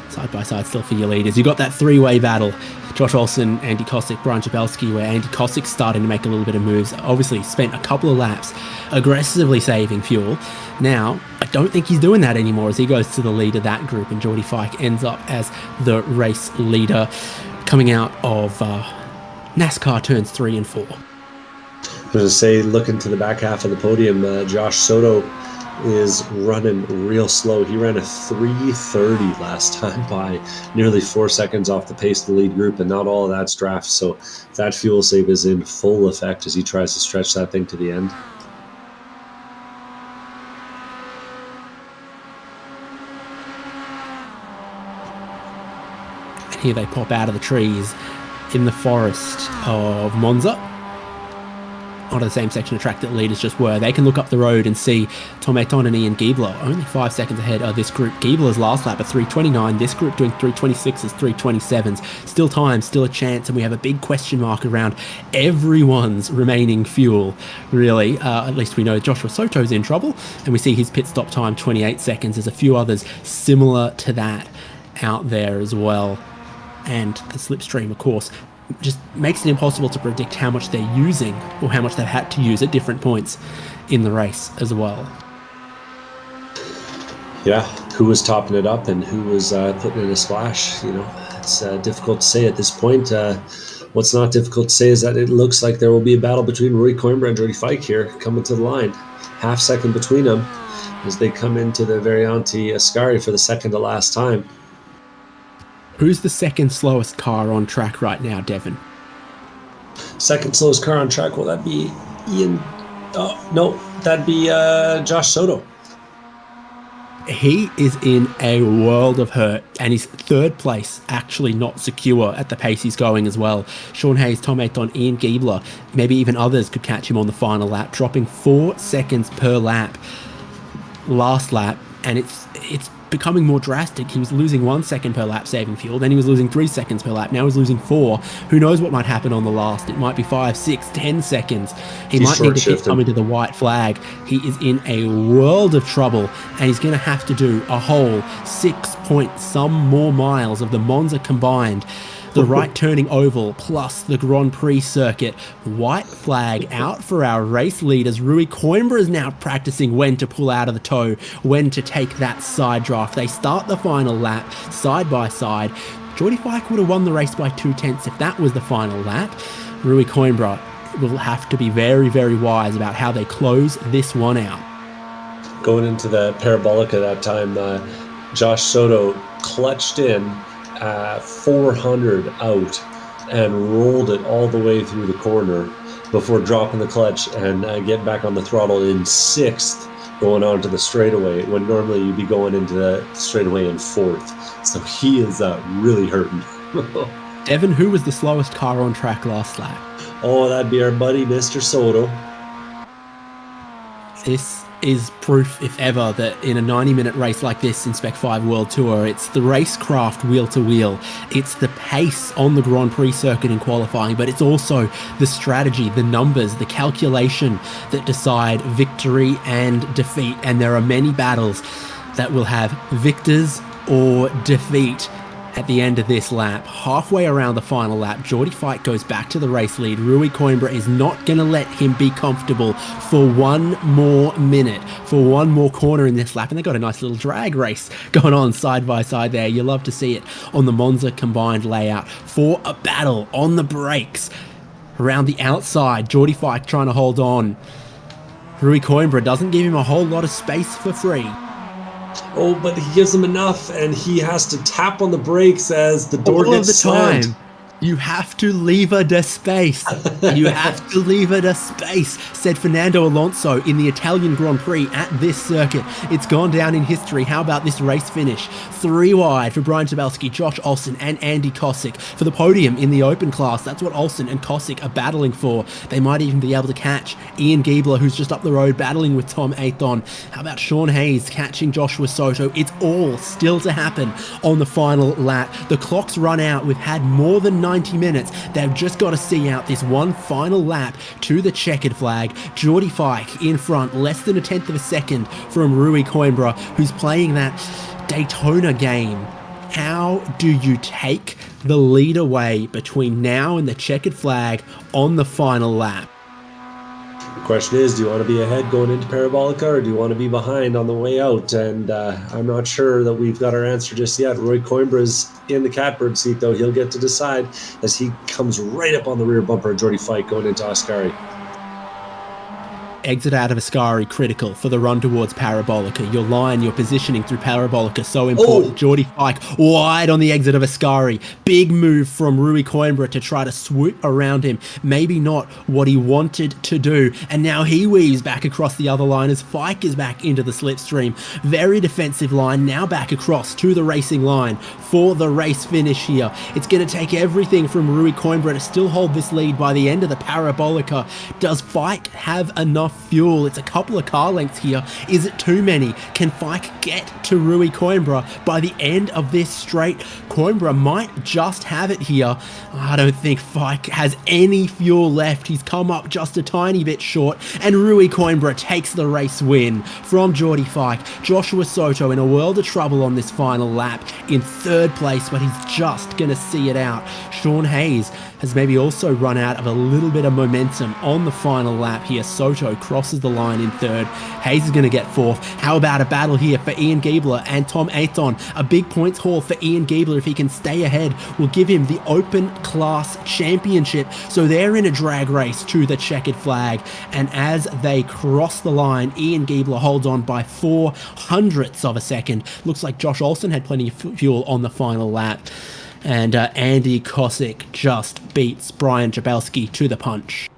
Speaker 2: Side by side still for your leaders. You got that 3-way battle. Josh Olsen, Andy Kosick, Brian Shabelski, where Andy Kosick's starting to make a little bit of moves. Obviously spent a couple of laps aggressively saving fuel. Now, I don't think he's doing that anymore as he goes to the lead of that group, and Geordie Fike ends up as the race leader coming out of NASCAR turns 3 and 4.
Speaker 3: I was going to say, looking to the back half of the podium, Josh Soto is running real slow. He ran a 3:30 last time by nearly 4 seconds off the pace of the lead group, and not all of that's draft. So that fuel save is in full effect as he tries to stretch that thing to the end.
Speaker 2: And here they pop out of the trees in the forest of Monza, onto the same section of track that leaders just were. They can look up the road and see Tom Athon and Ian Giebler only 5 seconds ahead of this group. Giebler's last lap at 3:29, this group doing 3:26s, 3:27s. Still time, still a chance, and we have a big question mark around everyone's remaining fuel, really. At least we know Joshua Soto's in trouble, and we see his pit stop time 28 seconds. There's a few others similar to that out there as well. And the slipstream, of course, just makes it impossible to predict how much they're using or how much they've had to use at different points in the race as well.
Speaker 3: Yeah, who was topping it up and who was putting in a splash, you know, it's difficult to say at this point. What's not difficult to say is that it looks like there will be a battle between Rui Coimbra and Geordie Fike here coming to the line. Half second between them as they come into the Varianti Ascari for the second to last time.
Speaker 2: Who's the second slowest car on track right now, Devin?
Speaker 3: Second slowest car on track, will that be Ian? Oh, no, that'd be Josh Soto.
Speaker 2: He is in a world of hurt, and his third place actually not secure at the pace he's going as well. Sean Hayes, Tom Ayton, Ian Giebler, maybe even others could catch him on the final lap, dropping 4 seconds per lap last lap, and it's becoming more drastic. He was losing 1 second per lap saving fuel, then he was losing 3 seconds per lap, now he's losing 4. Who knows what might happen on the last? It might be 5, 6, 10 seconds. He might need to keep coming to the white flag. He is in a world of trouble, and he's going to have to do a whole 6 point some more miles of the Monza combined. The right turning oval plus the Grand Prix circuit. White flag out for our race leaders. Rui Coimbra is now practicing when to pull out of the toe, when to take that side draft. They start the final lap side by side. Geordie Fike would have won the race by 2/10 if that was the final lap. Rui Coimbra will have to be very, very wise about how they close this one out.
Speaker 3: Going into the Parabolica that time, Josh Soto clutched in 400 out and rolled it all the way through the corner before dropping the clutch and getting back on the throttle in 6th, going on to the straightaway, when normally you'd be going into the straightaway in 4th. So he is really hurting.
Speaker 2: Devin, who was the slowest car on track last lap?
Speaker 3: Oh, that'd be our buddy, Mr. Soto.
Speaker 2: This is proof, if ever, that in a 90-minute race like this in Spec-5 World Tour, it's the racecraft wheel to wheel. It's the pace on the Grand Prix circuit in qualifying, but it's also the strategy, the numbers, the calculation that decide victory and defeat. And there are many battles that will have victors or defeat at the end of this lap. Halfway around the final lap, Geordie Fike goes back to the race lead. Rui Coimbra is not going to let him be comfortable for one more minute, for one more corner in this lap. And they got a nice little drag race going on side by side there. You love to see it on the Monza combined layout for a battle on the brakes. Around the outside, Geordie Fike trying to hold on. Rui Coimbra doesn't give him a whole lot of space for free.
Speaker 3: Oh, but he gives him enough, and he has to tap on the brakes as the door gets slammed.
Speaker 2: Time. You have to leave it a space. You have to leave it a space, said Fernando Alonso in the Italian Grand Prix at this circuit. It's gone down in history. How about this race finish? 3 wide for Brian Chabelski, Josh Olsen and Andy Kosick for the podium in the open class. That's what Olsen and Kosick are battling for. They might even be able to catch Ian Giebler, who's just up the road battling with Tom Ayton. How about Sean Hayes catching Joshua Soto? It's all still to happen on the final lap. The clock's run out. We've had more than 90 minutes. They've just got to see out this one final lap to the checkered flag. Geordie Fike in front, less than 1/10 of a second from Rui Coimbra, who's playing that Daytona game. How do you take the lead away between now and the checkered flag on the final lap?
Speaker 3: The question is, do you want to be ahead going into Parabolica, or do you want to be behind on the way out? And I'm not sure that we've got our answer just yet. Rui Coimbra's in the catbird seat, though. He'll get to decide as he comes right up on the rear bumper of Geordie Fike going into Ascari.
Speaker 2: Exit out of Ascari critical for the run towards Parabolica. Your line, your positioning through Parabolica, so important. Geordie Fike wide on the exit of Ascari. Big move from Rui Coimbra to try to swoop around him. Maybe not what he wanted to do. And now he weaves back across the other line as Fike is back into the slipstream. Very defensive line, now back across to the racing line for the race finish here. It's going to take everything from Rui Coimbra to still hold this lead by the end of the Parabolica. Does Fike have enough fuel? It's a couple of car lengths here. Is it too many? Can Fike get to Rui Coimbra by the end of this straight? Coimbra might just have it here. I don't think Fike has any fuel left. He's come up just a tiny bit short, and Rui Coimbra takes the race win from Geordie Fike. Joshua Soto in a world of trouble on this final lap in 3rd place, but he's just going to see it out. Sean Hayes has maybe also run out of a little bit of momentum on the final lap here. Soto crosses the line in 3rd. Hayes is going to get 4th. How about a battle here for Ian Giebler and Tom Ayton? A big points haul for Ian Giebler. If he can stay ahead, will give him the Open Class Championship. So they're in a drag race to the checkered flag. And as they cross the line, Ian Giebler holds on by 0.04 of a second. Looks like Josh Olsen had plenty of fuel on the final lap. And Andy Kosick just beats Brian Chabelski to the punch.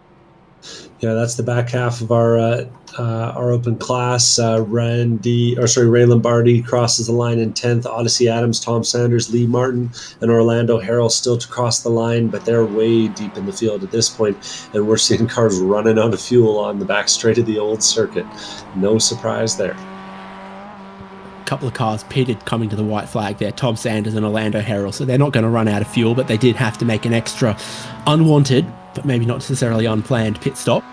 Speaker 3: Yeah, that's the back half of our open class. Ray Lombardi crosses the line in 10th. Odyssey Adams, Tom Sanders, Lee Martin, and Orlando Harrell still to cross the line, but they're way deep in the field at this point, and we're seeing cars running out of fuel on the back straight of the old circuit. No surprise there.
Speaker 2: Couple of cars pitted coming to the white flag there, Tom Sanders and Orlando Harrell, so they're not going to run out of fuel, but they did have to make an extra unwanted, but maybe not necessarily unplanned pit stop.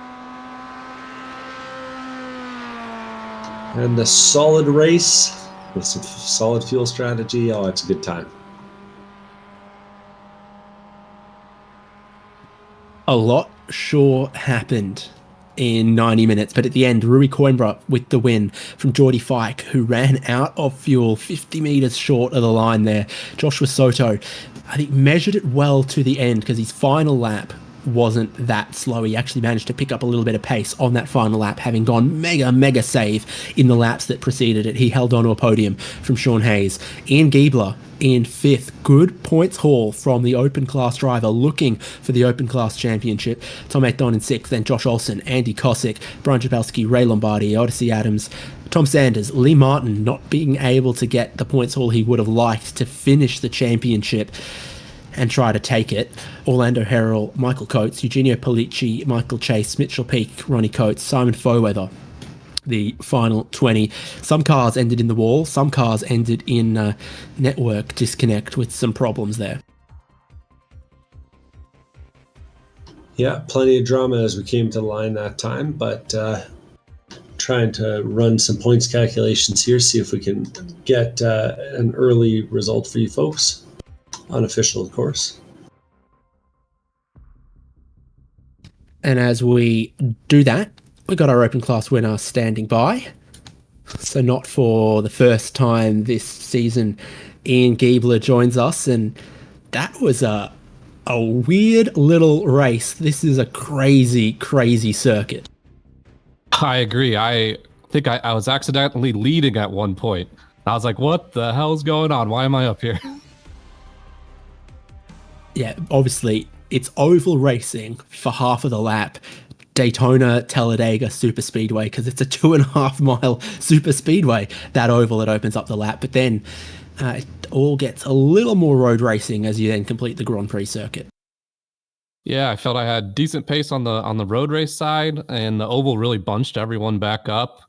Speaker 3: And the solid race with some solid fuel strategy. Oh, it's a good time.
Speaker 2: A lot sure happened in 90 minutes, but at the end, Rui Coimbra with the win from Geordie Fike, who ran out of fuel 50 metres short of the line there. Joshua Soto, I think, measured it well to the end because his final lap wasn't that slow. He actually managed to pick up a little bit of pace on that final lap, having gone mega save in the laps that preceded it. He held on to a podium from Sean Hayes. Ian Giebler in 5th. Good points haul from the open class driver looking for the open class championship. Tom Don in 6th, then Josh Olsen, Andy Kosick, Brian Jabelski, Ray Lombardi, Odyssey Adams, Tom Sanders, Lee Martin not being able to get the points haul he would have liked to finish the championship and try to take it. Orlando Harrell, Michael Coates, Eugenio Polici, Michael Chase, Mitchell Peake, Ronnie Coates, Simon Foweather. The final 20. Some cars ended in the wall. Some cars ended in network disconnect with some problems there.
Speaker 3: Yeah, plenty of drama as we came to the line that time, but trying to run some points calculations here, see if we can get an early result for you folks. Unofficial, of course.
Speaker 2: And as we do that, we got our open class winner standing by. So not for the first time this season, Ian Giebler joins us, and that was a weird little race. This is a crazy circuit.
Speaker 5: I agree. I think I was accidentally leading at one point. I was like, what the hell's going on? Why am I up here?
Speaker 2: Yeah, obviously, it's oval racing for half of the lap. Daytona Talladega Super Speedway, because it's a 2.5 mile super speedway, that oval that opens up the lap. But then it all gets a little more road racing as you then complete the Grand Prix circuit.
Speaker 5: Yeah, I felt I had decent pace on the road race side, and the oval really bunched everyone back up.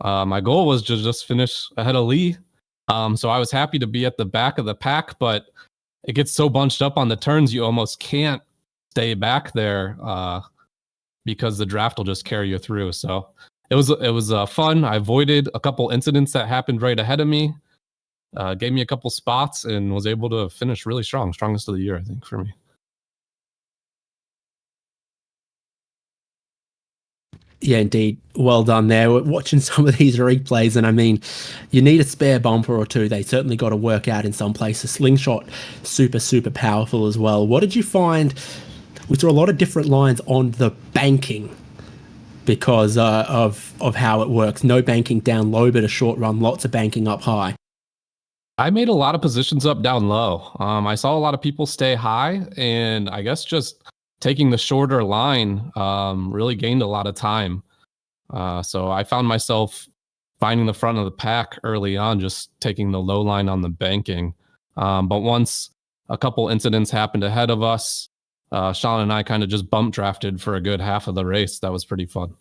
Speaker 5: My goal was to just finish ahead of Lee. So I was happy to be at the back of the pack, but it gets so bunched up on the turns, you almost can't stay back there because the draft will just carry you through. So it was fun. I avoided a couple incidents that happened right ahead of me, gave me a couple spots, and was able to finish really strong. Strongest of the year, I think, for me.
Speaker 2: Yeah, indeed. Well done there. We're watching some of these replays, and I mean, you need a spare bumper or two. They certainly got to work out in some places. Slingshot, super powerful as well. What did you find? We saw a lot of different lines on the banking because of how it works. No banking down low, but a short run. Lots of banking up high.
Speaker 5: I made a lot of positions up down low. I saw a lot of people stay high, and I guess just taking the shorter line really gained a lot of time. So I found myself finding the front of the pack early on, just taking the low line on the banking. But once a couple incidents happened ahead of us, Sean and I kind of just bump drafted for a good half of the race. That was pretty fun.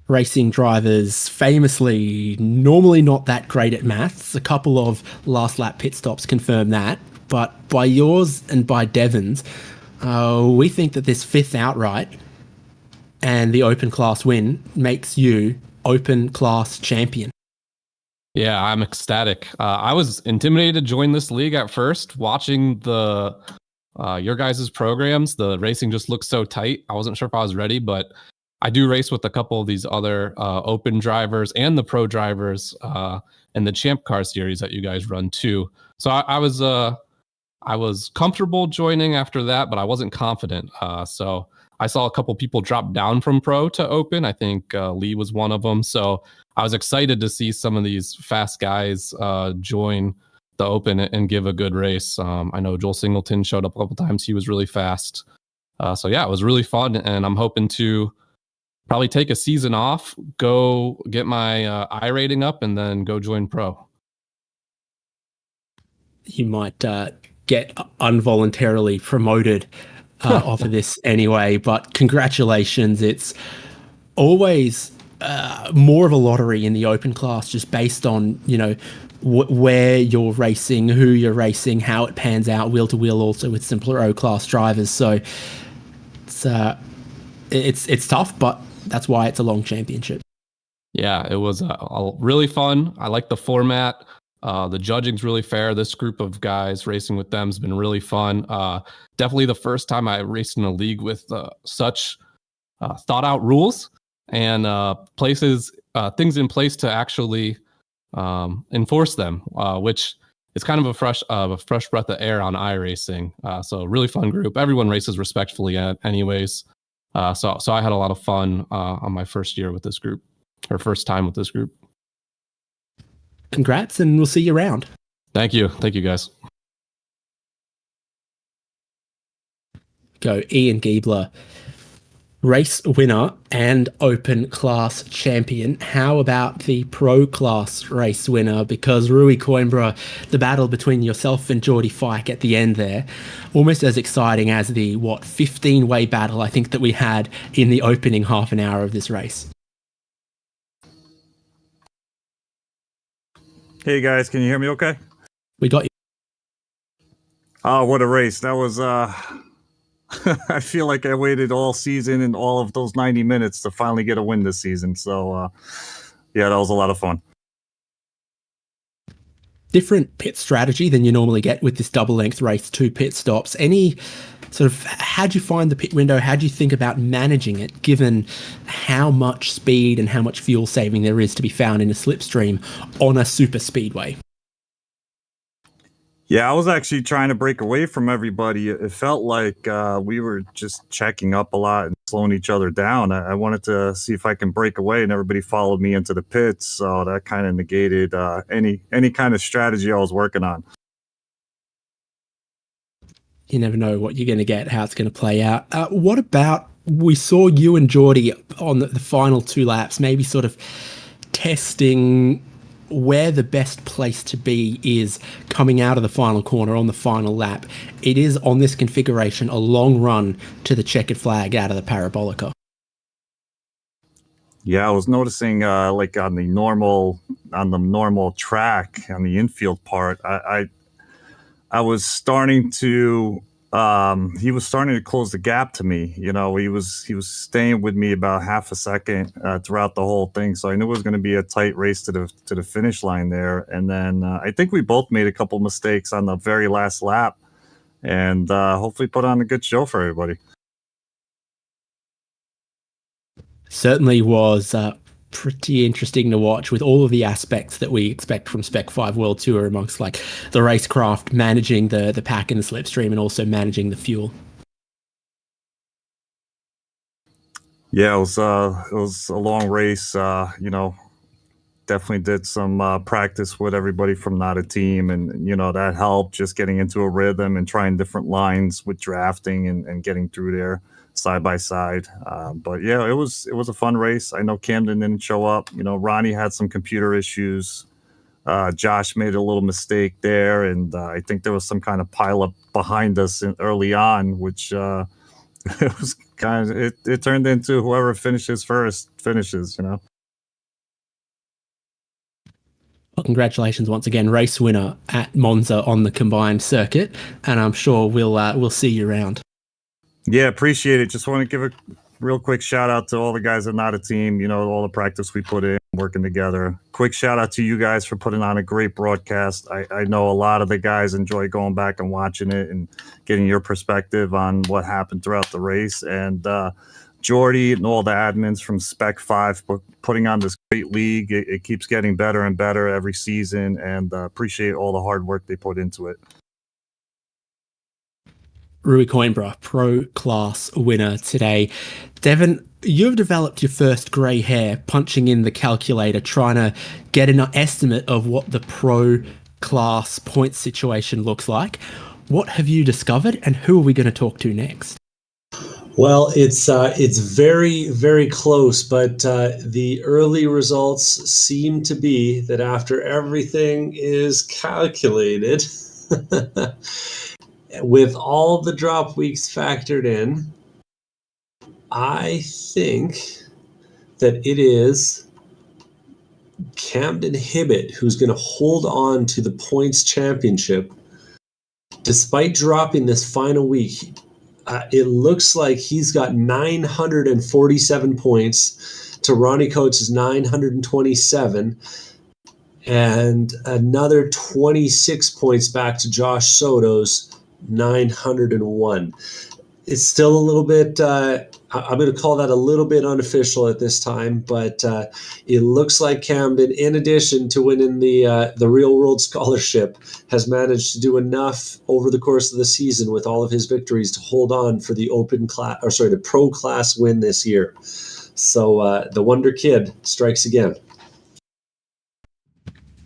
Speaker 2: Racing drivers famously normally not that great at maths. A couple of last lap pit stops confirm that. But by yours and by Devon's, we think that this 5th outright and the open class win makes you open class champion.
Speaker 5: Yeah, I'm ecstatic. I was intimidated to join this league at first, watching the your guys' programs. The racing just looked so tight. I wasn't sure if I was ready, but I do race with a couple of these other open drivers and the pro drivers and the Champ Car series that you guys run too. So I was comfortable joining after that, but I wasn't confident. So I saw a couple people drop down from pro to open. I think Lee was one of them. So I was excited to see some of these fast guys join the open and give a good race. I know Joel Singleton showed up a couple times. He was really fast. So yeah, it was really fun, and I'm hoping to probably take a season off, go get my I rating up, and then go join pro.
Speaker 2: You might get involuntarily promoted off of this anyway, but congratulations. It's always more of a lottery in the open class, just based on, you know, where you're racing, who you're racing, how it pans out wheel to wheel, also with simpler O class drivers. So it's tough, but that's why it's a long championship.
Speaker 5: Yeah, it was really fun. I like the format. The judging's really fair. This group of guys, racing with them has been really fun. Definitely the first time I raced in a league with such thought out rules and things in place to actually enforce them, which is kind of a fresh breath of air on iRacing. So really fun group. Everyone races respectfully anyways. So I had a lot of fun on my first year with this group, or first time with this group.
Speaker 2: Congrats, and we'll see you around.
Speaker 5: Thank you guys.
Speaker 2: Go Ian Giebler, race winner and open class champion. How about the pro class race winner? Because Rui Coimbra, the battle between yourself and Geordie Fike at the end there, almost as exciting as the 15-way battle I think that we had in the opening half an hour of this race.
Speaker 6: Hey guys, can you hear me okay?
Speaker 2: We got you.
Speaker 6: Oh, what a race. That was I feel like I waited all season and all of those 90 minutes to finally get a win this season. So yeah, that was a lot of fun.
Speaker 2: Different pit strategy than you normally get with this double length race, 2 pit stops. Any sort of, how'd you find the pit window? How'd you think about managing it, given how much speed and how much fuel saving there is to be found in a slipstream on a super speedway?
Speaker 6: Yeah, I was actually trying to break away from everybody. It felt like we were just checking up a lot and slowing each other down. I wanted to see if I can break away, and everybody followed me into the pits. So that kind of negated any kind of strategy I was working on.
Speaker 2: You never know what you're going to get, how it's going to play out. What about, we saw you and Geordie on the final 2 laps, maybe sort of testing where the best place to be is coming out of the final corner on the final lap. It is, on this configuration, a long run to the checkered flag out of the Parabolica.
Speaker 6: Yeah, I was noticing like on the normal track, on the infield part, I was starting to he was starting to close the gap to me. You know, he was staying with me about half a second throughout the whole thing. So I knew it was going to be a tight race to the finish line there. And then I think we both made a couple mistakes on the very last lap, and hopefully put on a good show for everybody.
Speaker 2: Certainly was pretty interesting to watch, with all of the aspects that we expect from Spec-5 World Tour, amongst like the racecraft, managing the pack and the slipstream, and also managing the fuel.
Speaker 6: Yeah, it was a long race. You know, definitely did some practice with everybody from not a team, and you know that helped, just getting into a rhythm and trying different lines with drafting and getting through there side by side. But yeah, it was a fun race. I know Camden didn't show up. You know, Ronnie had some computer issues. Josh made a little mistake there, and I think there was some kind of pileup behind us early on, which it was kind of it turned into whoever finishes first finishes. You know.
Speaker 2: Well, congratulations once again, race winner at Monza on the combined circuit, and I'm sure we'll see you around.
Speaker 6: Yeah, appreciate it. Just want to give a real quick shout out to all the guys at Not a Team, you know, all the practice we put in, working together. Quick shout out to you guys for putting on a great broadcast. I know a lot of the guys enjoy going back and watching it and getting your perspective on what happened throughout the race. And Geordie and all the admins from Spec-5 putting on this great league. It keeps getting better and better every season, and appreciate all the hard work they put into it.
Speaker 2: Rui Coimbra, pro class winner today. Devon, you've developed your first grey hair punching in the calculator, trying to get an estimate of what the pro class point situation looks like. What have you discovered, and who are we going to talk to next?
Speaker 3: Well, it's very, very close, but the early results seem to be that after everything is calculated, with all the drop weeks factored in, I think that it is Camden Hibbett who's going to hold on to the points championship despite dropping this final week. It looks like he's got 947 points to Ronnie Coates' 927, and another 26 points back to Josh Soto's 901. It's still a little bit, I'm going to call that a little bit unofficial at this time, but it looks like Camden, in addition to winning the Real World Scholarship, has managed to do enough over the course of the season with all of his victories to hold on for the the pro class win this year. So the Wonder Kid strikes again.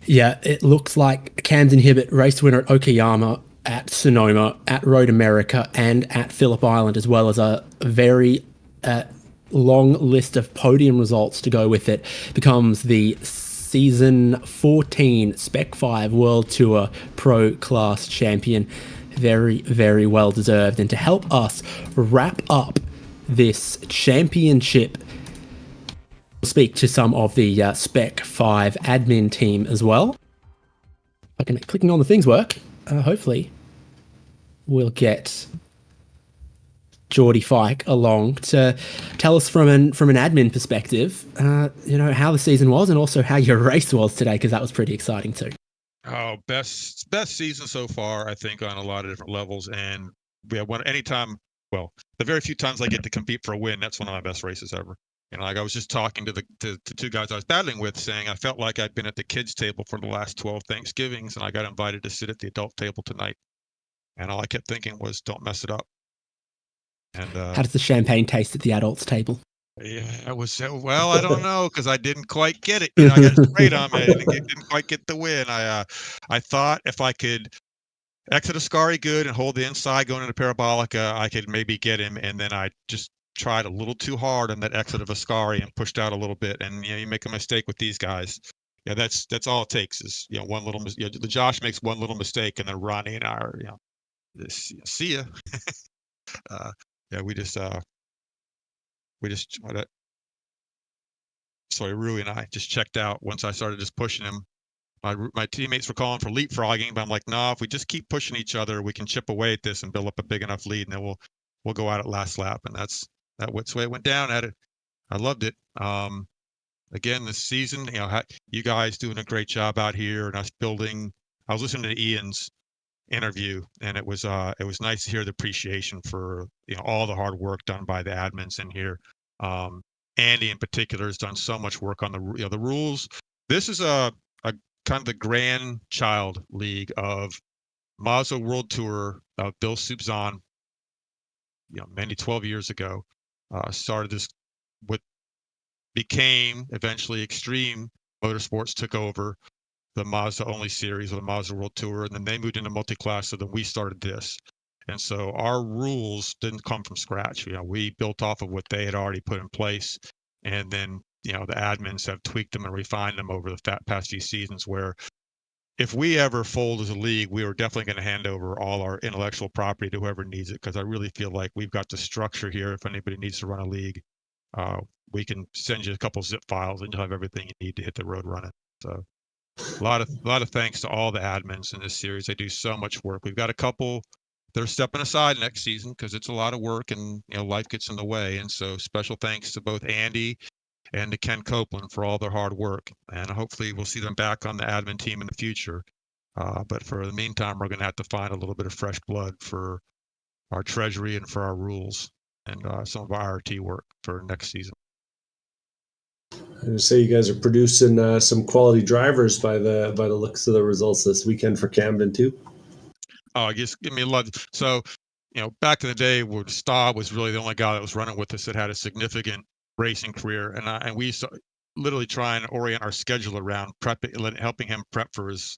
Speaker 2: Yeah, it looks like Camden Hibbett, race winner at Okayama, at Sonoma, at Road America, and at Phillip Island, as well as a very long list of podium results to go with it, becomes the season 14 Spec-5 World Tour Pro Class Champion. Very, very well deserved. And to help us wrap up this championship, we'll speak to some of the Spec-5 admin team as well. If I can clicking on the things work, hopefully we'll get Geordie Fike along to tell us from an admin perspective, how the season was and also how your race was today, because that was pretty exciting too.
Speaker 7: Oh, best season so far, I think, on a lot of different levels. And the very few times I get to compete for a win, that's one of my best races ever. Like I was just talking to the two guys I was battling with, saying I felt like I'd been at the kids' table for the last 12 Thanksgivings, and I got invited to sit at the adult table tonight. And all I kept thinking was, don't mess it up. And
Speaker 2: how does the champagne taste at the adults' table?
Speaker 7: Yeah, I don't know, because I didn't quite get it. I got sprayed on me and didn't quite get the win. I thought if I could exit Ascari good and hold the inside going into Parabolica, I could maybe get him, and then I just tried a little too hard on that exit of Ascari and pushed out a little bit. And you make a mistake with these guys. Yeah, that's all it takes is one little. The Josh makes one little mistake, and then Ronnie and I are see ya. Rui and I just checked out once I started just pushing him. My teammates were calling for leapfrogging, but I'm like, no, if we just keep pushing each other, we can chip away at this and build up a big enough lead, and then we'll go out at last lap. And that's the way it went down at it. I loved it. Again, this season, you guys doing a great job out here, and us building. I was listening to Ian's interview, and it was nice to hear the appreciation for all the hard work done by the admins in here. Andy in particular has done so much work on the rules. This is a kind of the grandchild league of Mazda World Tour of Bill Subzan. Many 12 years ago, started this what became eventually Extreme Motorsports took over the Mazda only series of the Mazda World Tour, and then they moved into multi-class, so then we started this. And so our rules didn't come from scratch. We built off of what they had already put in place, and then the admins have tweaked them and refined them over the past few seasons, where if we ever fold as a league, we are definitely going to hand over all our intellectual property to whoever needs it, because I really feel like we've got the structure here. If anybody needs to run a league, we can send you a couple zip files and you'll have everything you need to hit the road running. So a lot of thanks to all the admins in this series. They do so much work. We've got a couple that are stepping aside next season because it's a lot of work and life gets in the way. And so special thanks to both Andy and to Ken Copeland for all their hard work. And hopefully we'll see them back on the admin team in the future. But for the meantime, we're going to have to find a little bit of fresh blood for our treasury and for our rules and some of our RT work for next season.
Speaker 3: I would say you guys are producing some quality drivers by the looks of the results this weekend for Camden too.
Speaker 7: Oh, just give me a love. So, back in the day, where Staub was really the only guy that was running with us that had a significant racing career, and we used to literally try and orient our schedule around helping him prep for his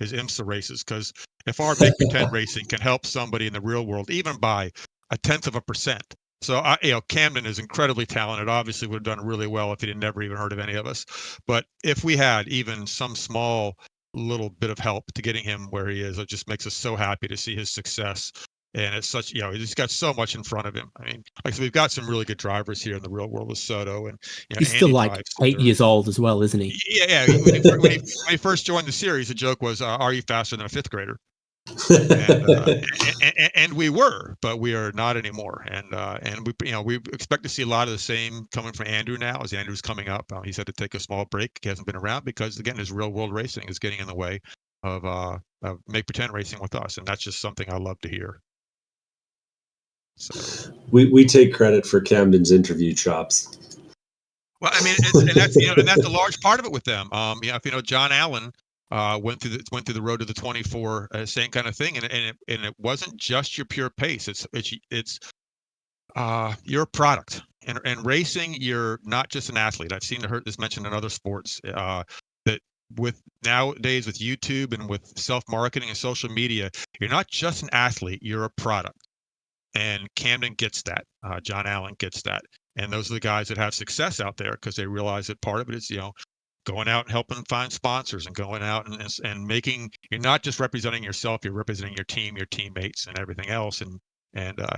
Speaker 7: IMSA races. Because if our Make Pretend racing can help somebody in the real world, even by 0.1%, So Camden is incredibly talented. Obviously, would have done really well if he had never even heard of any of us. But if we had even some small little bit of help to getting him where he is, it just makes us so happy to see his success. And it's such, he's got so much in front of him. I mean, like I said, we've got some really good drivers here in the real world with Soto, and
Speaker 2: he's
Speaker 7: Andy
Speaker 2: still like
Speaker 7: drives
Speaker 2: 8 years old as well, isn't he?
Speaker 7: Yeah. When he first joined the series, the joke was, "Are you faster than a fifth grader?" And we were, but we are not anymore. And we expect to see a lot of the same coming from Andrew now. As Andrew's coming up, he's had to take a small break. He hasn't been around because, again, his real world racing is getting in the way of make pretend racing with us, and that's just something I love to hear. So
Speaker 3: we take credit for Camden's interview chops.
Speaker 7: Well, I mean, and that's a large part of it with them. If John Allen went through the road to the 24, same kind of thing, and it wasn't just your pure pace. It's you're a product, and racing, you're not just an athlete. I've seen this mentioned in other sports that with nowadays with YouTube and with self-marketing and social media, you're not just an athlete, you're a product. And Camden gets that. John Allen gets that. And those are the guys that have success out there because they realize that part of it is, going out and helping find sponsors and going out and making, you're not just representing yourself, you're representing your team, your teammates, and everything else. And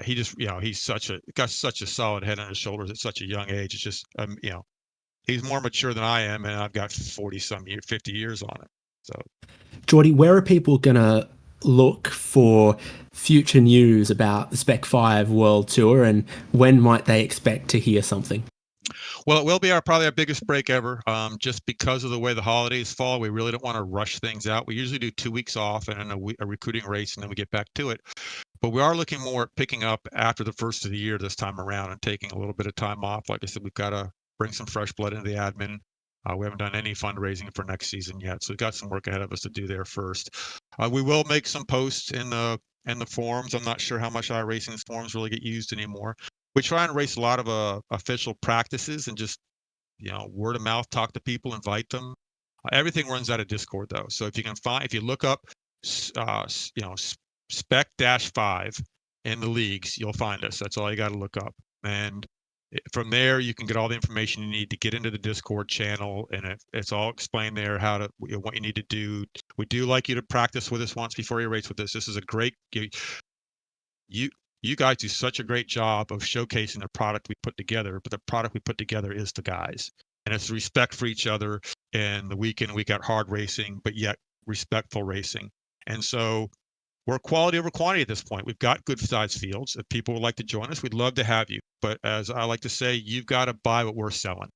Speaker 7: he just, he's got such a solid head on his shoulders at such a young age. It's just, he's more mature than I am, and I've got 50 years on it. So,
Speaker 2: Geordie, where are people going to look for future news about the Spec-5 World Tour, and when might they expect to hear something?
Speaker 7: Well, it will be probably our biggest break ever. Just because of the way the holidays fall, we really don't want to rush things out. We usually do 2 weeks off and then a recruiting race, and then we get back to it. But we are looking more at picking up after the first of the year this time around and taking a little bit of time off. Like I said, we've got to bring some fresh blood into the admin. We haven't done any fundraising for next season yet, so we've got some work ahead of us to do there first. We will make some posts in the forums. I'm not sure how much iRacing's forums really get used anymore. We try and race a lot of official practices and just word of mouth, talk to people, invite them. Everything runs out of Discord though, so if you look up Spec-5 in the leagues, you'll find us. That's all you got to look up, and from there you can get all the information you need to get into the Discord channel, and it's all explained there what you need to do. We do like you to practice with us once before you race with us. This is a great, you guys do such a great job of showcasing the product we put together, but the product we put together is the guys, and it's respect for each other and the week in week out hard racing, but yet respectful racing. And so we're quality over quantity at this point. We've got good sized fields. If people would like to join us, we'd love to have you. But as I like to say, you've got to buy what we're selling.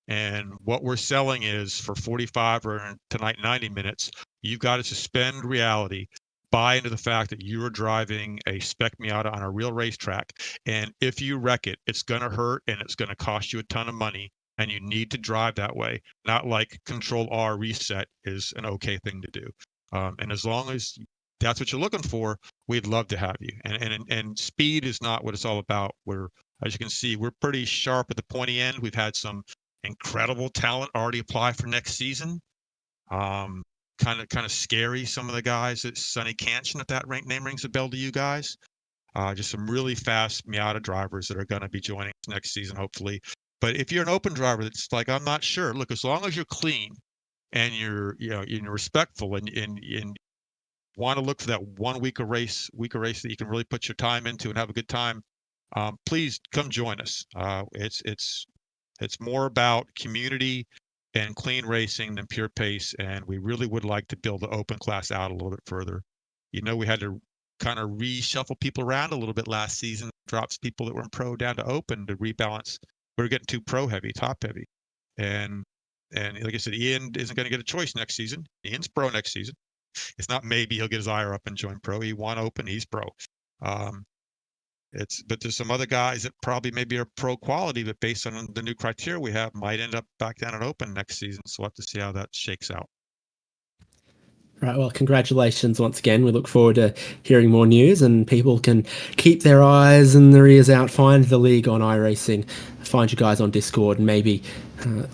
Speaker 7: And what we're selling is for 45 or tonight 90 minutes, you've got to suspend reality, buy into the fact that you are driving a Spec Miata on a real racetrack. And if you wreck it, it's going to hurt and it's going to cost you a ton of money. And you need to drive that way. Not like Control R reset is an okay thing to do. And as long as that's what you're looking for, we'd love to have you. And speed is not what it's all about. As you can see, we're pretty sharp at the pointy end. We've had some incredible talent already apply for next season. Kind of scary, some of the guys at Sonny Cantion, if that name rings a bell to you guys. Just some really fast Miata drivers that are going to be joining us next season, hopefully. But if you're an open driver that's like, I'm not sure, look, as long as you're clean and you're respectful and want to look for that 1 week of race that you can really put your time into and have a good time, please come join us. It's more about community and clean racing than pure pace, and we really would like to build the open class out a little bit further. We had to kind of reshuffle people around a little bit last season, drops people that were in pro down to open to rebalance. We were getting too pro heavy, top heavy, and like I said, Ian isn't going to get a choice next season. Ian's pro next season. It's not maybe he'll get his ire up and join pro. He won open, he's pro. But there's some other guys that probably maybe are pro quality, but based on the new criteria we have, might end up back down at open next season. So we'll have to see how that shakes out.
Speaker 2: Right, well, congratulations once again. We look forward to hearing more news, and people can keep their eyes and their ears out, find the league on iRacing, find you guys on Discord, and maybe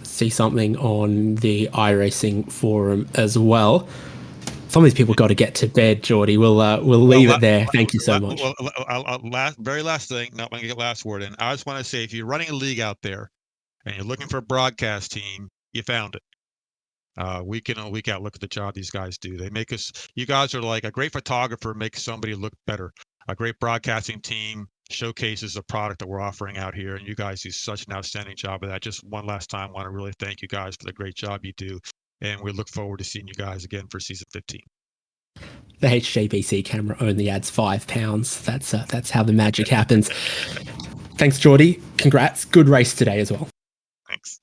Speaker 2: see something on the iRacing forum as well. Some of these people got to get to bed, Geordie. We'll leave it there. Thank you so much.
Speaker 7: Very last thing, not going to get last word in. I just want to say, if you're running a league out there and you're looking for a broadcast team, you found it. Week in and week out, look at the job these guys do. They make us. You guys are like a great photographer makes somebody look better. A great broadcasting team showcases the product that we're offering out here, and you guys do such an outstanding job of that. Just one last time, want to really thank you guys for the great job you do, and we look forward to seeing you guys again for season 15.
Speaker 2: The HJBC camera only adds £5. That's how the magic happens. Thanks, Geordie. Congrats. Good race today as well.
Speaker 7: Thanks.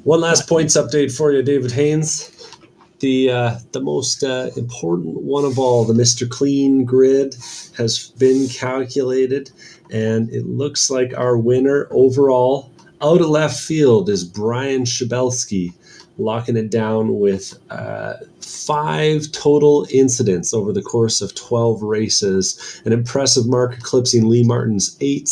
Speaker 3: One last points update for you, David Haynes. The most important one of all, the Mr. Clean grid, has been calculated, and it looks like our winner overall, out of left field, is Brian Shabelsky, locking it down with 5 total incidents over the course of 12 races, an impressive mark eclipsing Lee Martin's 8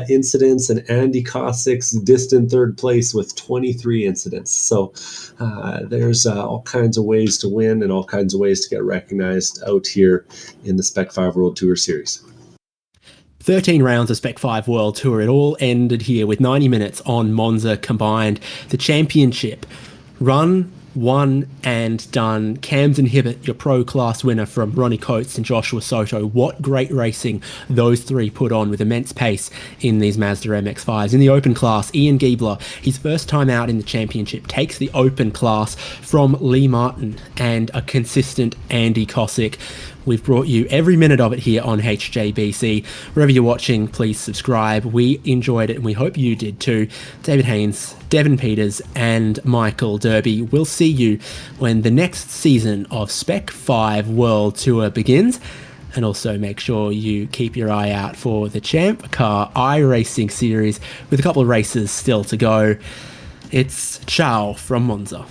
Speaker 3: incidents and Andy Cossack's distant third place with 23 incidents. So there's all kinds of ways to win and all kinds of ways to get recognized out here in the Spec-5 World Tour Series.
Speaker 2: 13 rounds of Spec-5 World Tour. It all ended here with 90 minutes on Monza combined. The championship run, won and done. Camden Hibbert, your pro class winner from Ronnie Coates and Joshua Soto. What great racing those three put on with immense pace in these Mazda MX-5s. In the open class, Ian Giebler, his first time out in the championship, takes the open class from Lee Martin and a consistent Andy Cossack. We've brought you every minute of it here on HJBC. Wherever you're watching, please subscribe. We enjoyed it and we hope you did too. David Haynes, Devin Peters and Michael Derby. We'll see you when the next season of Spec-5 World Tour begins. And also make sure you keep your eye out for the Champ Car iRacing series with a couple of races still to go. It's ciao from Monza.